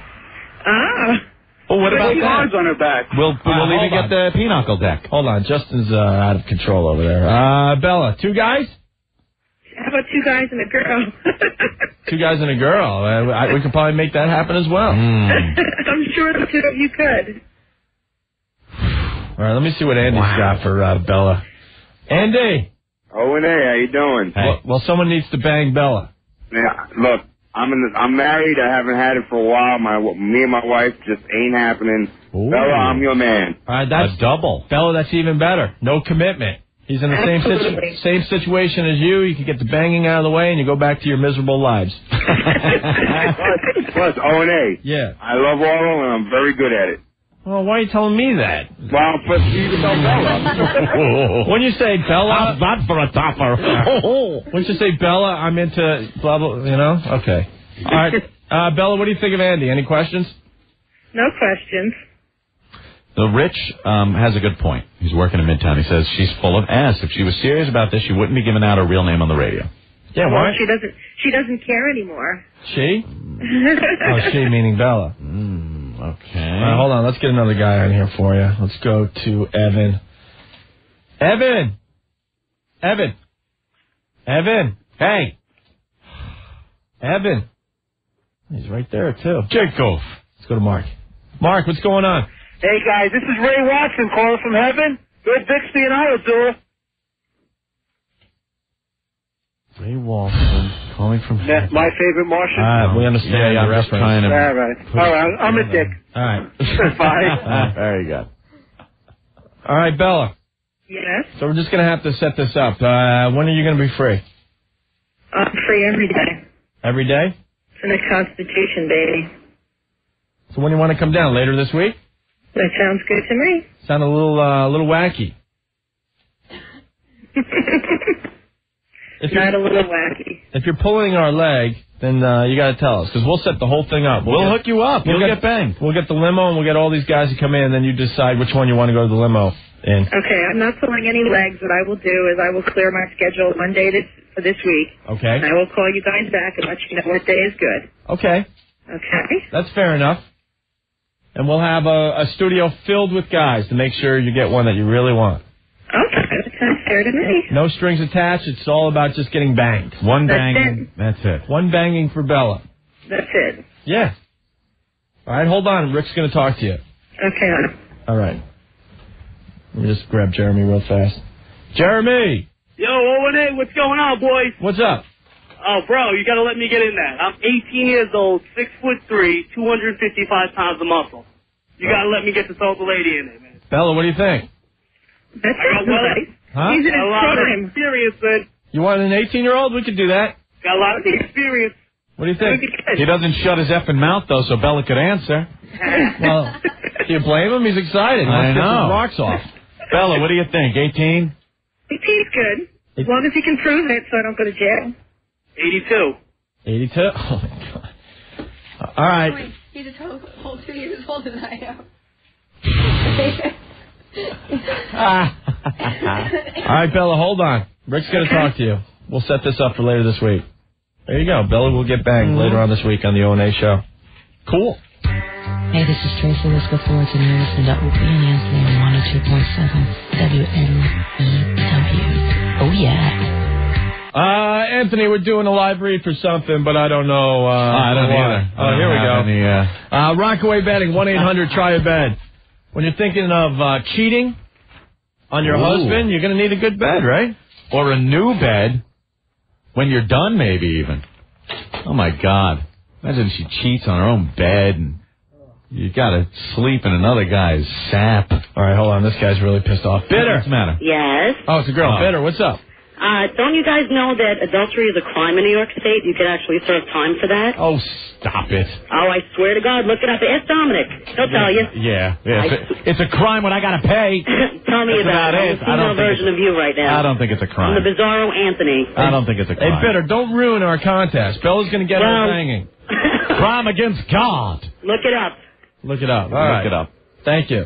Ah. Well, what about cards on her back? We'll even get the pinochle deck. Hold on. Justin's out of control over there. Bella, two guys? How about two guys and a girl? Two guys and a girl. We could probably make that happen as well. I'm sure the two of you could. All right, let me see what Andy's got for Bella. Andy. Oh, and hey, how you doing? Hey. Well, someone needs to bang Bella. Yeah, look, I'm married. I haven't had it for a while. Me and my wife just ain't happening. Ooh. Bella, I'm your man. All right, that's a double. Bella, that's even better. No commitment. He's in the same situation as you. You can get the banging out of the way, and you go back to your miserable lives. Plus, O&A. Yeah. I love oral, and I'm very good at it. Well, why are you telling me that? Well, but you can tell Bella. When you say Bella... Not for a topper. When you say Bella, I'm into blah, blah, you know? Okay. All right. Bella, what do you think of Andy? Any questions? No questions. The Rich has a good point. He's working in Midtown. He says she's full of ass. If she was serious about this, she wouldn't be giving out her real name on the radio. Yeah, Well, why? she doesn't care anymore. She? Oh, she meaning Bella. Okay. All right, hold on. Let's get another guy on here for you. Let's go to Evan. Evan. Hey. Evan. He's right there, too. Jacob. Let's go to Mark. Mark, what's going on? Hey, guys, this is Ray Watson calling from heaven. Good Bixby and I will do it. Ray Watson calling from That's my favorite Martian. We understand yeah, the I'm just reference. trying to... All right, I'm a dick. All right. Bye. Very good. All right, Bella. Yes? So we're just going to have to set this up. When are you going to be free? I'm free every day. Every day? It's in the Constitution, baby. So when do you want to come down? Later this week? That sounds good to me. Sound a little wacky. Not a little wacky. If you're pulling our leg, then you got to tell us, because we'll set the whole thing up. We'll hook you up. You'll get banged. We'll get the limo, and we'll get all these guys to come in, and then you decide which one you want to go to the limo in. Okay, I'm not pulling any legs. What I will do is I will clear my schedule one day for this week. Okay. And I will call you guys back and let you know what day is good. Okay. Okay? That's fair enough. And we'll have a studio filled with guys to make sure you get one that you really want. Okay, that sounds fair to me. No strings attached. It's all about just getting banged. One banging. That's it. One banging for Bella. That's it. Yeah. All right, hold on. Rick's going to talk to you. Okay. All right. Let me just grab Jeremy real fast. Jeremy! Yo, O&A, what's going on, boys? What's up? Oh, bro, you gotta let me get in that. I'm 18 years old, 6'3", 255 pounds of muscle. You gotta let me get this old lady in there, man. Bella, what do you think? That sounds nice. Huh? He's in Got a his lot of prime. experience, man. You want an 18-year-old? We could do that. Got a lot of experience. What do you think? He doesn't shut his effing mouth, though, so Bella could answer. Well, do you blame him? He's excited. I Let's get know. some rocks off. Bella, what do you think? 18? 18's good. As long as he can prove it so I don't go to jail. 82. 82? Oh, my God. All right. Wait, he's a whole 2 years older than I am. All right, Bella, hold on. Rick's going to talk to you. We'll set this up for later this week. There you go. Bella will get banged later on this week on the O&A show. Cool. Hey, this is Tracy Elizabeth Ward, and you're listening to Opie and Anthony on 102.7 WNEW. Oh, yeah. Anthony, we're doing a live read for something, but I don't know. I don't either. Oh, here we go. Any, Rockaway betting, 1-800-TRY-A-BED. When you're thinking of cheating on your husband, you're going to need a good bed, right? Or a new bed. When you're done, maybe even. Oh, my God. Imagine she cheats on her own bed and you got to sleep in another guy's sap. All right, hold on. This guy's really pissed off. Bitter. What's the matter? Yes. Oh, it's a girl. Bitter. What's up? Don't you guys know that adultery is a crime in New York State? You could actually serve time for that. Oh, stop it. Oh, I swear to God, look it up. Ask Dominic. He'll tell you. Yeah. It's a crime when I got to pay. Tell me about it. I'm a female version of you right now. I don't think it's a crime. I'm the Bizarro Anthony. I don't think it's a crime. Hey, Bitter, don't ruin our contest. Bella's going to get her banging. Crime against God. Look it up. Look it up. All Look right. it up. Thank you.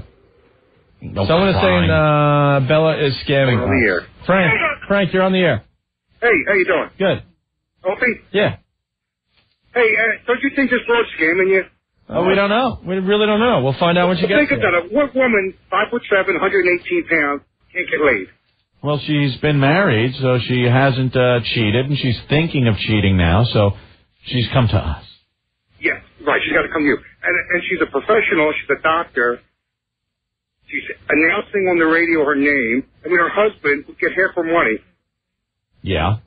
No Someone is saying crime. Bella is scamming. On the air. Frank, you're on the air. Hey, how you doing? Good. Opie? Yeah. Hey, don't you think this road's scamming you? Oh, we don't know. We really don't know. We'll find out when she gets Think there. about it. What woman, 5'7", 118 pounds, can't get laid? Well, she's been married, so she hasn't cheated, and she's thinking of cheating now, so she's come to us. Yeah, right. She's got to come to you. And she's a professional. She's a doctor. She's announcing on the radio her name. I mean, her husband would get half her money. Yeah.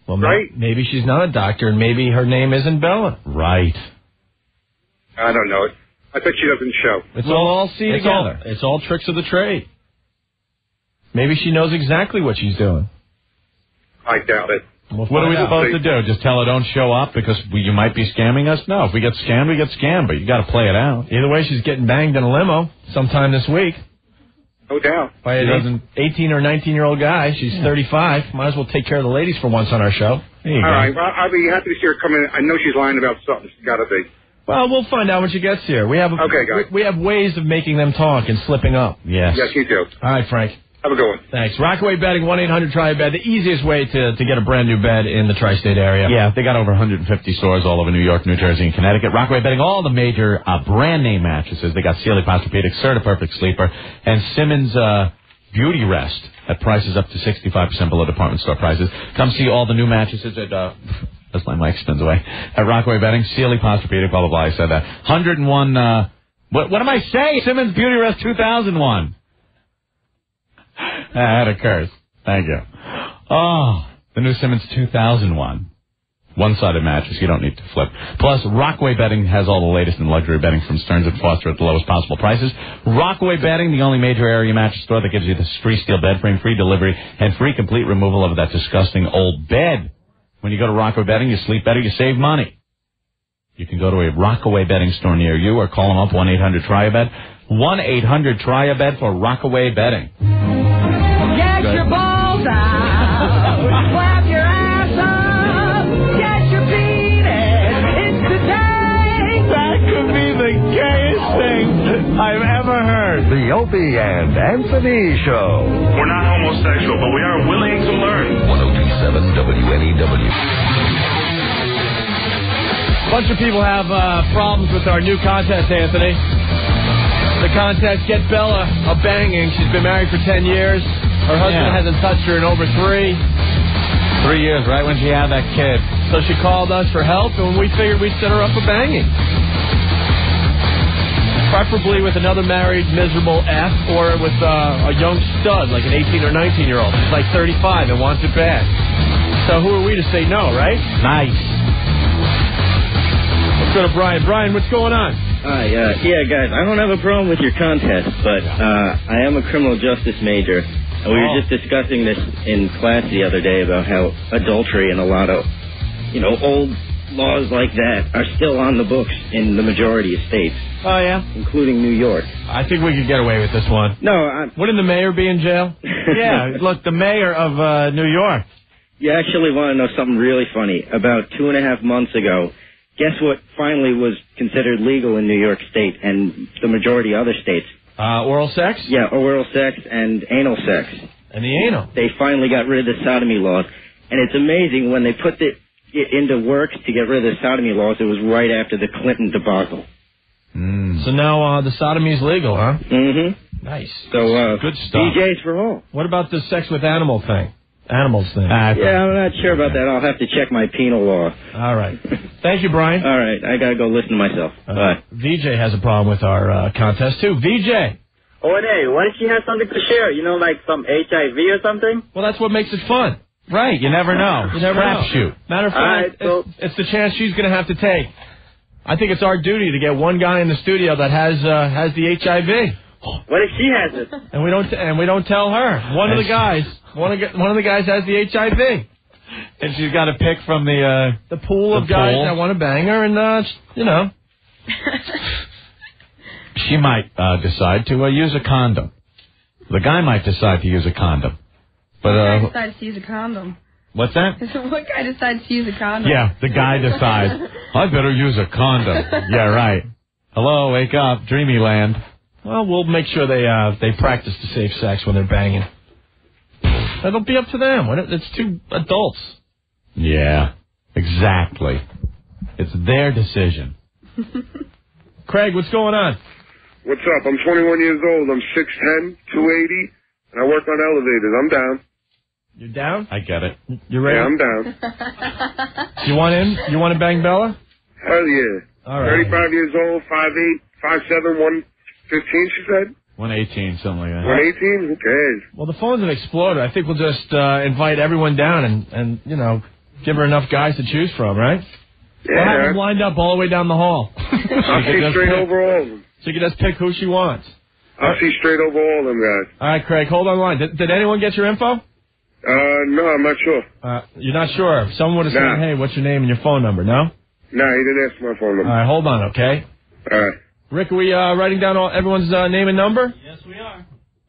Well, right? Maybe she's not a doctor, and maybe her name isn't Bella. Right. I don't know. I bet she doesn't show. We'll all see together. It's all tricks of the trade. Maybe she knows exactly what she's doing. I doubt it. What are we supposed to do? Just tell her don't show up because you might be scamming us? No, if we get scammed, we get scammed, but you got to play it out. Either way, she's getting banged in a limo sometime this week. No doubt. By an 18 or 19-year-old guy. She's 35. Might as well take care of the ladies for once on our show. All right, well, I'll be happy to see her come in. I know she's lying about something. She's got to be. Well, we'll find out when she gets here. We have we have ways of making them talk and slipping up. Yes. Yes, you do. All right, Frank. Have a good one. Thanks. Rockaway Bedding, 1-800-TRY-A-BED, the easiest way to get a brand new bed in the tri-state area. Yeah, they got over 150 stores all over New York, New Jersey, and Connecticut. Rockaway Bedding, all the major brand name mattresses. They got Sealy Posturepedic, Serta Perfect Sleeper, and Simmons Beauty Rest at prices up to 65% below department store prices. Come see all the new mattresses at that's my mic spins away. At Rockaway Bedding, Sealy Posturepedic, blah, blah, blah. I said that. 101, what am I saying? Simmons Beauty Rest 2001. I had a curse. Thank you. Oh, the new Simmons 2001. One-sided mattress. You don't need to flip. Plus, Rockaway Bedding has all the latest in luxury bedding from Stearns & Foster at the lowest possible prices. Rockaway Bedding, the only major area mattress store that gives you this free steel bed frame, free delivery, and free complete removal of that disgusting old bed. When you go to Rockaway Bedding, you sleep better, you save money. You can go to a Rockaway Bedding store near you or call them up, 1-800-TRY-A-BED. 1-800-TRY-A-BED for Rockaway Bedding. Get your balls out, clap your ass up, get your feet in. It's the day. That could be the gayest thing I've ever heard. The Opie and Anthony Show. We're not homosexual, but we are willing to learn. 102.7 WNEW. A bunch of people have problems with our new contest, Anthony. The contest, Get Bella a Banging. She's been married for 10 years. Her husband hasn't touched her in over 3. 3 years, right when she had that kid. So she called us for help, and we figured we'd set her up for banging. Preferably with another married, miserable F, or with a young stud, like an 18 or 19-year-old. She's like 35 and wants it bad. So who are we to say no, right? Nice. Let's go to Brian. Brian, what's going on? Yeah, guys, I don't have a problem with your contest, but I am a criminal justice major. And we were just discussing this in class the other day about how adultery and a lot of, old laws like that are still on the books in the majority of states. Oh, yeah? Including New York. I think we could get away with this one. No, wouldn't the mayor be in jail? Yeah, look, the mayor of New York. You actually want to know something really funny. About 2.5 months ago, guess what finally was considered legal in New York State and the majority of other states? Oral sex? Yeah, oral sex and anal sex. And the anal? They finally got rid of the sodomy laws. And it's amazing, when they put it into work to get rid of the sodomy laws, it was right after the Clinton debacle. So now the sodomy's legal, huh? Mm-hmm. Nice. So, good stuff. DJs for all. What about the sex with animal thing? Animals thing. Yeah, I'm not sure about that. I'll have to check my penal law. All right. Thank you, Brian. All right. I got to go listen to myself. Bye. VJ has a problem with our contest, too. VJ. Oh, and hey, why don't she have something to share? Like some HIV or something? Well, that's what makes it fun. Right. You never know. You never know. Crapshoot. Matter of fact, it's the chance she's going to have to take. I think it's our duty to get one guy in the studio that has the HIV. What if she has it? And we don't tell her. One of the guys has the HIV. And she's got to pick from the pool of guys that want to bang her, and She might decide to use a condom. The guy might decide to use a condom. But what guy decides to use a condom? What's that? What guy decides to use a condom? Yeah, the guy decides, I better use a condom. Yeah, right. Hello, wake up, dreamy land. Well, we'll make sure they practice the safe sex when they're banging. That'll be up to them. It's two adults. Yeah, exactly. It's their decision. Craig, what's going on? What's up? I'm 21 years old. I'm 6'10", 280, and I work on elevators. I'm down. You're down? I get it. You ready? Yeah, I'm down. You want in? You want to bang Bella? Hell yeah. All right. 35 years old, 5'8", 5'7", 115, she said? 118, something like that. 118? Who cares? Well, the phones have exploded. I think we'll just invite everyone down and give her enough guys to choose from, right? Yeah. We'll have them lined up all the way down the hall. I'll take straight over all of them. She can just pick who she wants. I'll see straight over all them guys. All right, Craig, hold on the line. Did anyone get your info? No, I'm not sure. You're not sure. Someone would have said, hey, what's your name and your phone number, no? No, he didn't ask my phone number. All right, hold on, okay? All right. Rick, are we writing down everyone's name and number? Yes, we are.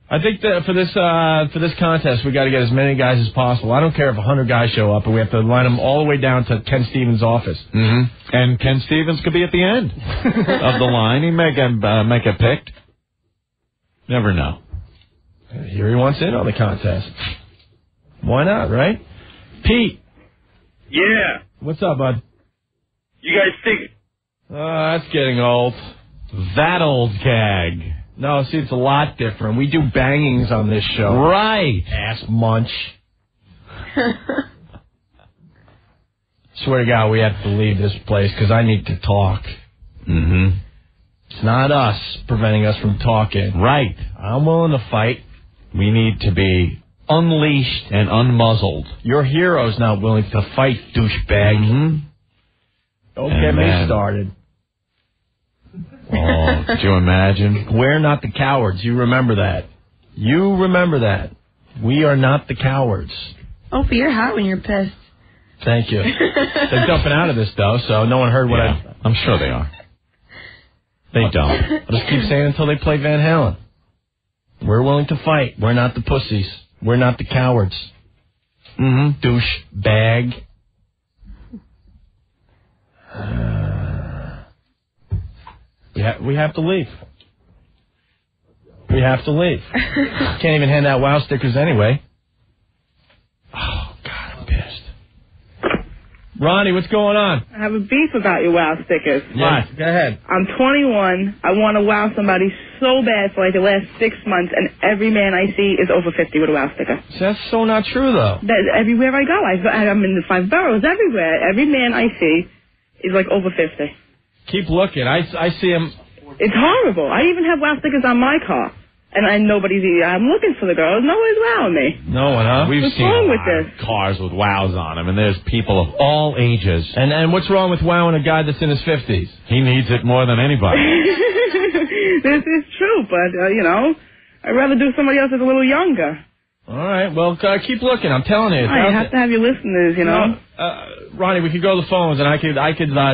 I think that for this contest, we got to get as many guys as possible. I don't care if 100 guys show up, but we have to line them all the way down to Ken Stevens' office. Mm-hmm. And Ken Stevens could be at the end of the line. He may get picked. Never know. Here he wants in on the contest. Why not, right? Pete. Yeah. What's up, bud? You guys think... That's getting old. That old gag. No, see, it's a lot different. We do bangings on this show. Right. Ass munch. Swear to God, we have to leave this place because I need to talk. Mm-hmm. It's not us preventing us from talking. Right. I'm willing to fight. We need to be unleashed and unmuzzled. Your hero's not willing to fight, douchebag. Mm-hmm. Don't get me started. Oh, could you imagine? We're not the cowards. You remember that. You remember that. We are not the cowards. Opie, you're hot when you're pissed. Thank you. They're dumping out of this, though, so no one heard what I'm sure they are. They don't. I'll just keep saying until they play Van Halen. We're willing to fight. We're not the pussies. We're not the cowards. Mm-hmm. Douchebag. We have to leave. We have to leave. Can't even hand out WOW stickers anyway. Oh, God, I'm pissed. Ronnie, what's going on? I have a beef about your WOW stickers. What? Go ahead. I'm 21. I want to wow somebody so bad for like the last 6 months, and every man I see is over 50 with a WOW sticker. So that's so not true, though. Everywhere I go, I'm in the 5 boroughs, everywhere. Every man I see is like over 50. Keep looking. I see him. It's horrible. I even have WOW stickers on my car. And I'm looking for the girls. No one's wowing me. No one, huh? We've what's seen wrong with this? Cars with wows on them, and there's people of all ages. And what's wrong with wowing a guy that's in his 50s? He needs it more than anybody. This is true, but, I'd rather do somebody else that's a little younger. All right, well, keep looking. I'm telling you. I have to have your listeners, Ronnie, we could go to the phones, and I could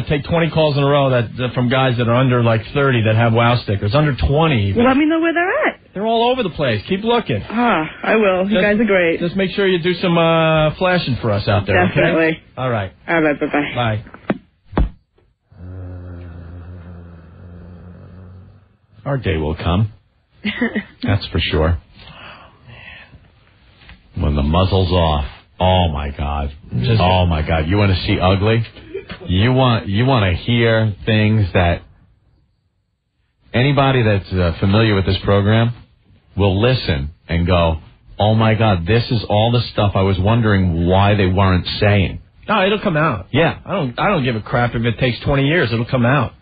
take 20 calls in a row that from guys that are under, 30 that have WOW stickers. Under 20. Well, let me know where they're at. They're all over the place. Keep looking. I will. You guys are great. Just make sure you do some flashing for us out there, Definitely. okay? All right. All right, bye-bye. Bye. Our day will come. That's for sure. When the muzzle's off. Oh, my God. Oh, my God. You want to see ugly? You want to hear things that anybody that's familiar with this program will listen and go, oh, my God, this is all the stuff I was wondering why they weren't saying. No, it'll come out. Yeah. I don't give a crap if it takes 20 years. It'll come out.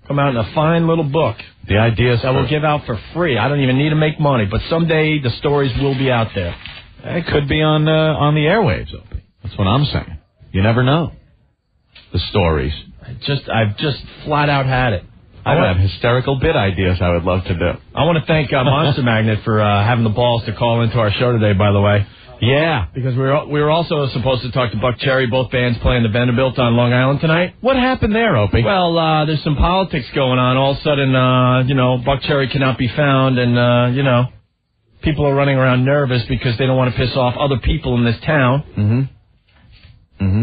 Come out in a fine little book. The ideas that we'll give out for free. I don't even need to make money, but someday the stories will be out there. It could be on the airwaves, Opie. That's what I'm saying. You never know. The stories. I've just flat out had it. I have hysterical bit ideas I would love to do. I want to thank Monster Magnet for having the balls to call into our show today, by the way. Yeah. Because we were also supposed to talk to Buckcherry, both bands playing the Vanderbilt on Long Island tonight. What happened there, Opie? Well, there's some politics going on. All of a sudden, Buckcherry cannot be found, and, people are running around nervous because they don't want to piss off other people in this town. Mm-hmm. Mm-hmm.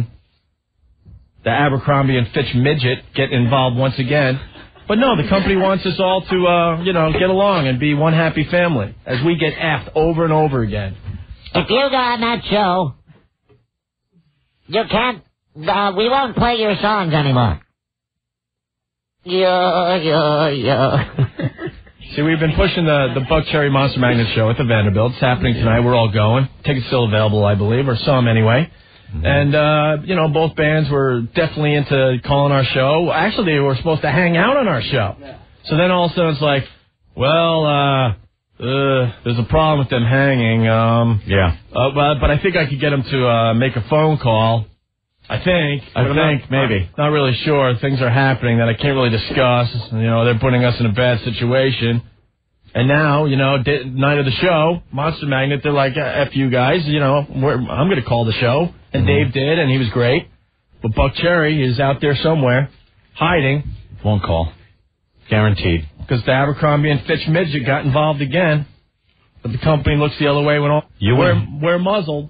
The Abercrombie and Fitch Midget get involved once again. But no, the company wants us all to, get along and be one happy family as we get effed over and over again. If you go on that show, you can't, we won't play your songs anymore. See, we've been pushing the Buckcherry Monster Magnet show at the Vanderbilt. It's happening tonight. We're all going. Tickets still available, I believe, or some anyway. Mm-hmm. And, both bands were definitely into calling our show. Actually, they were supposed to hang out on our show. Yeah. So then all of a sudden it's like, there's a problem with them hanging. But I think I could get them to make a phone call. I think, maybe. Not really sure. Things are happening that I can't really discuss. They're putting us in a bad situation. And now, night of the show, Monster Magnet, they're like, F you guys, I'm going to call the show. And Dave did, and he was great. But Buckcherry is out there somewhere, hiding. Won't call. Guaranteed. Because the Abercrombie and Fitch Midget got involved again. But the company looks the other way when we're muzzled.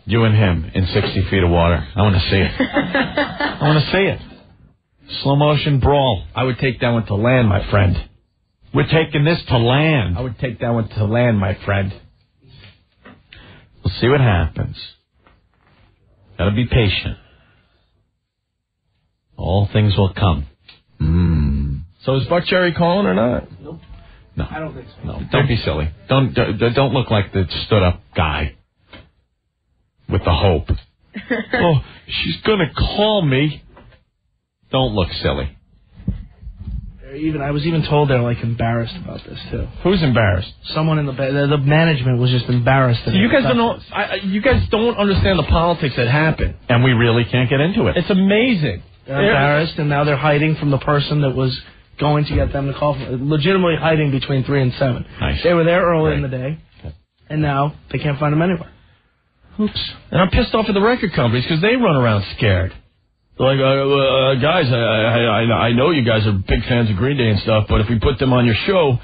You and him in 60 feet of water. I want to see it. I want to see it. Slow motion brawl. I would take that one to land, my friend. We're taking this to land. I would take that one to land, my friend. We'll see what happens. Gotta be patient. All things will come. So is Buckcherry calling or not? Nope. No. I don't think so. No, don't be silly. Don't look like the stood-up guy with the hope. Oh, she's gonna call me. Don't look silly. I was even told they're like embarrassed about this too. Who's embarrassed? Someone in the management was just embarrassed. You guys don't know. You guys don't understand the politics that happen, and we really can't get into it. It's amazing. They're embarrassed, and now they're hiding from the person that was going to get them to call. Legitimately hiding between 3 and 7. Nice. They were there early in the day, and now they can't find them anywhere. Oops. And I'm pissed off at the record companies because they run around scared. They're like, guys, I know you guys are big fans of Green Day and stuff, but if we put them on your show,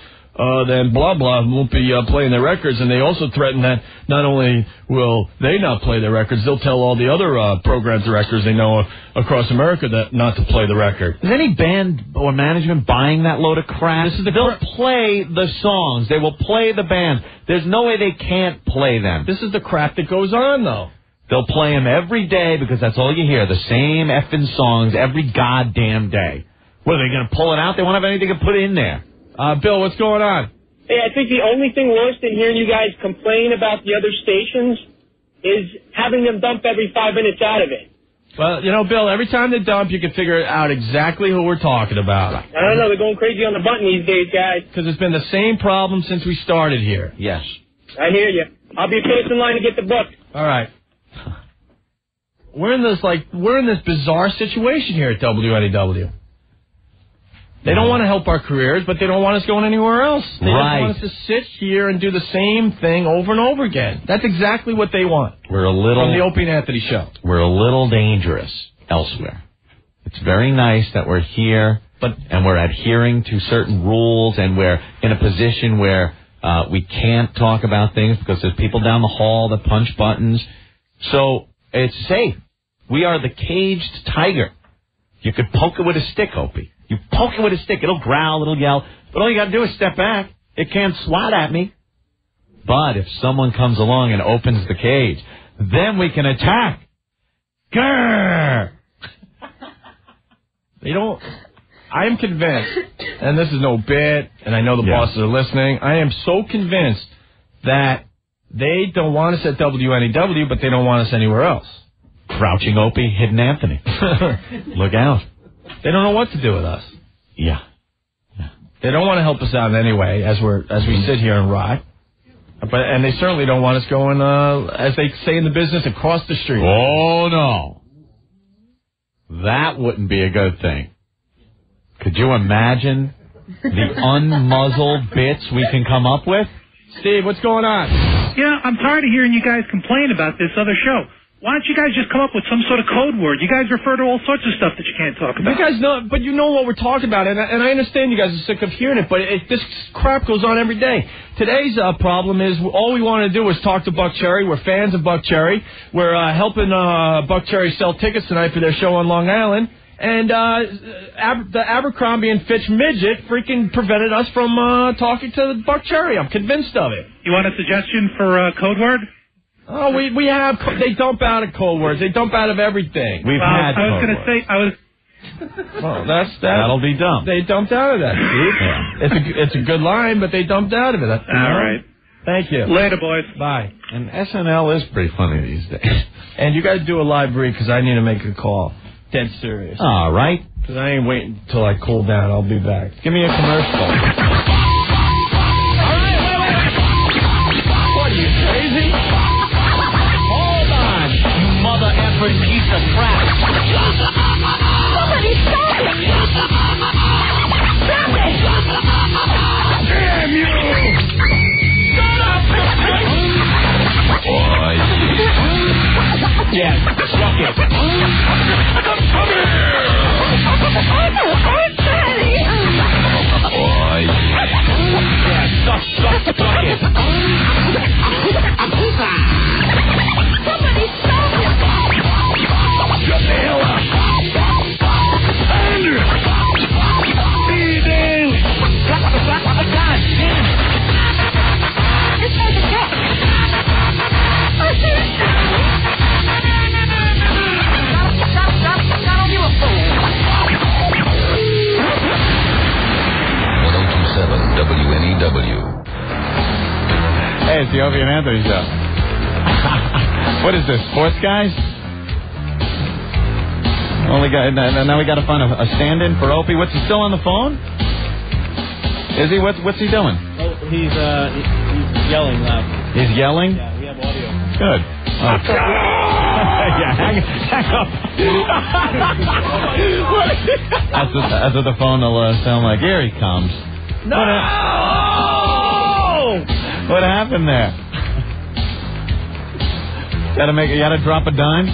then blah, blah won't be playing their records. And they also threaten that not only will they not play their records, they'll tell all the other program directors they know across America that not to play the record. Is any band or management buying that load of crap? They'll play the songs. They will play the band. There's no way they can't play them. This is the crap that goes on, though. They'll play them every day because that's all you hear, the same effing songs every goddamn day. What, are they going to pull it out? They won't have anything to put in there. Bill, what's going on? Hey, I think the only thing worse than hearing you guys complain about the other stations is having them dump every 5 minutes out of it. Well, Bill, every time they dump, you can figure out exactly who we're talking about. I don't know, they're going crazy on the button these days, guys. Because it's been the same problem since we started here. Yes. I hear you. I'll be first in line to get the book. All right. We're in this bizarre situation here at WNEW. They don't want to help our careers, but they don't want us going anywhere else. They just want us to sit here and do the same thing over and over again. That's exactly what they want. We're a little... From the Opie and Anthony show. We're a little dangerous elsewhere. It's very nice that we're here, and we're adhering to certain rules, and we're in a position where we can't talk about things because there's people down the hall that punch buttons. So it's safe. We are the caged tiger. You could poke it with a stick, Opie. You poke it with a stick, it'll growl, it'll yell, but all you got to do is step back. It can't swat at me. But if someone comes along and opens the cage, then we can attack. Grrr! I am convinced, and this is no bit, and I know the bosses are listening, I am so convinced that they don't want us at WNEW, but they don't want us anywhere else. Crouching Opie, hidden Anthony. Look out. They don't know what to do with us. Yeah. They don't want to help us out in any way as we sit here and rock. And they certainly don't want us going, as they say in the business, across the street. Oh, no. That wouldn't be a good thing. Could you imagine the unmuzzled bits we can come up with? Steve, what's going on? Yeah, I'm tired of hearing you guys complain about this other show. Why don't you guys just come up with some sort of code word? You guys refer to all sorts of stuff that you can't talk about. You guys know, but you know what we're talking about, and I understand you guys are sick of hearing it, but this crap goes on every day. Today's problem is all we want to do is talk to Buckcherry. We're fans of Buckcherry. We're helping Buckcherry sell tickets tonight for their show on Long Island, and the Abercrombie and Fitch Midget freaking prevented us from talking to Buckcherry. I'm convinced of it. You want a suggestion for code word? Oh, we have. They dump out of code words. They dump out of everything. We've had. I was going to say. Well, that'll be dumb. They dumped out of that, Steve. It's a good line, but they dumped out of it. All right. Thank you. Later, boys. Bye. And SNL is pretty funny these days. And you guys do a live read because I need to make a call. Dead serious. All right. Because I ain't waiting until I cool down. I'll be back. Give me a commercial. What are you, crazy? Piece of crap. Somebody stop it! Stop it! Hey, it's the Opie and Anthony show. What is this, sports guys? Now we got to find a stand-in for Opie. What's he still on the phone? Is he? What's he doing? Oh, he's yelling loud. He's yelling? Yeah, we have audio. Good. Oh. Yeah, hang up. That's what the phone will sound like. Here he comes. No! What happened there? You gotta drop a dime?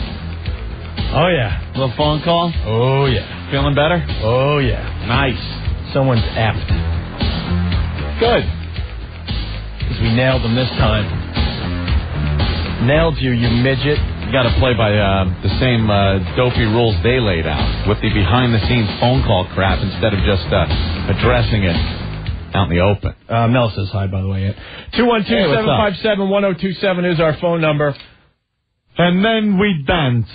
Oh, yeah. A little phone call? Oh, yeah. Feeling better? Oh, yeah. Nice. Someone's apt. Good. Because we nailed him this time. Nailed you, you midget. You got to play by the same dopey rules they laid out with the behind-the-scenes phone call crap instead of just addressing it out in the open. Mel says hi, by the way. 212-757-1027 is our phone number. And then we danced.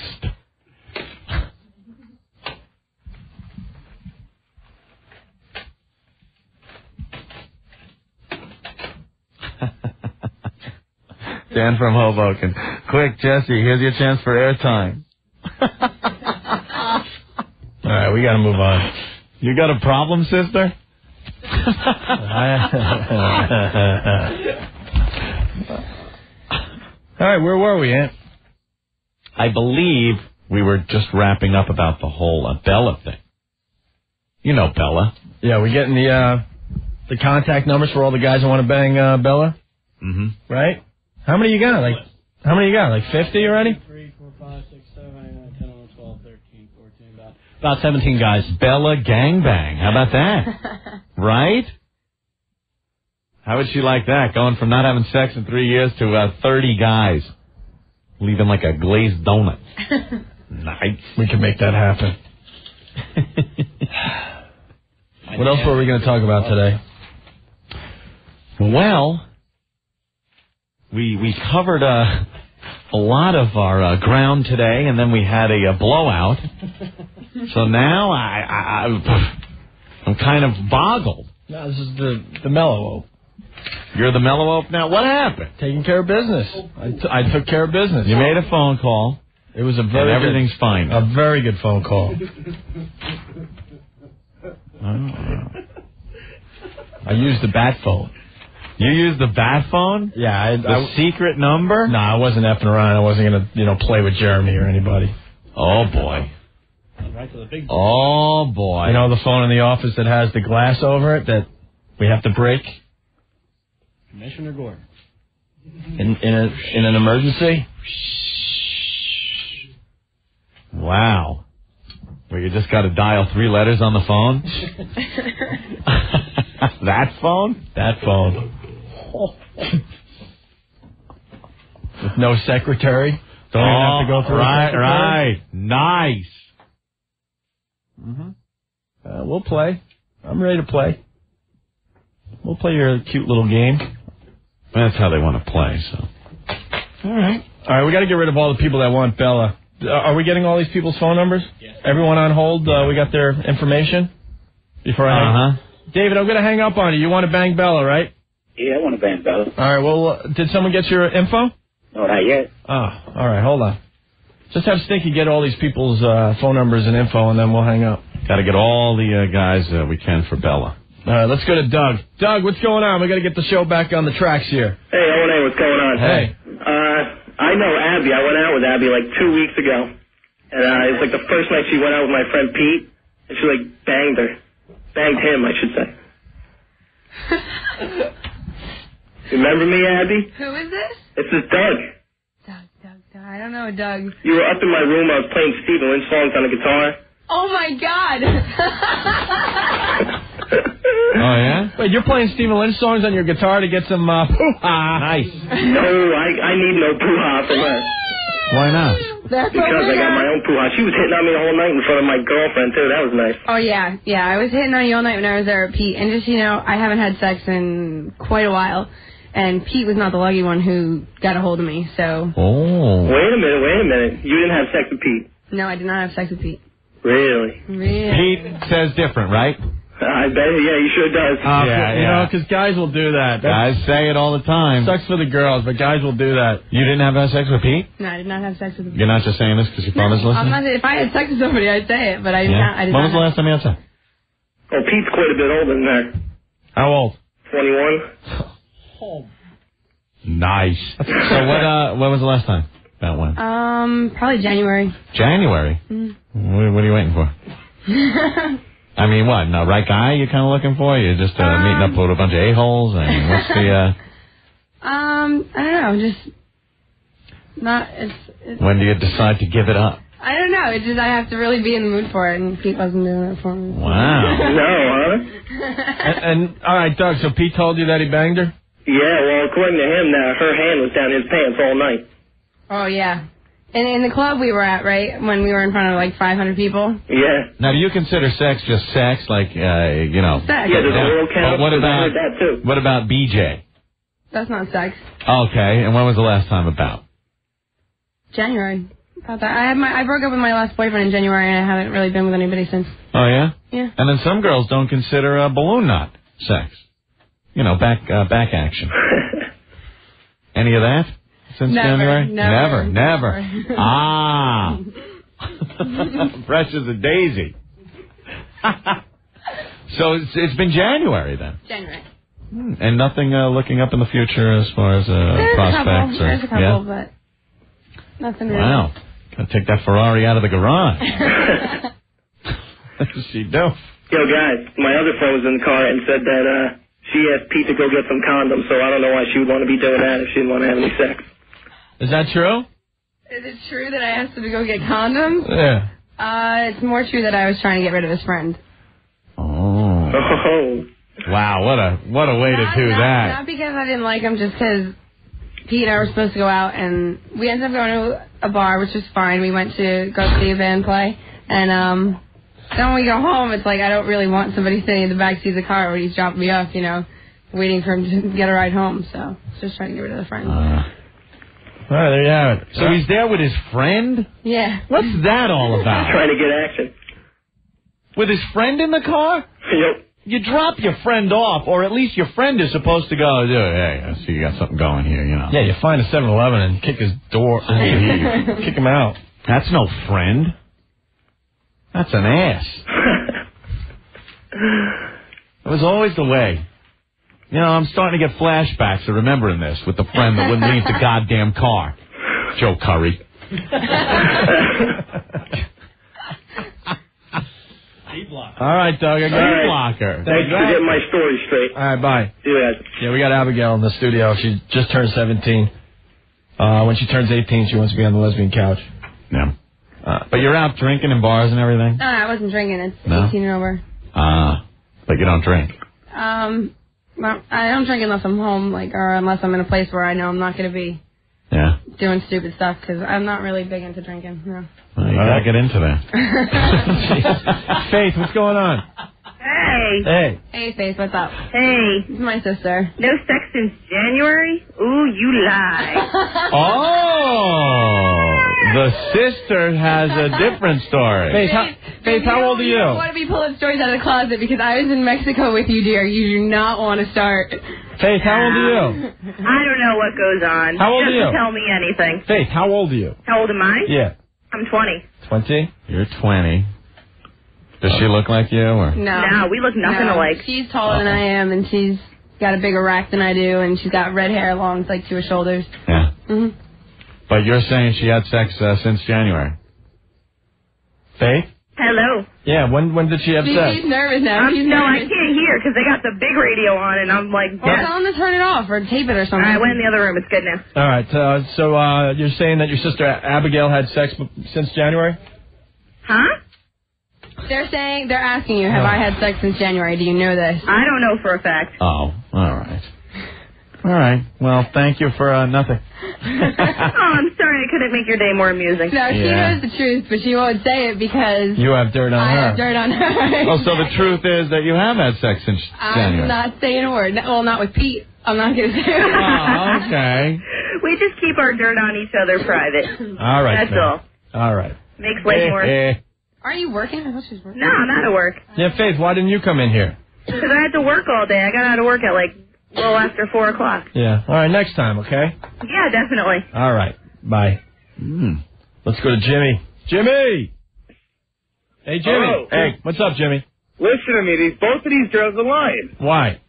Dan from Hoboken. Quick, Jesse, here's your chance for airtime. All right, we got to move on. You got a problem, sister? All right, where were we, Ant? I believe we were just wrapping up about the whole Bella thing. You know Bella. Yeah, we getting the contact numbers for all the guys that want to bang Bella? Mm-hmm. Right? How many you got? Like 50 already? 3, 4, 5, 6, 7, 8, 9, 10, 11, 12, 13, 14, about 17 guys. Bella gangbang. How about that? Right? How would she like that? Going from not having sex in 3 years to 30 guys. Leaving like a glazed donut. Nice. We can make that happen. What else were we going to talk about today? Well, we covered a lot of our ground today, and then we had a blowout. So now I'm kind of boggled. No, this is the mellow ope. You're the mellow ope now? What happened? Taking care of business. I took care of business. You made a phone call. It was everything's fine. A very good phone call. I used the bat phone. You used the bat phone? Yeah. The secret number? No, I wasn't effing around. I wasn't going to, play with Jeremy or anybody. Oh, boy. Right to the big Oh, boy. You know the phone in the office that has the glass over it that we have to break? Commissioner Gordon. In an emergency? Wow. Well, you just got to dial 3 letters on the phone? That phone? That phone. With no secretary? Don't even have to go through a secretary? Right. Nice. Mm-hmm. We'll play. I'm ready to play. We'll play your cute little game. That's how they want to play, so. All right, we got to get rid of all the people that want Bella. Are we getting all these people's phone numbers? Yes. Everyone on hold, we got their information? Before I David, I'm going to hang up on you. You want to bang Bella, right? Yeah, I want to bang Bella. All right, well, did someone get your info? No, not yet. Oh, all right, hold on. Just have Stinky get all these people's phone numbers and info, and then we'll hang up. Got to get all the guys we can for Bella. All right, let's go to Doug. Doug, what's going on? We got to get the show back on the tracks here. Hey, O&A, what's going on? Hey. I know Abby. I went out with Abby like 2 weeks ago. And it was like the first night she went out with my friend Pete. And she like banged her. Banged him, I should say. Remember me, Abby? Who is this? This is Doug. Doug. I don't know, Doug. You were up in my room. I was playing Stephen Lynch songs on the guitar. Oh, my God. Oh, yeah? Wait, you're playing Stephen Lynch songs on your guitar to get some poo-ha. Nice. No, I need no poo-ha from her. Why not? That's because I got my own poo-ha. She was hitting on me the whole night in front of my girlfriend, too. That was nice. Oh, yeah. I was hitting on you all night when I was there with Pete. And just, I haven't had sex in quite a while. And Pete was not the lucky one who got a hold of me, so... Oh. Wait a minute. You didn't have sex with Pete? No, I did not have sex with Pete. Really? Pete says different, right? I bet, yeah, he sure does. You know, because guys will do that. Guys say it all the time. Sucks for the girls, but guys will do that. You didn't have sex with Pete? No, I did not have sex with him. You're not just saying this because your father's listening? I'm not, if I had sex with somebody, I'd say it, but I did not. I did when not was the last time you had sex? Oh, Pete's quite a bit older than that. How old? 21. Nice. So what was the last time? About when? Probably January. January? Mm. What are you waiting for? I mean, what? No, right guy you're kind of looking for? You're just meeting up with a bunch of a-holes? I mean, what's the... I don't know, just... Not... It's when do you decide to give it up? I don't know, it's just I have to really be in the mood for it, and Pete wasn't doing it for me. Wow. No, huh? and all right, Doug, so Pete told you that he banged her? Yeah, well, according to him, her hand was down his pants all night. Oh, yeah. And in the club we were at, right, when we were in front of like 500 people? Yeah. Now, do you consider sex just sex, like, you know? Sex. Yeah, there's oral count. But what I heard that too. what about BJ? That's not sex. Okay, and when was the last time about? January. About that. I broke up with my last boyfriend in January, and I haven't really been with anybody since. Oh, yeah? Yeah. And then some girls don't consider a balloon knot sex. You know, back action. Any of that since January? Never. Ah. Fresh as a daisy. So it's been January then? January. And nothing looking up in the future as far as prospects? There's a couple, but nothing really. Wow. Gotta take that Ferrari out of the garage. What does she do? Yo, guys, my other friend was in the car and said that she asked Pete to go get some condoms, so I don't know why she would want to be doing that if she didn't want to have any sex. Is that true? Is it true that I asked him to go get condoms? Yeah. It's more true that I was trying to get rid of his friend. Oh. Wow, what a way to do that. Not because I didn't like him, just because Pete and I were supposed to go out, and we ended up going to a bar, which was fine. We went to go see a band play, and then when we go home, it's like I don't really want somebody sitting in the backseat of the car when he's dropping me off, you know, waiting for him to get a ride home. So just trying to get rid of the friend. All right, there you have it. So he's there with his friend? Yeah. What's that all about? Trying to get action. With his friend in the car? Yep. You drop your friend off, or at least your friend is supposed to go, hey, I see you got something going here, you know. Yeah, you find a 7-Eleven and kick his door, kick him out. That's no friend. That's an ass. It was always the way. You know, I'm starting to get flashbacks of remembering this with the friend that wouldn't leave the goddamn car. Joe Curry. All right, Doug, I got a blocker. Thanks for getting my story straight. All right, bye. See you guys. Yeah, we got Abigail in the studio. She just turned 17. When she turns 18, she wants to be on the lesbian couch. Yeah. But you're out drinking in bars and everything? No, I wasn't drinking. It's No? 18 and over. But you don't drink? Well, I don't drink unless I'm home, or unless I'm in a place where I know I'm not going to be doing stupid stuff, because I'm not really big into drinking. No. Well, you gotta get into that. Faith, what's going on? Hey. Hey, Faith, what's up? Hey. This is my sister. No sex since January? Ooh, you lie. Oh, the sister has a different story. Faith, how old are you? You don't want to be pulling stories out of the closet because I was in Mexico with you, dear. You do not want to start. Faith, how old are you? I don't know what goes on. How old are you? Doesn't tell me anything. Faith, how old are you? How old am I? Yeah. I'm 20. 20? You're 20. Does she look like you? Or? No, we look nothing alike. She's taller than I am, and she's got a bigger rack than I do, and she's got red hair along to her shoulders. Yeah. Mm-hmm. But you're saying she had sex since January. Faith? Hello. Yeah, when did she have sex? She's nervous now. No, I can't hear because they got the big radio on, and I'm like, well, tell them to turn it off or tape it or something. I went in the other room. It's good now. All right, so you're saying that your sister Abigail had sex since January? Huh? They're asking you, have I had sex since January? Do you know this? I don't know for a fact. Oh, all right. All right. Well, thank you for nothing. Oh, I'm sorry I couldn't make your day more amusing. No, she knows the truth, but she won't say it because you have dirt on her. I have dirt on her. Oh, so the truth is that you have had sex since January. I'm not saying a word. Well, not with Pete. I'm not going to say a word. Oh, okay. We just keep our dirt on each other private. All right. That's all. All right. Makes life more... Are you working? I thought she was working. No, I'm out of work. Yeah, Faith, why didn't you come in here? Because I had to work all day. I got out of work at like well after 4 o'clock. Yeah. All right, next time, okay? Yeah, definitely. All right. Bye. Let's go to Jimmy. Jimmy! Hey, Jimmy. Hello. Hey, what's up, Jimmy? Listen to me. Both of these girls are lying. Why?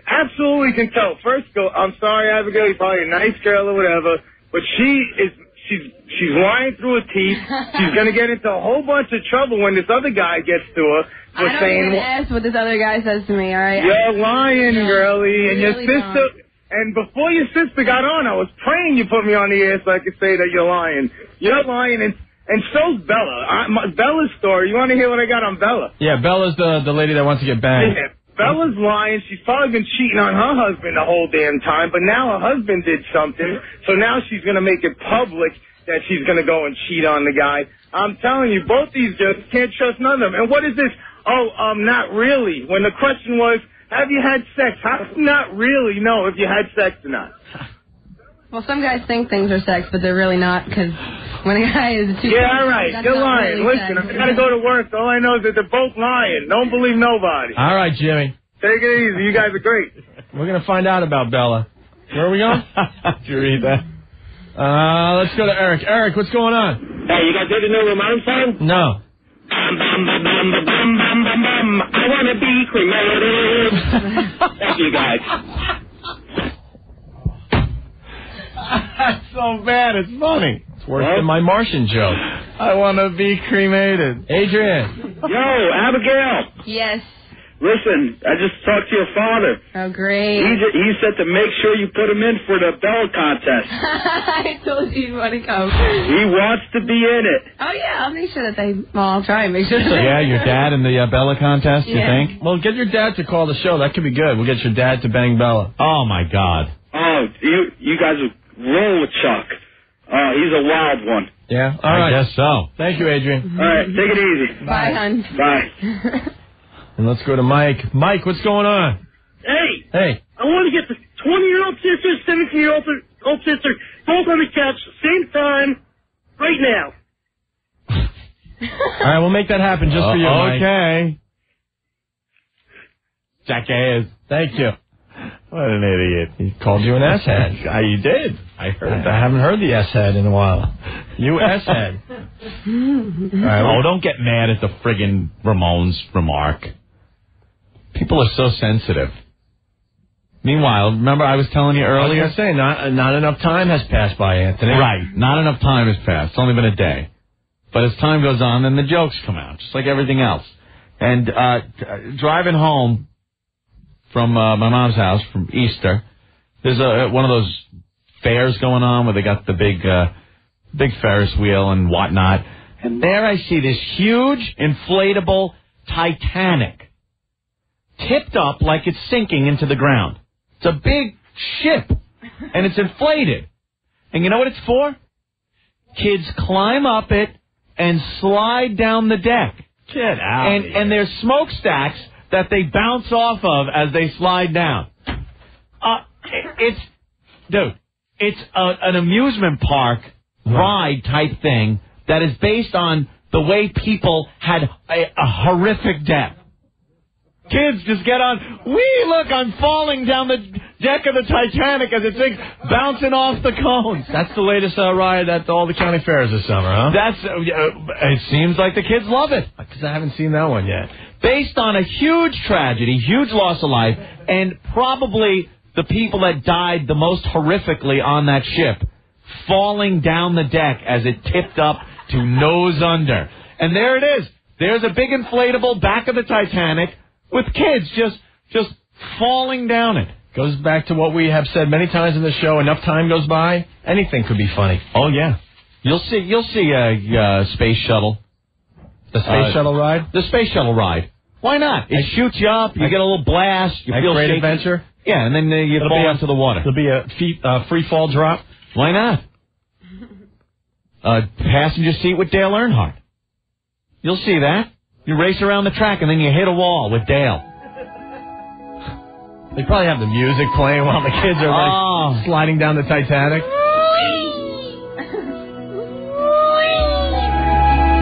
Absolutely can tell. First, I'm sorry, Abigail. You're probably a nice girl or whatever, but she's lying through her teeth. She's gonna get into a whole bunch of trouble when this other guy gets to her. I don't even ask what this other guy says to me, all right? You're lying, girlie, and your really sister. And before your sister got on, I was praying you put me on the air so I could say that you're lying. You're lying, and so's Bella. Bella's story. You want to hear what I got on Bella? Yeah, Bella's the lady that wants to get banged. Yeah. Bella's lying. She's probably been cheating on her husband the whole damn time, but now her husband did something, so now she's going to make it public that she's going to go and cheat on the guy. I'm telling you, both these girls can't trust none of them. And what is this? Oh, not really. When the question was, have you had sex? How do you not really know if you had sex or not? Well, some guys think things are sex, but they're really not, because when a guy is too... Yeah, all right. that's You're not lying. really Listen, sex. I got to go to work. All I know is that they're both lying. Don't believe nobody. All right, Jimmy. Take it easy. You guys are great. We're going to find out about Bella. Where are we going? Did you read that? Let's go to Eric. Eric, what's going on? Hey, you guys heard the new Ramone song? No. I want to be cremated. Thank you, guys. That's so bad. It's funny. It's worse than my Martian joke. I want to be cremated. Adrian. Yo, Abigail. Yes. Listen, I just talked to your father. Oh, great. He said to make sure you put him in for the Bella contest. I told you you want to come. He wants to be in it. Oh, yeah, I'll make sure that I'll try and make sure that Yeah, your dad in the Bella contest, you Yeah. think? Well, get your dad to call the show. That could be good. We'll get your dad to bang Bella. Oh, my God. Oh, you guys will roll with Chuck. He's a wild one. Yeah? All right. I guess so. Thank you, Adrian. All right, take it easy. Bye, hon. Bye. And let's go to Mike. Mike, what's going on? Hey, Hey. I want to get the 20-year-old sister, 17-year-old sister, both on the couch, same time, right now. All right, we'll make that happen just for you, Mike. Okay. Jackass. Thank you. What an idiot. He called you an S-head. You did. I heard that. I haven't heard the S-head in a while. You S-head. All right, don't get mad at the friggin' Ramone's remark. People are so sensitive. Meanwhile, remember I was telling you earlier? I was going to say, not enough time has passed by, Anthony. Right. Not enough time has passed. It's only been a day. But as time goes on, then the jokes come out, just like everything else. And driving home from my mom's house from Easter, there's one of those fairs going on where they got the big Ferris wheel and whatnot. And there I see this huge inflatable Titanic tipped up like it's sinking into the ground. It's a big ship, and it's inflated. And you know what it's for? Kids climb up it and slide down the deck. Get out of here. And there's smokestacks that they bounce off of as they slide down. It's an amusement park ride type thing that is based on the way people had a horrific death. Kids just get on. Look, I'm falling down the deck of the Titanic as it sinks, bouncing off the cones. That's the latest ride at all the county fairs this summer, huh? It seems like the kids love it. Because I haven't seen that one yet. Based on a huge tragedy, huge loss of life, and probably the people that died the most horrifically on that ship, falling down the deck as it tipped up to nose under. And there it is. There's a big inflatable back of the Titanic with kids just falling down it. Goes back to what we have said many times in the show. Enough time goes by, anything could be funny. Oh yeah, you'll see a space shuttle. The space shuttle ride. The space shuttle ride. Why not? It shoots you up. You get a little blast. You feel great shaky. adventure. Yeah, and then you fall into the water. There'll be a free fall drop. Why not? Passenger seat with Dale Earnhardt. You'll see that. You race around the track and then you hit a wall with Dale. They probably have the music playing while the kids are sliding down the Titanic.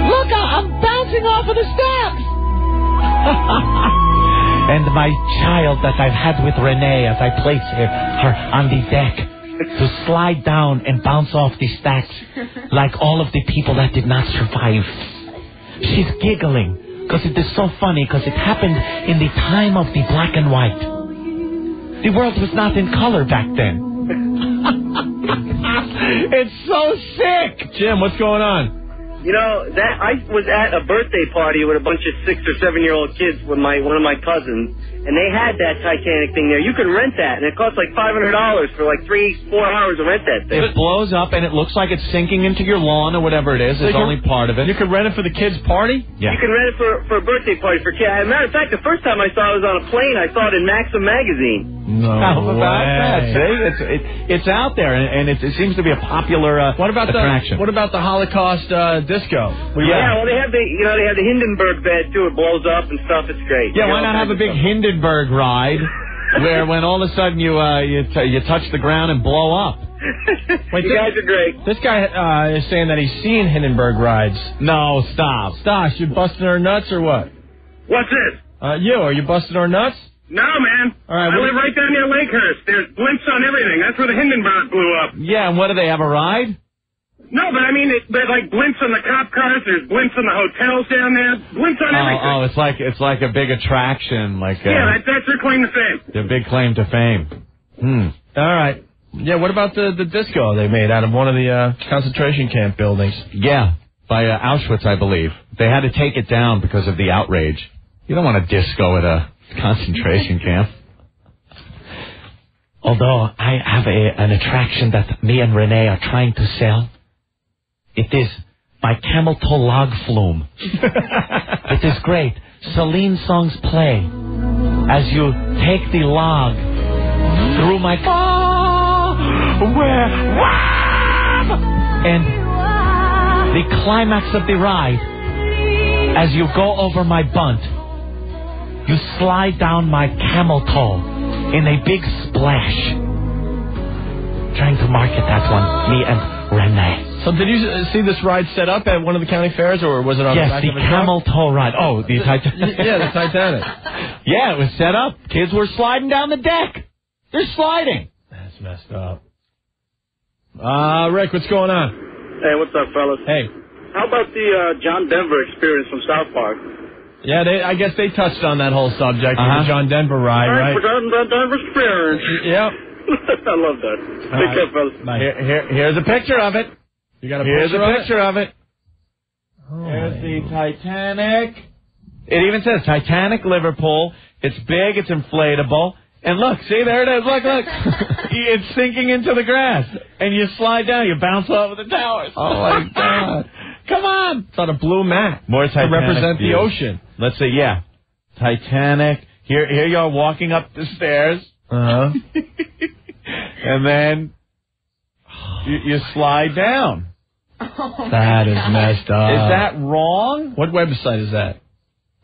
Look, I'm bouncing off of the steps. And my child that I've had with Renee as I place her on the deck to slide down and bounce off the stacks like all of the people that did not survive. She's giggling because it is so funny because it happened in the time of the black and white. The world was not in color back then. It's so sick. Jim, what's going on? You know, that I was at a birthday party with a bunch of 6 or 7-year-old kids with one of my cousins, and they had that Titanic thing there. You could rent that, and it cost like $500 for like 3-4 hours to rent that thing. It blows up, and it looks like it's sinking into your lawn or whatever it is. It's only part of it. You could rent it for the kids' party? Yeah. You can rent it for a birthday party for kids. As a matter of fact, the first time I saw it was on a plane. I saw it in Maxim magazine. No How about that? way. See, it's out there, and it seems to be a popular attraction. What about the Holocaust disco? Yeah, well, they have the Hindenburg bed too. It blows up and stuff. It's great. Yeah, why not have a big Hindenburg ride where when all of a sudden you touch the ground and blow up? Wait, you guys are great. This guy is saying that he's seen Hindenburg rides. No, stop. Stosh, you busting our nuts or what? What's this? Are you busting our nuts? No, man. All right, I live right down near Lakehurst. There's blimps on everything. That's where the Hindenburg blew up. Yeah, and what do they have, a ride? No, but I mean, they're like blimps on the cop cars. There's blimps on the hotels down there. Blimps on everything. Oh, it's like a big attraction. Yeah, that's their claim to fame. Their big claim to fame. All right. Yeah, what about the disco they made out of one of the concentration camp buildings? Yeah, by Auschwitz, I believe. They had to take it down because of the outrage. You don't want a disco at a concentration camp. Although I have an attraction that me and Renee are trying to sell. It is my camel toe log flume. It is great. Celine songs play as you take the log through my and the climax of the ride, as you go over my bunt, you slide down my camel toe in a big splash. Trying to market that one, me and Renee. So did you see this ride set up at one of the county fairs, or was it on the back of a truck? Yes, the camel toe ride. Oh, the Titanic. Yeah, the Titanic. Yeah, it was set up. Kids were sliding down the deck. They're sliding. That's messed up. Rick, what's going on? Hey, what's up, fellas? Hey. How about the John Denver experience from South Park? Yeah, I guess they touched on that whole subject of the John Denver ride, right? John Denver experience. Yep. I love that. Take care, fellas. Here's a picture of it. You got a picture of it. Oh, There's the Titanic. It even says Titanic, Liverpool. It's big. It's inflatable. And look, see, there it is. Look. It's sinking into the grass. And you slide down. You bounce off of the towers. Oh, my God. Come on. It's on a blue mat. More Titanic to represent views. the ocean. Let's see, yeah. Titanic. Here you are walking up the stairs. Uh-huh. And then you slide down. That is messed up. Is that wrong? What website is that?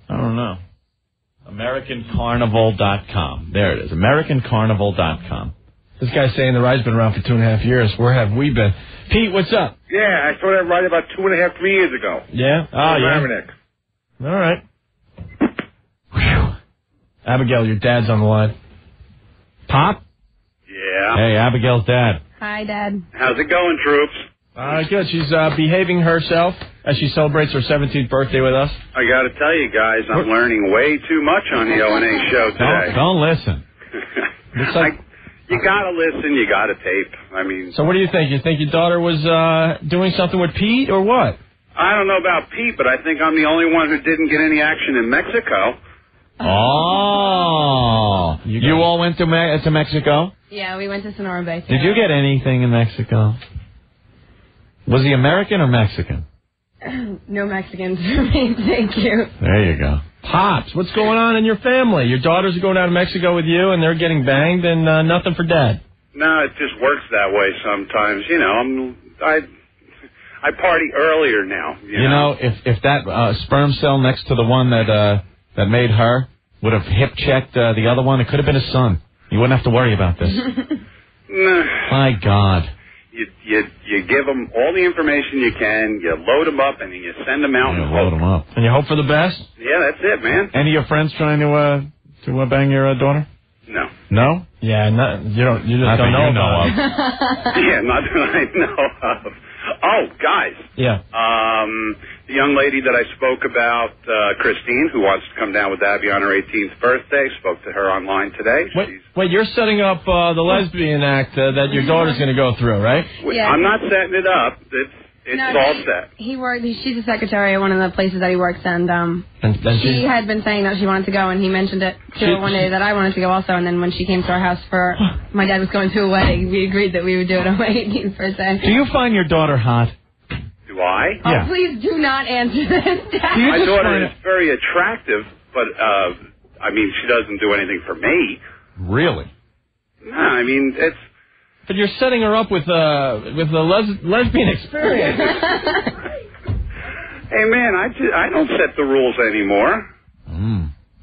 I don't know. AmericanCarnival.com. There it is. AmericanCarnival.com. This guy's saying the ride's been around for 2.5 years. Where have we been? Pete, what's up? Yeah, I saw that ride about 2.5, 3 years ago. Yeah? Oh, yeah. All right. Whew. Abigail, your dad's on the line. Pop? Yeah. Hey, Abigail's dad. Hi, Dad. How's it going, troops? Good. She's behaving herself as she celebrates her 17th birthday with us. I got to tell you guys, I'm learning way too much on the O&A show today. Don't listen. You got to listen. You got to tape. I mean. So what do you think? You think your daughter was doing something with Pete or what? I don't know about Pete, but I think I'm the only one who didn't get any action in Mexico. Oh. You all went to Mexico? Yeah, we went to Sonora Bay. Did you get anything in Mexico? Was he American or Mexican? No Mexicans for me, thank you. There you go. Pops, what's going on in your family? Your daughters are going down to Mexico with you, and they're getting banged, and nothing for Dad. No, it just works that way sometimes. You know, I party earlier now. You know, if that sperm cell next to the one that made her would have hip checked the other one, it could have been his son. You wouldn't have to worry about this. Nah. My God. You give them all the information you can, you load them up, and then you send them out and load them up. And you hope for the best? Yeah, that's it, man. Any of your friends trying to bang your daughter? No. No? Yeah, you just don't know about it. Yeah, not that I know of. Oh, guys. Yeah. The young lady that I spoke about, Christine, who wants to come down with Abby on her 18th birthday, spoke to her online today. Wait, you're setting up the lesbian act that your daughter's going to go through, right? Yeah. I'm not setting it up. It's all set. She's a secretary at one of the places that he works, and she had been saying that she wanted to go, and he mentioned it to her one day that I wanted to go also, and then when she came to our house for my dad was going to a wedding, we agreed that we would do it on my 18th birthday. Do you find your daughter hot? Do I? Oh, please do not answer this, Dad. My daughter is very attractive, but, she doesn't do anything for me. Really? No, I mean, it's... But you're setting her up with a lesbian experience. Hey, man, I don't set the rules anymore.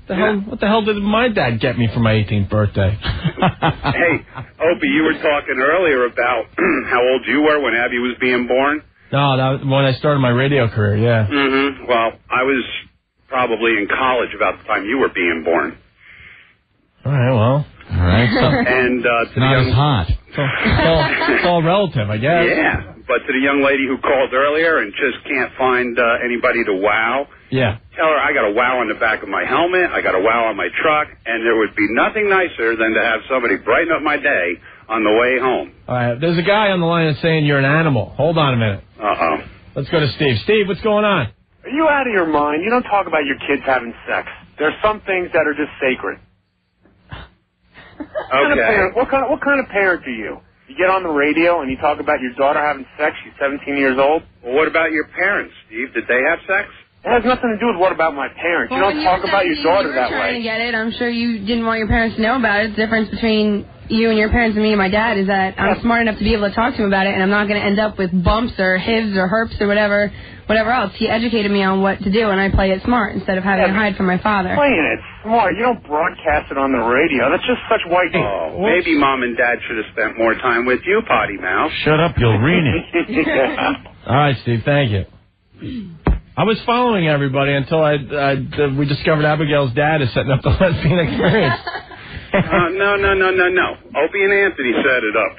What the hell did my dad get me for my 18th birthday? Hey, Opie, you were talking earlier about how old you were when Abby was being born. No, that was when I started my radio career, yeah. Mm-hmm. Well, I was probably in college about the time you were being born. All right, well. All right. So, and it's not as hot. It's all relative, I guess. Yeah, but to the young lady who called earlier and just can't find anybody to wow, yeah. Tell her I got a wow on the back of my helmet, I got a wow on my truck, and there would be nothing nicer than to have somebody brighten up my day on the way home. All right, there's a guy on the line that's saying you're an animal. Hold on a minute. Uh-oh. Let's go to Steve. Steve, what's going on? Are you out of your mind? You don't talk about your kids having sex. There's some things that are just sacred. Okay. What kind of parent are you? You get on the radio and you talk about your daughter having sex. She's 17 years old. Well, what about your parents, Steve? Did they have sex? It has nothing to do with what about my parents. Well, you don't talk about your daughter that trying way. to get it. I'm sure you didn't want your parents to know about it. The difference between you and your parents and me and my dad is that I'm smart enough to be able to talk to him about it, and I'm not going to end up with bumps or hives or herpes or whatever else. He educated me on what to do, and I play it smart instead of having to hide from my father. Playing it smart. You don't broadcast it on the radio. That's just such white. Oh, maybe Mom and Dad should have spent more time with you, potty mouth. Shut up, you'll read it. All right, Steve, thank you. I was following everybody until we discovered Abigail's dad is setting up the lesbian experience. No. Opie and Anthony set it up.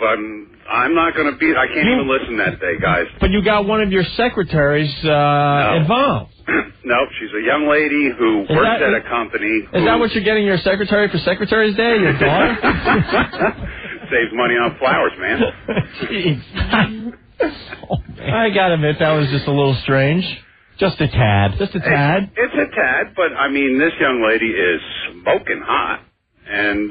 I'm not going to be... I can't even listen that day, guys. But you got one of your secretaries involved. No, she's a young lady who works at a company. Is that what you're getting your secretary for Secretary's Day, your daughter? Saves money on flowers, man. Jeez. I got to admit, that was just a little strange. Just a tad. Just a tad? It's a tad, but, I mean, this young lady is smoking hot. And,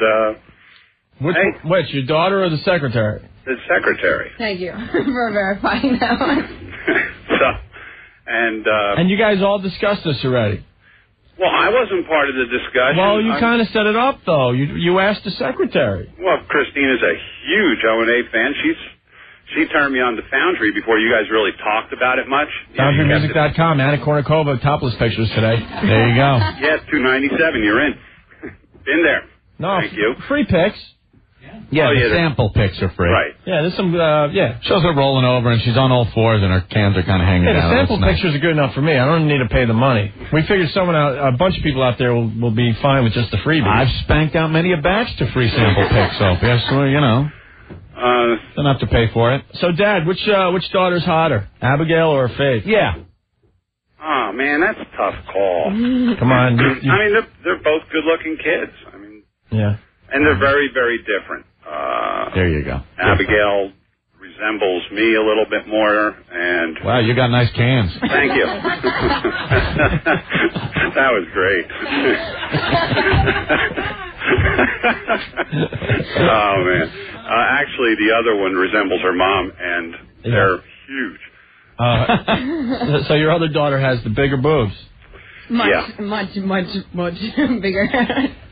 Which, your daughter or the secretary? The secretary. Thank you for verifying that one. And you guys all discussed this already? Well, I wasn't part of the discussion. Well, you kind of set it up, though. You asked the secretary. Well, Christine is a huge O&A fan. She turned me on to Foundry before you guys really talked about it much. FoundryMusic.com. Anna Kournikova, topless pictures today. There you go. Yeah, $297. You're in. Been there. No, thank you. Free pics. Yeah, the sample pics are free. Right. Yeah, there's some, Shows her rolling over, and she's on all fours, and her cans are kind of hanging down. The sample pictures are good enough for me. I don't need to pay the money. We figured a bunch of people out there will be fine with just the freebie. I've spanked out many a batch to free sample pics, so yes, don't have to pay for it. So, Dad, which daughter's hotter, Abigail or Faith? Yeah. Oh, man, that's a tough call. Come on. I mean, they're both good-looking kids. I mean, yeah. And they're very, very different. There you go. Abigail resembles me a little bit more, and... Wow, you got nice cans. Thank you. That was great. Oh, man. Actually, the other one resembles her mom, and they're huge. So your other daughter has the bigger boobs. Much bigger.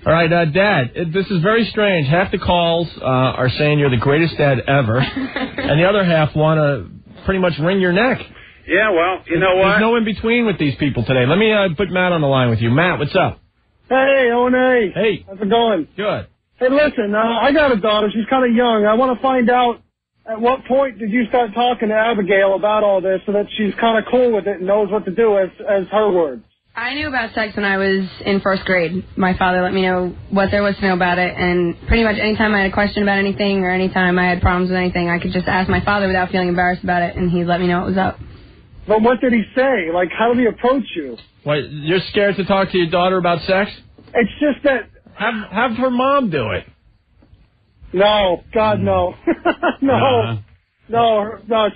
All right, Dad, this is very strange. Half the calls are saying you're the greatest dad ever, and the other half want to pretty much wring your neck. Yeah, well, you know what? There's no in between with these people today. Let me put Matt on the line with you. Matt, what's up? Hey, O&A. Hey. How's it going? Good. Hey, listen, I got a daughter. She's kind of young. I want to find out At what point did you start talking to Abigail about all this so that she's kind of cool with it and knows what to do as her words? I knew about sex when I was in first grade. My father let me know what there was to know about it, and pretty much anytime I had a question about anything or anytime I had problems with anything, I could just ask my father without feeling embarrassed about it, and he'd let me know what was up. But what did he say? Like, how did he approach you? What, you're scared to talk to your daughter about sex? It's just that... Have her mom do it. No, God, no. No,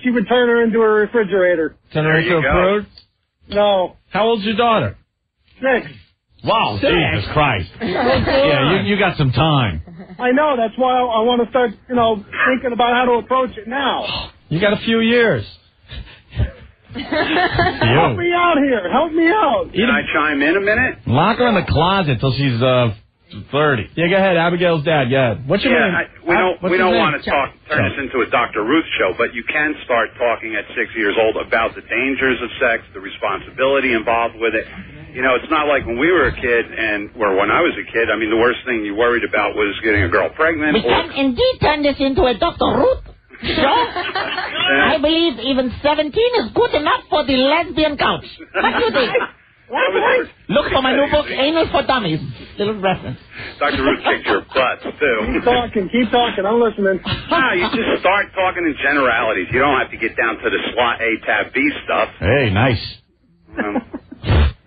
she would turn her into a refrigerator. Turn her into a prude? No. How old's your daughter? 6. Wow, 6. Jesus Christ. Yeah, you got some time. I know, that's why I want to start, thinking about how to approach it now. You got a few years. Help me out here. Help me out. Can I chime in a minute? Lock her in the closet till she's 30. Yeah, go ahead. Abigail's dad. Yeah. What's your name? We don't want to turn this into a Dr. Ruth show, but you can start talking at 6 years old about the dangers of sex, the responsibility involved with it. It's not like when we were a kid or when I was a kid. I mean, the worst thing you worried about was getting a girl pregnant. We can indeed turn this into a Dr. Ruth show. I believe even 17 is good enough for the lesbian couch. What do you think? Look for my new book, Anal for Dummies. Little reference. Dr. Ruth kicked your butt, too. Keep talking. I'm listening. No, you just start talking in generalities. You don't have to get down to the slot A, tab B stuff. Hey, nice.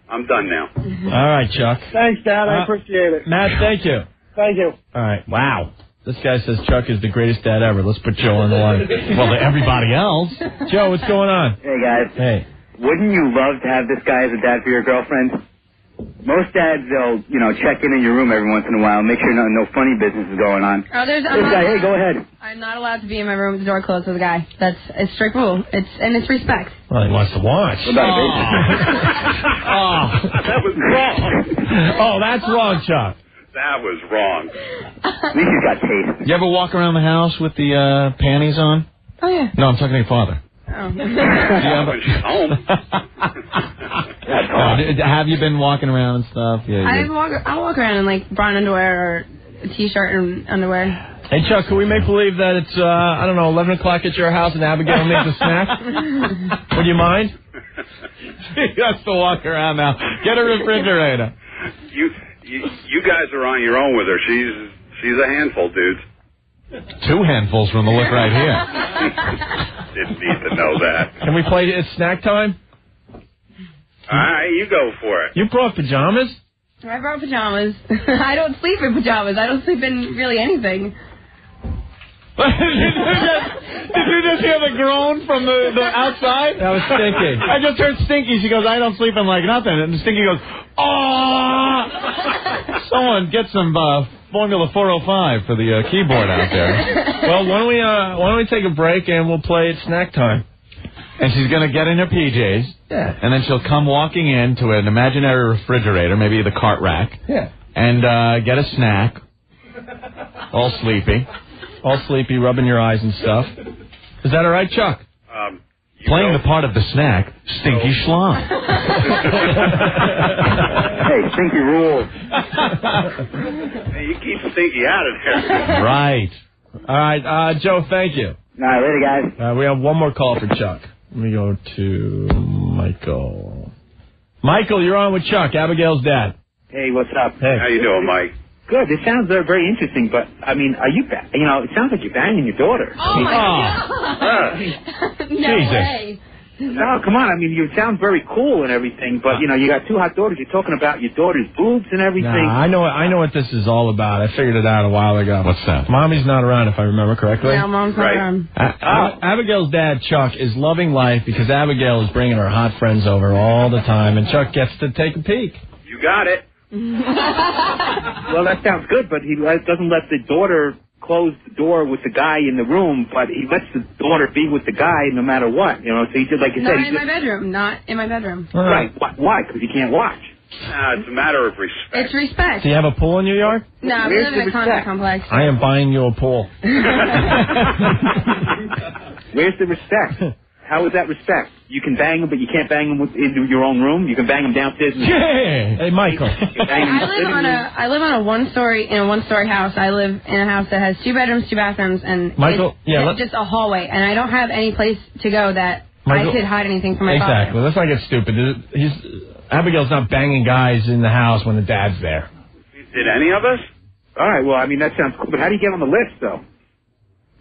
I'm done now. All right, Chuck. Thanks, Dad. I appreciate it. Matt, thank you. Thank you. All right. Wow. This guy says Chuck is the greatest dad ever. Let's put Joe on the line. Well, to everybody else. Joe, what's going on? Hey, guys. Hey. Wouldn't you love to have this guy as a dad for your girlfriend? Most dads, they'll, check in your room every once in a while, make sure no funny business is going on. Oh, this guy, hey, go ahead. I'm not allowed to be in my room with the door closed with a guy. It's strict rule. It's respect. Well, he wants to watch. What about That was wrong. Oh, that's wrong, Chuck. That was wrong. At least he's got taste. You ever walk around the house with the panties on? Oh, yeah. No, I'm talking to your father. Oh. When she's home. Have you been walking around and stuff? Yeah. I walk around in like brown underwear or a t-shirt and underwear. Hey, Chuck, can we make believe that it's, 11 o'clock at your house and Abigail makes a snack? Would you mind? He has to walk around now. Get a refrigerator. You guys are on your own with her. She's a handful, dudes. 2 handfuls from the look right here. Didn't need to know that. Can we play It's Snack Time? All right, you go for it. You brought pajamas? I brought pajamas. I don't sleep in pajamas. I don't sleep in really anything. Did you just hear the groan from the outside? That was Stinky. I just heard Stinky. She goes, I don't sleep in like nothing. And Stinky goes, oh! Someone get some Formula 405 for the keyboard out there. Well, why don't we take a break and we'll play It's Snack Time. And she's going to get in her PJs. Yeah. And then she'll come walking into an imaginary refrigerator, maybe the cart rack. Yeah. And get a snack. All sleepy. All sleepy, rubbing your eyes and stuff. Is that all right, Chuck? Playing the part of the snack, Stinky Schlong. Hey, Stinky rules. Hey, you keep Stinky out of there. Right. All right, Joe, thank you. All right, later, guys. We have one more call for Chuck. Let me go to Michael. Michael, you're on with Chuck, Abigail's dad. Hey, what's up? Hey. How you doing, Mike? Good. This sounds very interesting, but, I mean, are you, it sounds like you're banging your daughter. Oh, my God. No way. No, come on. I mean, you sound very cool and everything, but, you got 2 hot daughters. You're talking about your daughter's boobs and everything. Nah, I know what this is all about. I figured it out a while ago. What's that? Mommy's not around, if I remember correctly. Yeah, Mom's not around. Abigail's dad, Chuck, is loving life because Abigail is bringing her hot friends over all the time, and Chuck gets to take a peek. You got it. Well, that sounds good, but he doesn't let the daughter close the door with the guy in the room, but he lets the daughter be with the guy no matter what. So he did, like you said. Not in my bedroom. Not in my bedroom. Right. Why? Because you can't watch. It's a matter of respect. It's respect. Do you have a pool in your yard? No, we live in a condo complex. I am buying you a pool. Where's the respect? How is that respect? You can bang them, but you can't bang them into your own room. You can bang them downstairs. Yeah. Hey, Michael. I live on a one-story house. I live in a house that has 2 bedrooms, 2 bathrooms, and Michael, it's just a hallway. And I don't have any place to go that I could hide anything from my father. Exactly. Let's not get stupid. Abigail's not banging guys in the house when the dad's there. Did any of us? All right, well, I mean, that sounds cool. But how do you get on the list, though?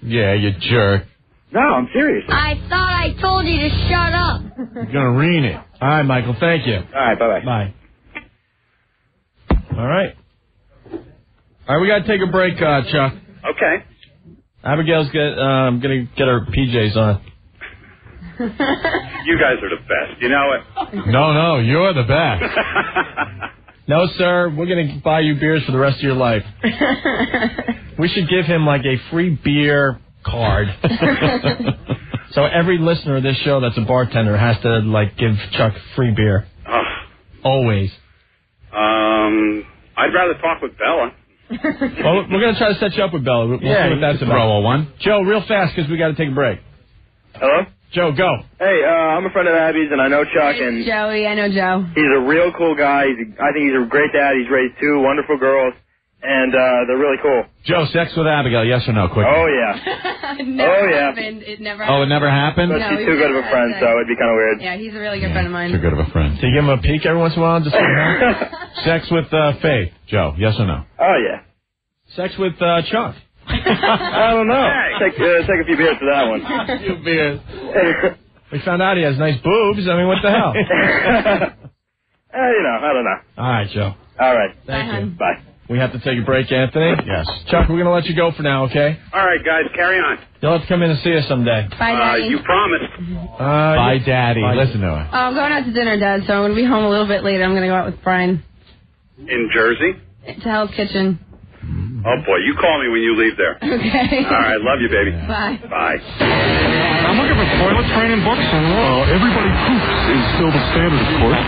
Yeah, you jerk. No, I'm serious. I thought I told you to shut up. You're going to ruin it. All right, Michael, thank you. All right, bye-bye. Bye. All right. All right, we got to take a break, Chuck. Okay. Abigail's going to get her PJs on. You guys are the best. You know it. No, you're the best. No, sir, we're going to buy you beers for the rest of your life. We should give him like a free beer card. So every listener of this show that's a bartender has to like give Chuck free beer. Always. I'd rather talk with Bella. Well, we're going to try to set you up with Bella. We'll see what that's about. Throw a one. Joe, real fast because we got to take a break. Hello? Joe, go. Hey, I'm a friend of Abby's, and I know Chuck, and Joey, I know Joe. he's a real cool guy. I think he's a great dad. He's raised 2 wonderful girls, and they're really cool. Joe, sex with Abigail, yes or no? Quick. Oh, yeah. It never Oh, yeah. happened. It never Oh, it happened. never happened? But No, she's we've too good of never a friend, had so it'd be kind of weird. Yeah, he's a really good friend of mine. Too good of a friend. Do you give him a peek every once in a while? Just sex with Faith, Joe, yes or no? Oh, yeah. Sex with Chuck. I don't know. Take a few beers for that one. A few beers. We found out he has nice boobs. I mean, what the hell? I don't know. All right, Joe. All right. Thank you. Bye. We have to take a break, Anthony. Yes. Chuck, we're going to let you go for now, okay? All right, guys, carry on. You'll have to come in and see us someday. Bye, Daddy. You promised. Bye, Daddy. Bye. Listen to her. Oh, I'm going out to dinner, Dad, so I'm going to be home a little bit later. I'm going to go out with Brian In Jersey? to Hell's Kitchen. Oh, boy, you call me when you leave there. Okay. All right, love you, baby. Bye. Bye. I'm looking for toilet training books. Everybody Poops is still the standard, of course.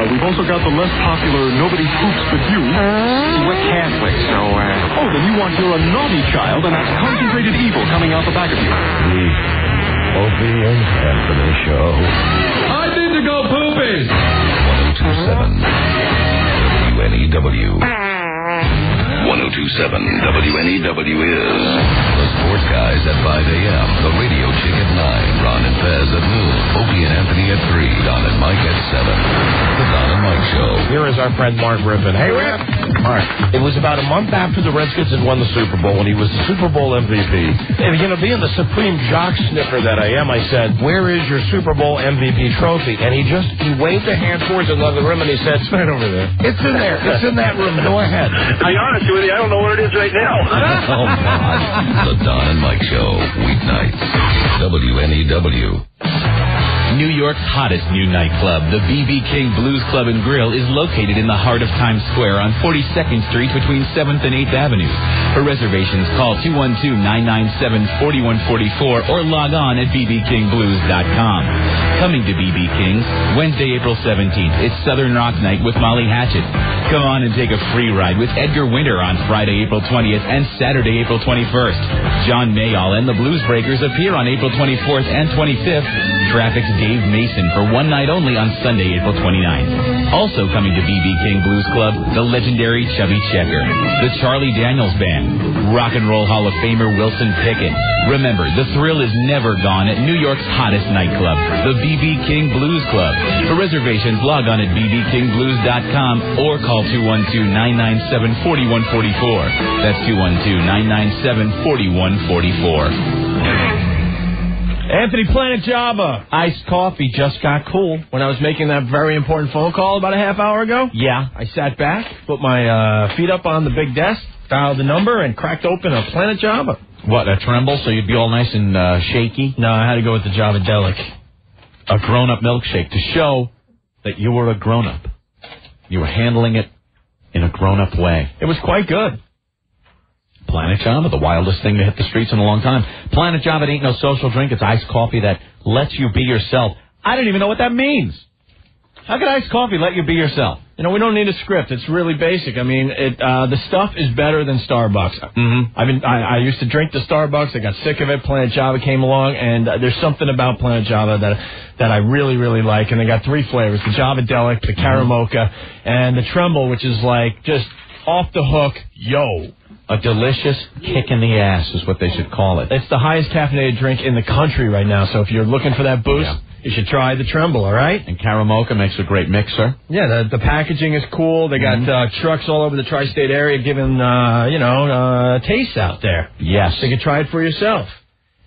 We've also got the less popular Nobody Poops But You. We're Catholic, so, Oh, then you want You're a Naughty Child, and that's concentrated evil coming out the back of you. The Opie and Anthony Show. I need to go pooping. 102.7 WNEW. 102.7 WNEW is the Sports Guys at 5 a.m., the Radio Chick at 9, Ron and Fez at noon, Opie and Anthony at 3, Don and Mike at 7. The Don and Mike Show. Here is our friend Mark Rippon. Hey, Rip. Mark, it was about a month after the Redskins had won the Super Bowl, and he was the Super Bowl MVP. And, being the supreme jock sniffer that I am, I said, where is your Super Bowl MVP trophy? And he waved a hand towards another room, and he said, it's right over there. It's in there. It's in that room. Go ahead. I'll be honest with you, I don't know where it is right now. Oh, God. The Don and Mike Show, weeknights, WNEW. New York's hottest new nightclub, the B.B. King Blues Club and Grill, is located in the heart of Times Square on 42nd Street between 7th and 8th Avenues. For reservations, call 212-997-4144 or log on at bbkingblues.com. Coming to B.B. King's, Wednesday, April 17th, it's Southern Rock Night with Molly Hatchet. Come on and take a free ride with Edgar Winter on Friday, April 20th and Saturday, April 21st. John Mayall and the Blues Breakers appear on April 24th and 25th. Traffic's Dave Mason for one night only on Sunday, April 29th. Also coming to B.B. King Blues Club, the legendary Chubby Checker, the Charlie Daniels Band, Rock and Roll Hall of Famer Wilson Pickett. Remember, the thrill is never gone at New York's hottest nightclub, the B.B. King Blues Club. For reservations, log on at bbkingblues.com or call 212-997-4144. That's 212-997-4144. Anthony Planet Jabba. Iced coffee just got cool when I was making that very important phone call about a half hour ago. Yeah. I sat back, put my feet up on the big desk, dialed the number, and cracked open a Planet Jabba. What, a tremble so you'd be all nice and shaky? No, I had to go with the Javadelic. A grown-up milkshake to show that you were a grown-up. You were handling it in a grown-up way. It was quite good. Planet Java, the wildest thing to hit the streets in a long time. Planet Java, it ain't no social drink. It's iced coffee that lets you be yourself. I don't even know what that means. How could iced coffee let you be yourself? You know, we don't need a script. It's really basic. I mean, the stuff is better than Starbucks. Mm-hmm. I used to drink the Starbucks. I got sick of it. Planet Java came along, and there's something about Planet Java that I really, really like. And they got 3 flavors: the Javadelic, the Caramocha, and the Tremble, which is like just off the hook. Yo. A delicious kick in the ass is what they should call it. It's the highest caffeinated drink in the country right now. So if you're looking for that boost, you should try the Tremble, all right? And Caramocha makes a great mixer. Yeah, the packaging is cool. They got trucks all over the tri-state area giving, tastes out there. Yes. So you can try it for yourself.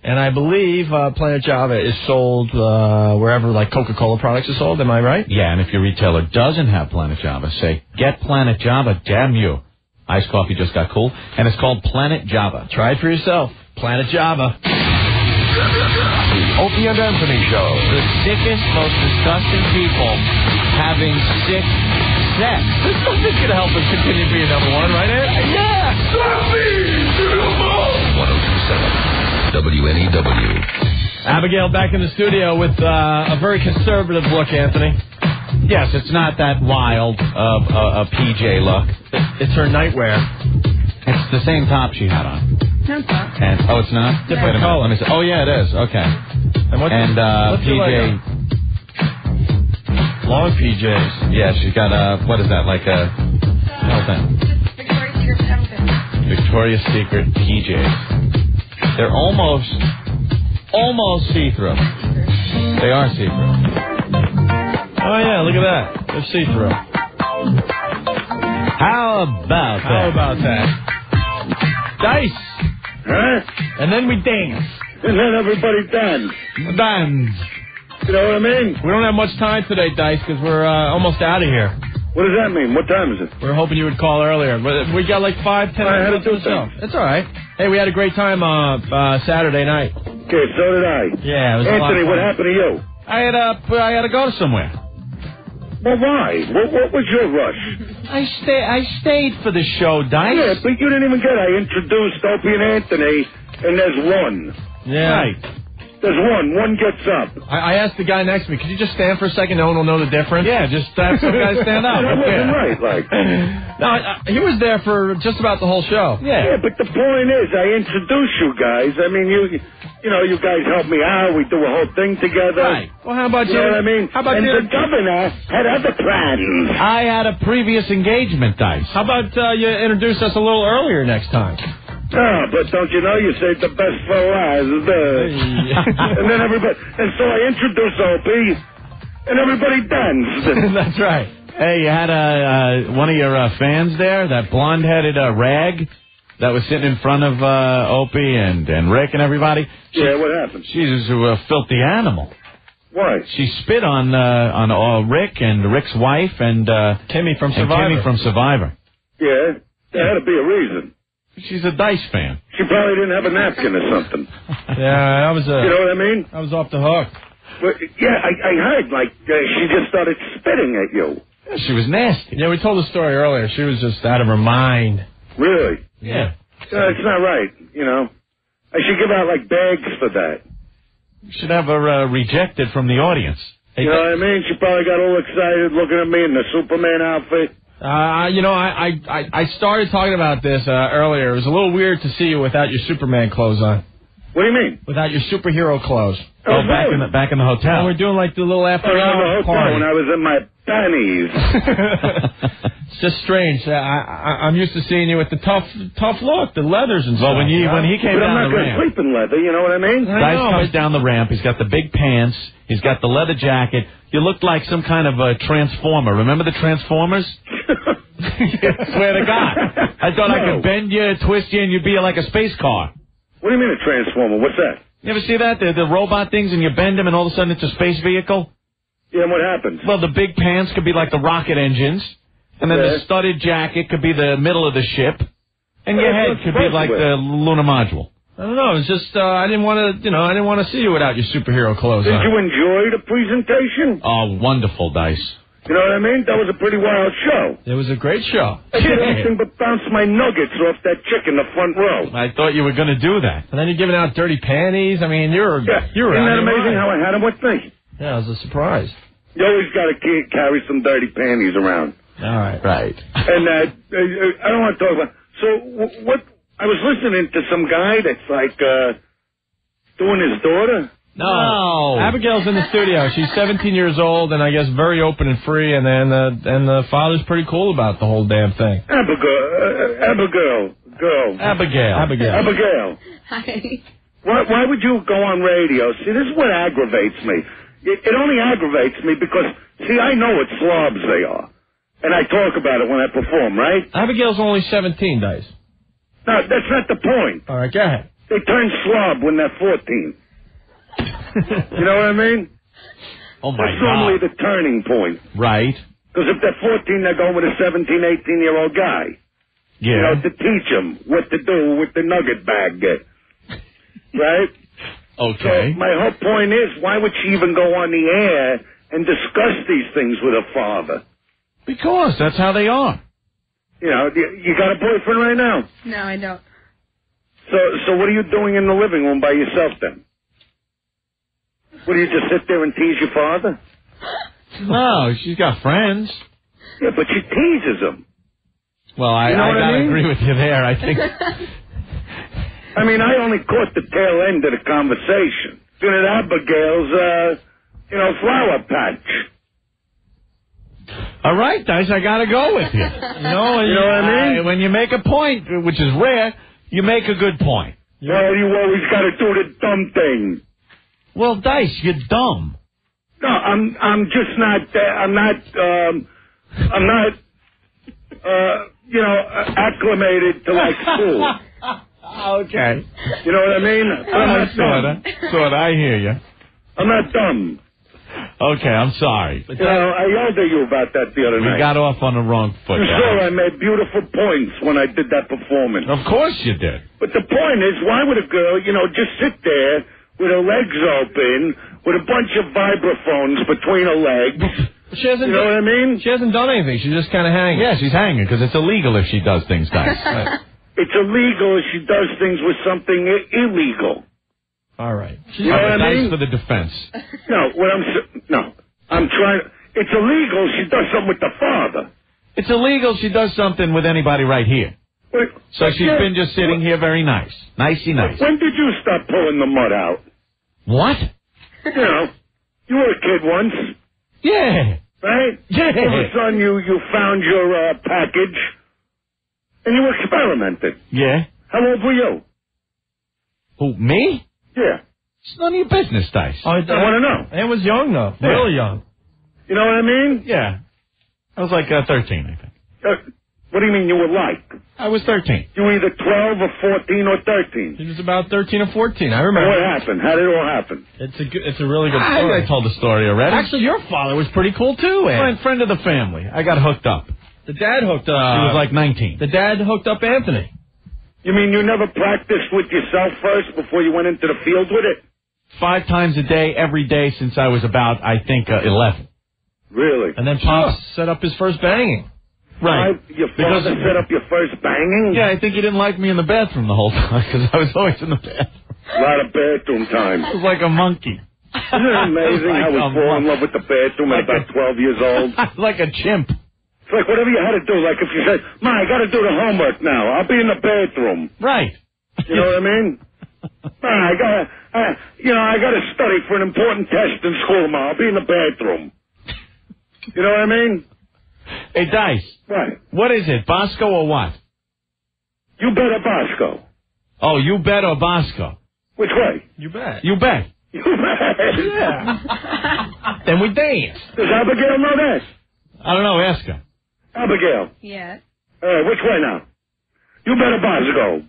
And I believe Planet Java is sold wherever, like, Coca-Cola products are sold. Am I right? Yeah, and if your retailer doesn't have Planet Java, say, get Planet Java, damn you. Iced coffee just got cool, and it's called Planet Java. Try it for yourself. Planet Java. The Opie and Anthony Show. The sickest, most disgusting people having sick sex. This is going to help us continue being number one, right, Ed? Yeah! 1027 WNEW. Abigail back in the studio with a very conservative look, Anthony. Yes, it's not that wild of a PJ look. It's her nightwear. It's the same top she had on. No, it's not. And, oh, it's not? Different color. Let me see. Oh, yeah, it is. Okay. And what's PJ... Long PJs. Yeah, she's got what is that, like a... What's that? Victoria's Secret PJs. They're almost see-through. They are see-through. Oh, yeah, look at that. They're see-through. How about that? Dice. Huh? And then we dance. And then everybody dance. Dance. You know what I mean? We don't have much time today, Dice, because we're almost out of here. What does that mean? What time is it? We were hoping you would call earlier, but we got like 5-10 minutes. I had to do something. It's all right. Hey, we had a great time Saturday night. Okay, so did I. Yeah, it was Anthony, a lot of fun. what happened to you? I had to go somewhere. Well, why? What was your rush? I stayed for the show, Dice. Yeah, but you didn't even get it. I introduced Opie and Anthony, and there's one. Yeah. Right. There's one. One gets up. I asked the guy next to me, could you just stand for a second? No one will know the difference. Yeah, just have some guy stand up. That wasn't right, like. No, he was there for just about the whole show. Yeah, but the point is, I introduced you guys. I mean, you guys helped me out. We do a whole thing together. Right. Well, how about you? You know what I mean? How about and the governor had other plans. I had a previous engagement, Dice. How about you introduce us a little earlier next time? Oh, but don't you know you saved the best for last? And then and so I introduced Opie, and everybody danced. That's right. Hey, you had one of your fans there, that blonde-headed rag that was sitting in front of Opie and Rick and everybody. Yeah, what happened? She's a filthy animal. Why? She spit on Rick and Rick's wife and Kimmi from Survivor. Yeah, there had to be a reason. She's a Dice fan. She probably didn't have a napkin or something. Yeah, that was you know what I mean? I was off the hook. But, yeah, I heard, like, she just started spitting at you. Yeah, she was nasty. Yeah, we told the story earlier. She was just out of her mind. Really? Yeah. It's not right, you know. I should give out, like, bags for that. You should have her rejected from the audience. You know what I mean? She probably got all excited looking at me in the Superman outfit. I started talking about this earlier. It was a little weird to see you without your Superman clothes on. What do you mean? Without your superhero clothes. Oh, back in the hotel. And we're doing like the little after-hour party. When I was in my panties. It's just strange. I'm used to seeing you with the tough look, the leathers and stuff. Well, when he came but down I'm not the going to ramp, sleep in leather. You know what I mean? Dice comes down the ramp. He's got the big pants. He's got the leather jacket. You looked like some kind of a transformer. Remember the Transformers? Swear to God. I thought I could bend you, twist you, and you'd be like a space car. What do you mean a transformer? What's that? You ever see that? The robot things, and you bend them, and all of a sudden it's a space vehicle? Yeah, and what happens? Well, the big pants could be like the rocket engines, and then the studded jacket could be the middle of the ship, and your head could be like the lunar module. I don't know. It's just I didn't want to see you without your superhero clothes on. Did you enjoy the presentation? Oh, wonderful, Dice. You know what I mean? That was a pretty wild show. It was a great show. I did anything but bounce my nuggets off that chick in the front row. I thought you were going to do that. And then you're giving out dirty panties. I mean, you were Isn't that amazing how I had them with me? Yeah, it was a surprise. You always got to carry some dirty panties around. All right. Right. And I don't want to talk about. So what? I was listening to some guy that's like doing his daughter. No. Abigail's in the studio. She's 17 years old, and I guess very open and free. And then the father's pretty cool about the whole damn thing. Abigail. Hi. Why would you go on radio? See, this is what aggravates me. It only aggravates me because, see, I know what slobs they are. And I talk about it when I perform, right? Abigail's only 17, Dice. No, that's not the point. All right, go ahead. They turn slob when they're 14. You know what I mean? Oh, my That's normally the turning point. Right. Because if they're 14, they're going with a 17, 18-year-old guy. Yeah. You know, to teach them what to do with the nugget bag. Right? Okay. So my whole point is, why would she even go on the air and discuss these things with her father? Because that's how they are. You know, you got a boyfriend right now? No, I don't. So what are you doing in the living room by yourself then? What, do you just sit there and tease your father? No, she's got friends. Yeah, but she teases him. Well, I gotta agree with you there. I think. I mean, I only caught the tail end of the conversation. Doing it Abigail's, flower patch. All right, Dice, I gotta go with you. You know what I mean? When you make a point, which is rare, you make a good point. Well, you always gotta do the dumb thing. Well, Dice, you're dumb. No, I'm just not. I'm not acclimated to like school. Okay. You know what I mean? I'm not dumb. Sorta. I hear you. I'm not dumb. Okay, I'm sorry. You know, I yelled at you about that the other night. We got off on the wrong foot. You saw I made beautiful points when I did that performance. Of course you did. But the point is, why would a girl, just sit there with her legs open, with a bunch of vibraphones between her legs? She hasn't. You know what I mean? She hasn't done anything. She's just kind of hanging. Yeah, she's hanging because it's illegal if she does things, Dice. Right. It's illegal if she does things with something illegal. All right. You know what I mean? For the defense. I'm trying. It's illegal if she does something with the father. It's illegal if she does something with anybody right here. So she's been just sitting here very nice. Nicey nice. When did you stop pulling the mud out? What? You were a kid once. Yeah. Right? Yeah. All of a sudden you found your package and you experimented. Yeah. How old were you? Who, me? Yeah. It's none of your business, Dice. I want to know. It was young, though. Yeah. Really young. You know what I mean? Yeah. I was like 13, I think. What do you mean you were like? I was 13. You were either 12 or 14 or 13. He was about 13 or 14. I remember. What happened? How did it all happen? It's a really good story. I told the story already. Actually, your father was pretty cool, too, Ed. Friend of the family. I got hooked up. The dad hooked up. He was like 19. The dad hooked up Anthony. You mean you never practiced with yourself first before you went into the field with it? 5 times a day, every day since I was about, I think, 11. Really? And then Pops set up his first banging. Right. Your father set up your first banging? Yeah, I think he didn't like me in the bathroom the whole time because I was always in the bathroom. A lot of bathroom time. I was like a monkey. Isn't it amazing how we fall in love with the bathroom at about 12 years old? Like a chimp. It's like whatever you had to do. Like if you said, Ma, I got to do the homework now. I'll be in the bathroom. Right. You know what I mean? Ma, I got to study for an important test in school, Ma. I'll be in the bathroom. You know what I mean? Hey, Dice. Right. What is it, Bosco or what? You bet a Bosco. Oh, you bet or Bosco? Which way? You bet. You bet. You bet. Yeah. Then we dance. Does Abigail know that? I don't know. Ask her. Abigail. Yeah. Which way now? You bet a Bosco.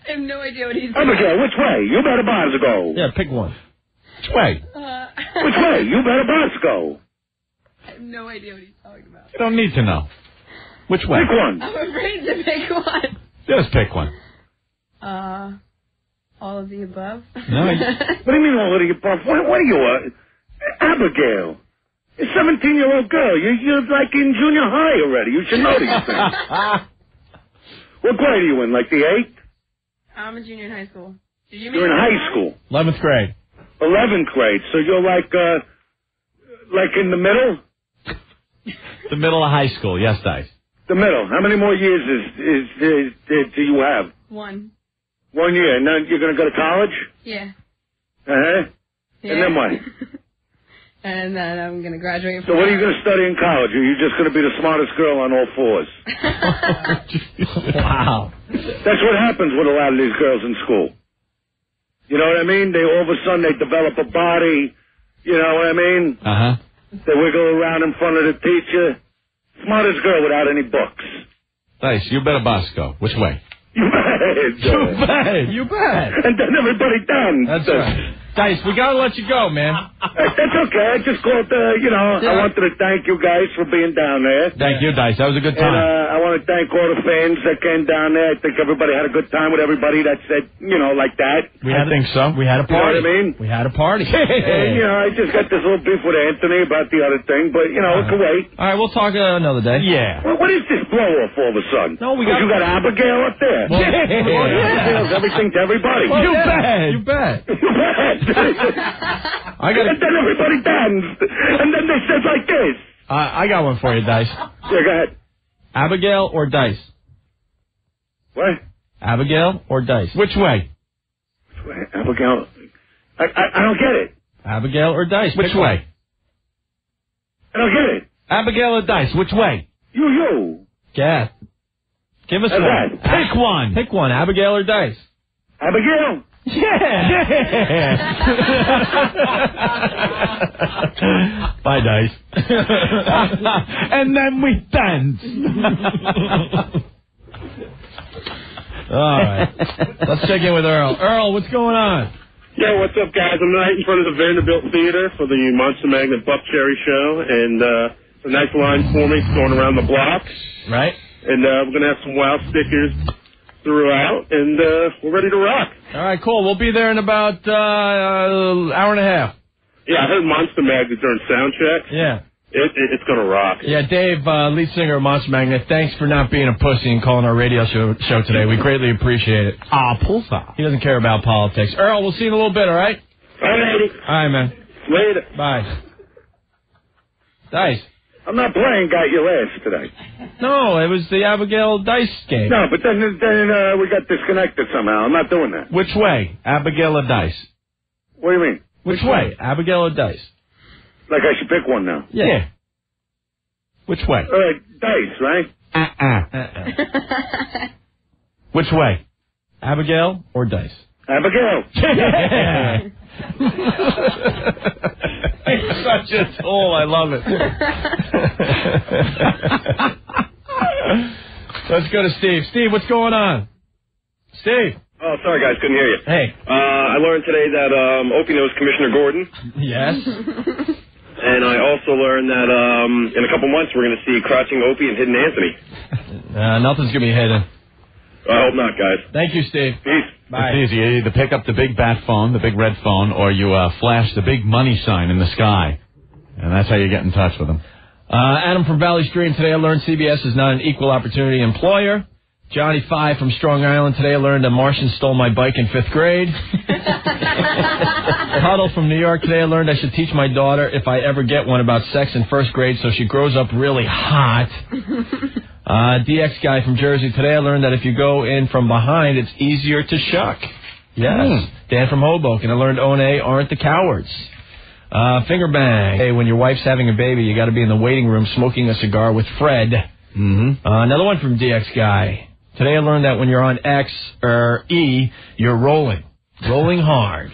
I have no idea what he's doing. Abigail, which way? You bet a Bosco. Yeah, pick one. Which way? Which way? You bet a Bosco. I have no idea what he's talking about. You don't need to know. Which way? Pick one. I'm afraid to pick one. Just pick one. All of the above. No. What do you mean all of the above? What are you, Abigail? You're a 17-year-old girl. You're like in junior high already. You should know these things. What grade are you in? Like the 8th? I'm a junior in high school. You're in high school. 11th grade. 11th grade. So you're like in the middle? The middle of high school. Yes, Dice. The middle. How many more years do you have? 1. 1 year. And then you're going to go to college? Yeah. Uh-huh. Yeah. And then what? And then I'm going to graduate. So what are you going to study in college? Are you just going to be the smartest girl on all fours? Wow. That's what happens with a lot of these girls in school. You know what I mean? They all of a sudden they develop a body. You know what I mean? Uh-huh. They wiggle around in front of the teacher. Smartest girl without any books. Nice. You bet a Bosco. Which way? You bet. You bet. And then everybody done. That's right. Dice, we got to let you go, man. That's okay. I just called, I wanted to thank you guys for being down there. Thank you, Dice. That was a good time. And I want to thank all the fans that came down there. I think everybody had a good time with everybody that said, like that. I think so. We had a You party. know what I mean? We had a party. And, I just got this little beef with Anthony about the other thing, but, it can wait. All right, we'll talk another day. Yeah. What is this blow-off all of a sudden? No, we got... You got Abigail up there. Well, Abigail's everything to everybody. Well, you bet. You bet. And then everybody danced. And then they said like this. I got one for you, Dice. Yeah, go ahead. Abigail or Dice? What? Abigail or Dice? Which way? Abigail. I don't get it. Abigail or Dice? Which way? I don't get it. Abigail or Dice? Which way? You. Yeah. Give us How's one. that? Pick one. Pick one. Abigail or Dice? Abigail. Yeah. Bye, Dice. And then we dance. All right. Let's check in with Earl. Earl, what's going on? Yeah, what's up, guys? I'm right in front of the Vanderbilt Theater for the Monster Magnet Buckcherry show, and it's a nice line for me. It's going around the block. Right. And we're going to have some wild stickers throughout, and we're ready to rock. All right, cool. We'll be there in about hour and a half. Yeah, I heard Monster Magnet during sound check. Yeah. It's going to rock. Yeah, Dave, lead singer of Monster Magnet, thanks for not being a pussy and calling our radio show today. We greatly appreciate it. Pussa. He doesn't care about politics. Earl, we'll see you in a little bit, all right? All righty. All right, man. Later. Bye. Dice. I'm not playing Got Your Ass today. No, it was the Abigail Dice game. No, but then we got disconnected somehow. I'm not doing that. Which way? Abigail or Dice? What do you mean? Which way? Abigail or Dice? Like I should pick one now. Yeah. Which way? Dice, right? Which way? Abigail or Dice? Abigail. Yeah. Such a tool. I love it. Let's go to Steve. Steve, what's going on? Steve. Oh, sorry, guys. Couldn't hear you. Hey. I learned today that Opie knows Commissioner Gordon. Yes. And I also learned that in a couple months we're going to see Crouching Opie and Hidden Anthony. Nothing's going to be hidden. I hope not, guys. Thank you, Steve. Peace. Bye. It's easy. You either pick up the big bat phone, the big red phone, or you flash the big money sign in the sky. And that's how you get in touch with them. Adam from Valley Stream. Today I learned CBS is not an equal opportunity employer. Johnny 5 from Strong Island. Today I learned a Martian stole my bike in 5th grade. Huddle from New York. Today I learned I should teach my daughter, if I ever get one, about sex in 1st grade so she grows up really hot. DX guy from Jersey. Today I learned that if you go in from behind, it's easier to shuck. Yes. Dan from Hoboken. I learned O and A aren't the cowards. Finger bang. Hey, when your wife's having a baby, you got to be in the waiting room smoking a cigar with Fred. Another one from DX guy. Today I learned that when you're on X or E, you're rolling hard.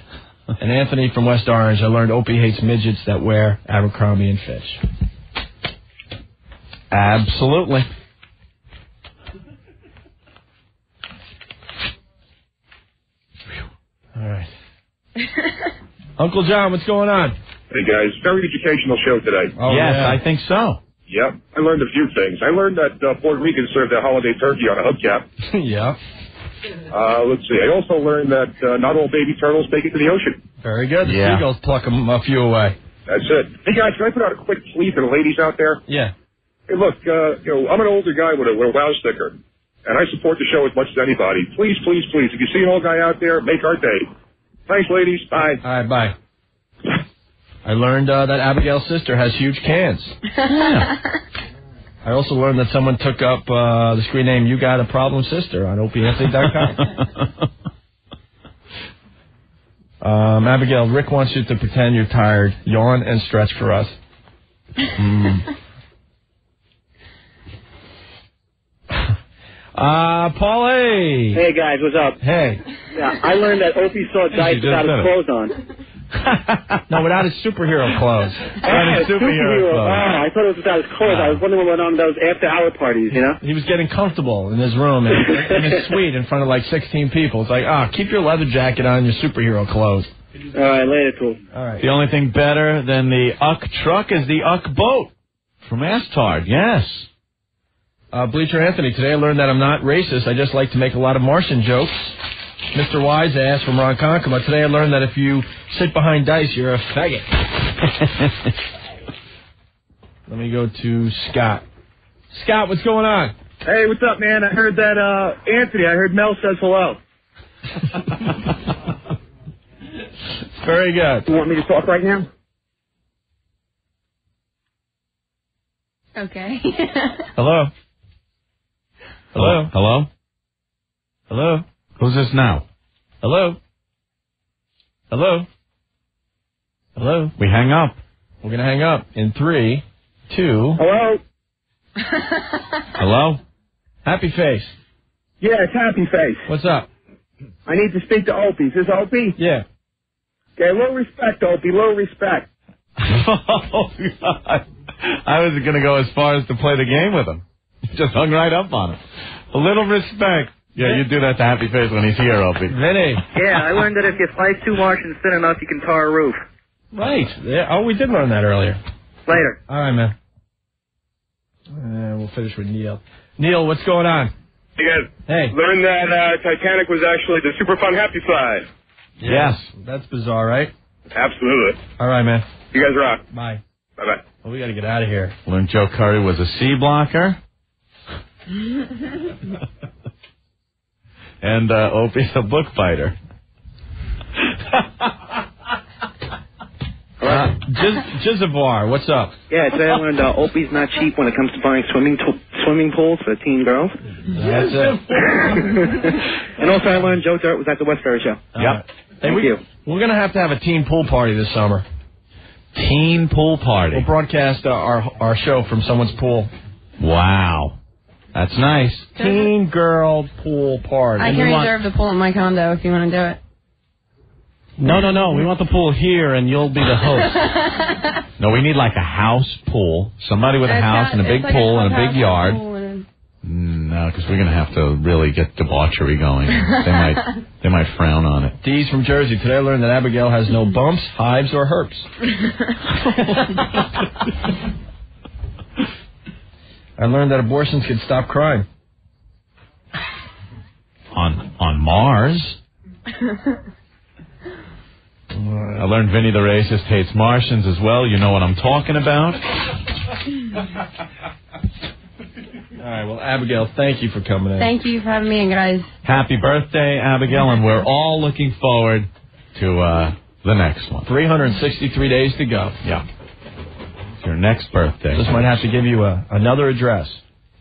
And Anthony from West Orange. I learned Opie hates midgets that wear Abercrombie and Fitch. Absolutely. All right. Uncle John, what's going on? Hey, guys. Very educational show today. Oh, yes, yeah. I think so. Yep. I learned a few things. I learned that Puerto Ricans serve their holiday turkey on a hubcap. Yeah. Let's see. I also learned that not all baby turtles make it to the ocean. Very good. The seagulls pluck a few away. That's it. Hey, guys, can I put out a quick plea for the ladies out there? Yeah. Hey, look, I'm an older guy with a wow sticker, and I support the show as much as anybody. Please, please, please, if you see an old guy out there, make our day. Thanks, ladies. Bye. All right, bye. I learned that Abigail's sister has huge cans. Yeah. I also learned that someone took up the screen name You Got a Problem Sister on opieanthony.com. Abigail, Rick wants you to pretend you're tired. Yawn and stretch for us. Paulie. Hey, guys, what's up? Hey. Yeah, I learned that Opie saw Dice without his clothes on. No, without his superhero clothes. Without his superhero clothes. I thought it was without his clothes. I was wondering what went on those after-hour parties, you know? He was getting comfortable in his room, in his suite, in front of like 16 people. It's like, keep your leather jacket on, your superhero clothes. All right, later, cool. All right. The only thing better than the Uck truck is the Uck boat from Astard. Yes. Bleacher Anthony, today I learned that I'm not racist. I just like to make a lot of Martian jokes. Mr. Wise ass from Ronkonkoma. Today I learned that if you sit behind Dice, you're a faggot. Let me go to Scott. Scott, what's going on? Hey, what's up, man? I heard that, Anthony, I heard Mel says hello. Very good. You want me to talk right now? Okay. Hello? Hello? Hello? Hello? Who's this now? Hello? Hello? Hello? We hang up. We're going to hang up in 3, 2... Hello? Hello? Happy Face. Yeah, it's Happy Face. What's up? I need to speak to Opie. Is this Opie? Yeah. Okay, little respect, Opie, little respect. Oh, God. I was going to go as far as to play the game with him. Just hung right up on him. A little respect. Yeah, you do that to Happy Face when he's here, Opie. Vinny. Yeah, I learned that if you slice 2 Martians thin enough, you can tar a roof. Right. Yeah. Oh, we did learn that earlier. Later. All right, man. We'll finish with Neil. Neil, what's going on? Hey, guys. Hey. Learned that Titanic was actually the super fun happy side. Yes. That's bizarre, right? Absolutely. All right, man. You guys rock. Bye. Bye-bye. Well, we got to get out of here. Learned Joe Curry was a C blocker. And Opie's a book fighter. Jizavar, what's up? Yeah, today I learned Opie's not cheap when it comes to buying swimming pools for teen girls. That's it. And also I learned Joe Dirt was at the Westbury show. Yep. Thank you. We're going to have a teen pool party this summer. Teen pool party. We'll broadcast our show from someone's pool. Wow. That's nice. Teen girl pool party. I can reserve the pool in my condo if you want to do it. No. We want the pool here, and you'll be the host. No, we need like a house pool. Somebody with a house and a big pool and a big yard. No, because we're going to have to really get debauchery going. They might frown on it. Dee's from Jersey. Today I learned that Abigail has no bumps, hives, or herpes. I learned that abortions can stop crime. On Mars? I learned Vinny the racist hates Martians as well. You know what I'm talking about. All right, well, Abigail, thank you for coming in. Thank you for having me in, guys. Happy birthday, Abigail, and we're all looking forward to the next one. 363 days to go. Yeah. It's your next birthday. Just might have to give you another address.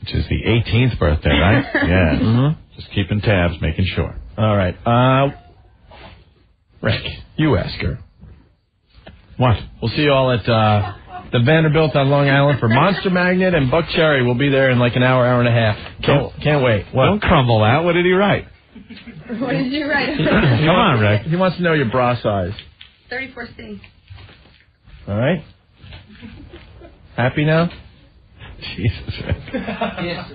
Which is the 18th birthday, right? Yeah. Mm-hmm. Just keeping tabs, making sure. All right. Rick, you ask her. What? We'll see you all at the Vanderbilt on Long Island for Monster Magnet and Buckcherry. We'll be there in like an hour and a half. Can't wait. What? Don't crumble that. What did he write? What did you write? Come on, Rick. He wants to know your bra size. 34C. All right. Happy now? Jesus. Yes.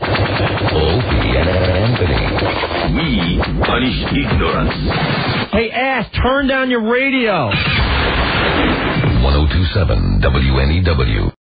Opie and Anthony. We punish ignorance. Hey, ass, turn down your radio. 1027 WNEW.